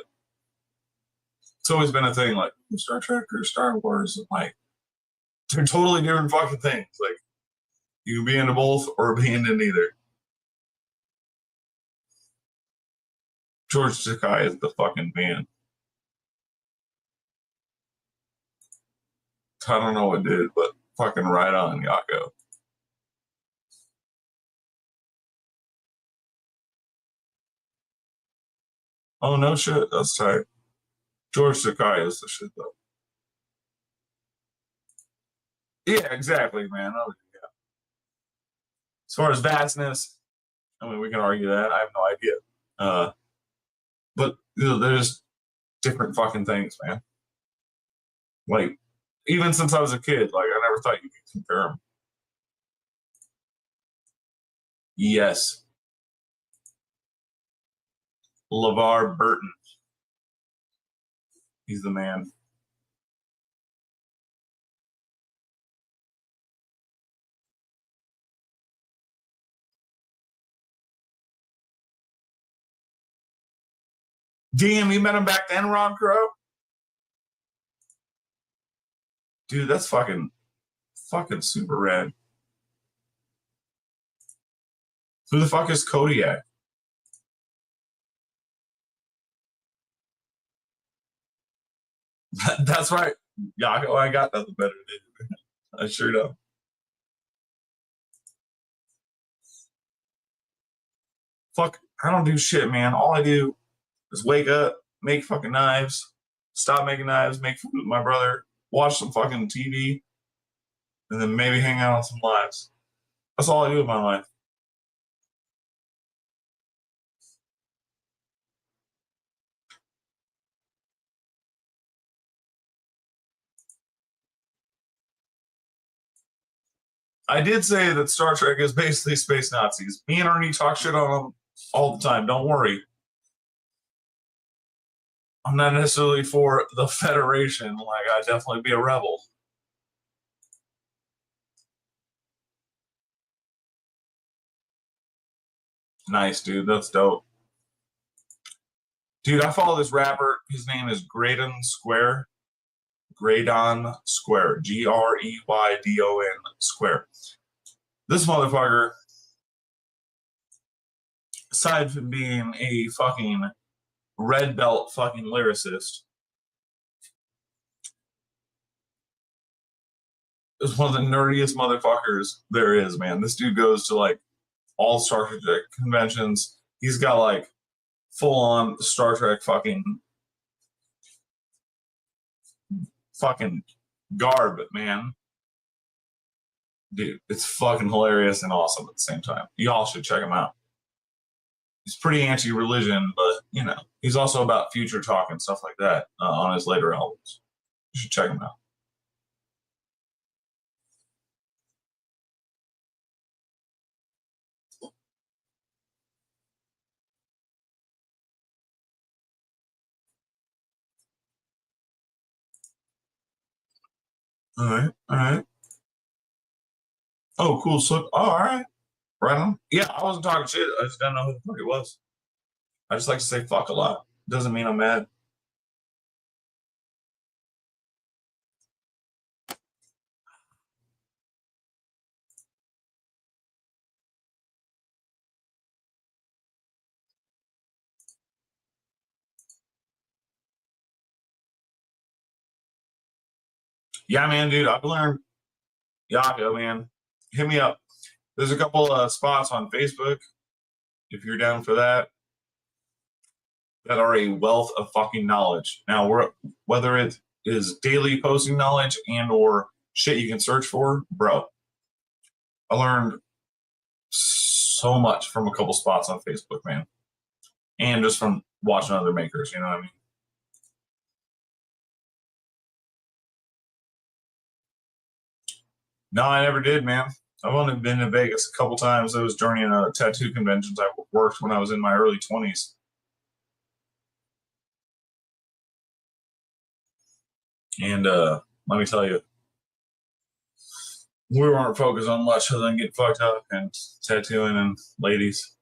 It's always been a thing like Star Trek or Star Wars. And like, they're totally different fucking things. Like, you can be into both or be into neither. George Takei is the fucking man. I don't know what did, but fucking right on, Yako. Oh no shit, that's tight. George Takei is the shit though. Yeah, exactly, man. Oh, yeah. As far as vastness, I mean, we can argue that. I have no idea. But they're just different fucking things, man. Like, even since I was a kid, like I never thought you could compare them. Yes, LeVar Burton. He's the man. Damn, you met him back then, Ron Crow? Dude, that's fucking super rad. Who the fuck is Kodiak? That's right. Yago, I got nothing better to do. I sure don't. Fuck, I don't do shit, man. All I do is wake up, make fucking knives, stop making knives, make food with my brother, watch some fucking TV, and then maybe hang out on some lives. That's all I do with my life. I did say that Star Trek is basically space Nazis. Me and Ernie talk shit on them all the time. Don't worry. I'm not necessarily for the Federation. Like, I'd definitely be a rebel. Nice, dude. That's dope. Dude, I follow this rapper. His name is Graydon Square. Graydon Square. Greydon Square. This motherfucker, aside from being a fucking red belt fucking lyricist, is one of the nerdiest motherfuckers there is, man. This dude goes to like all Star Trek conventions. He's got like full on Star Trek fucking garb, man. Dude, it's fucking hilarious and awesome at the same time. Y'all should check him out. He's pretty anti-religion, but you know, he's also about future talk and stuff like that on his later albums. You should check him out. All right, all right. Oh, cool. So, oh, all right, right on. Yeah, I wasn't talking shit. I just didn't know who the fuck it was. I just like to say fuck a lot. Doesn't mean I'm mad. Yeah, man, dude, I've learned Yako, man. Hit me up. There's a couple spots on Facebook if you're down for that that are a wealth of fucking knowledge. Now, whether it is daily posting knowledge and or shit you can search for, bro, I learned so much from a couple spots on Facebook, man, and just from watching other makers. You know what I mean? No, I never did, man. I've only been to Vegas a couple times. I was during tattoo conventions I worked when I was in my early 20s. And let me tell you, we weren't focused on much other than getting fucked up and tattooing and ladies.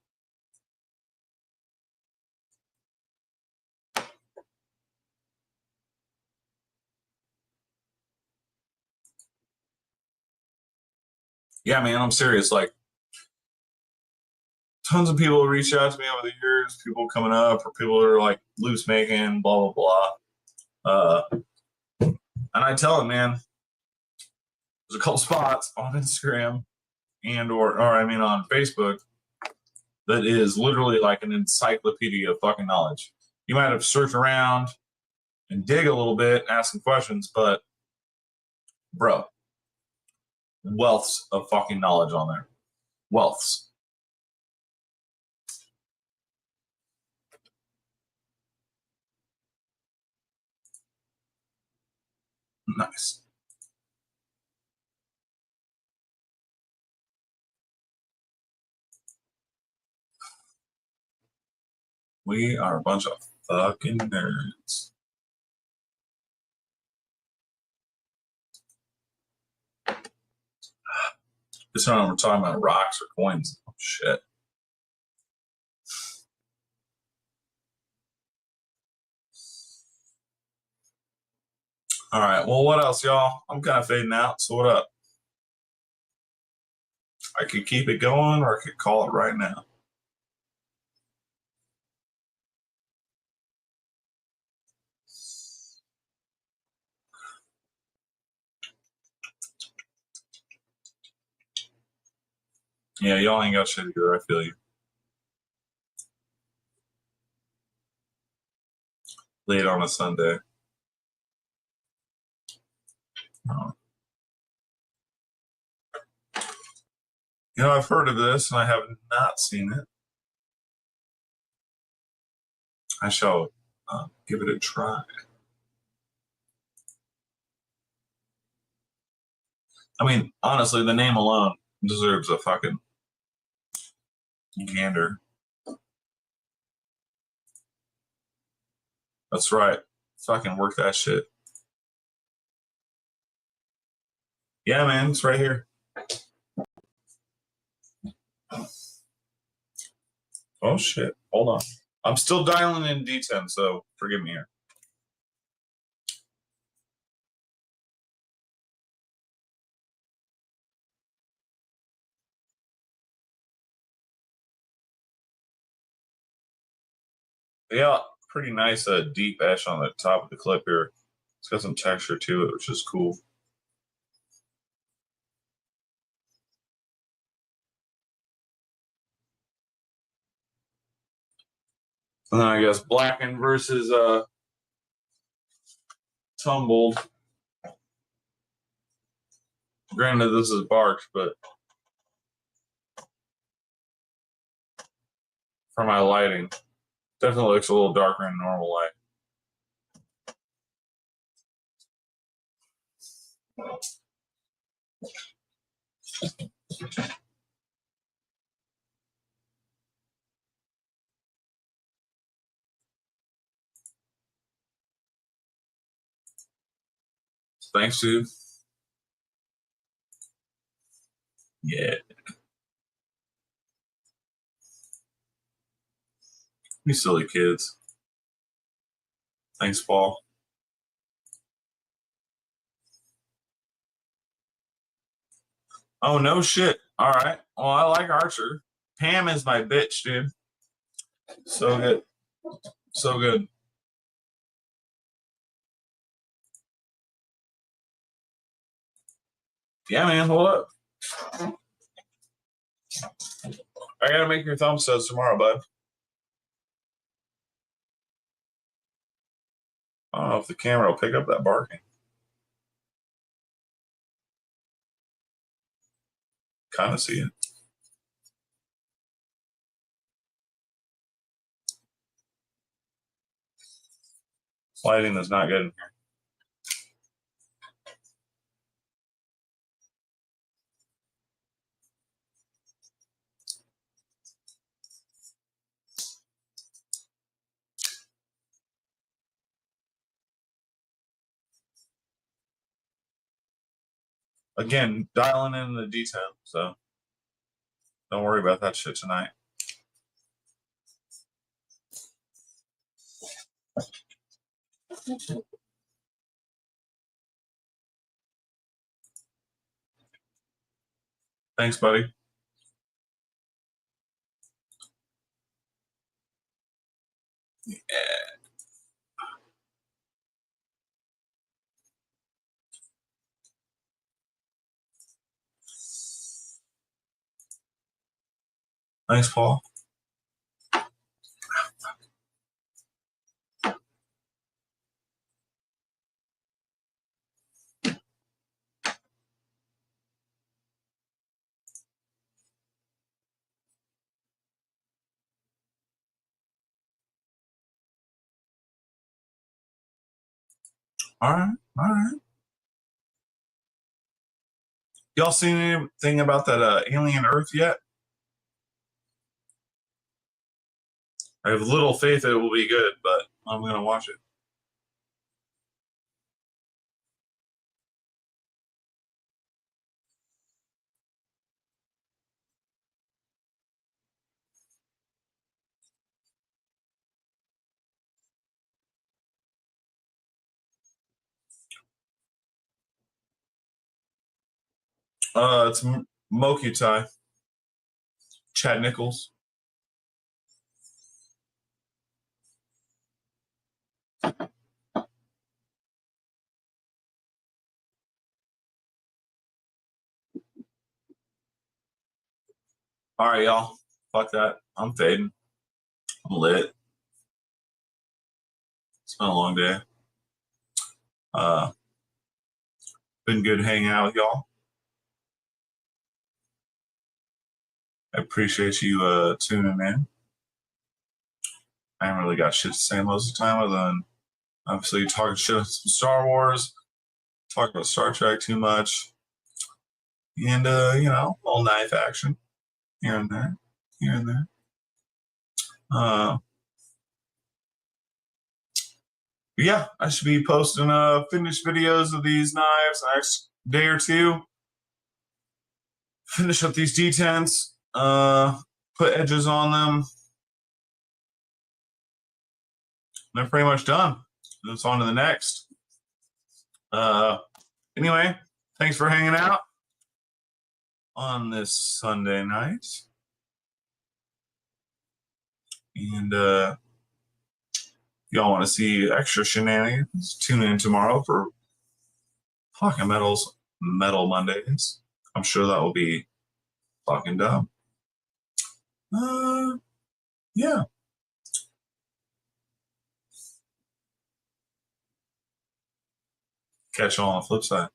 Yeah, man, I'm serious. Like, tons of people reach out to me over the years, people coming up, or people that are like loose making, blah, blah, blah. And I tell them, man, there's a couple spots on Instagram and or I mean on Facebook that is literally like an encyclopedia of fucking knowledge. You might have to search around and dig a little bit, ask some questions, but bro, wealths of fucking knowledge on there. Wealths. Nice. We are a bunch of fucking nerds. This time we're talking about rocks or coins. Oh, shit. All right. Well, what else, y'all? I'm kind of fading out. So what up? I could keep it going or I could call it right now. Yeah, y'all ain't got shit either. I feel you. Late on a Sunday. Oh. You know, I've heard of this and I have not seen it. I shall give it a try. I mean, honestly, the name alone deserves a fucking gander. That's right. Fucking work that shit. Yeah, man, it's right here. Oh shit. Hold on. I'm still dialing in D10, so forgive me here. Yeah, pretty nice deep ash on the top of the clip here. It's got some texture to it, which is cool. And then I guess blackened versus tumbled. Granted, this is barked, but for my lighting, definitely looks a little darker in normal light. Thanks, dude. Yeah. You silly kids. Thanks, Paul. Oh, no shit. All right. Well, I like Archer. Pam is my bitch, dude. So good. So good. Yeah, man. Hold up. I gotta make your thumb studs tomorrow, bud. I don't know if the camera will pick up that barking. Kind of see it. Lighting is not good in here. Again, dialing in the D10, so don't worry about that shit tonight. Thanks, buddy. Yeah. Thanks, Paul. All right. All right. Y'all seen anything about that alien Earth yet? I have little faith that it will be good, but I'm going to watch it. It's Mokutai. Chad Nichols. All right, y'all. Fuck that. I'm fading. I'm lit. It's been a long day. Been good hanging out with y'all. I appreciate you tuning in. I haven't really got shit to say most of the time other than obviously talking shit about some Star Wars, talking about Star Trek too much, and all knife action here and there, here and there. Yeah, I should be posting finished videos of these knives the next day or two. Finish up these D10s, put edges on them. They're pretty much done. It's on to the next. Anyway, thanks for hanging out on this Sunday night. And y'all want to see extra shenanigans, tune in tomorrow for Talking Metal's Metal Mondays. I'm sure that will be fucking dumb. Yeah. Catch y'all on the flip side.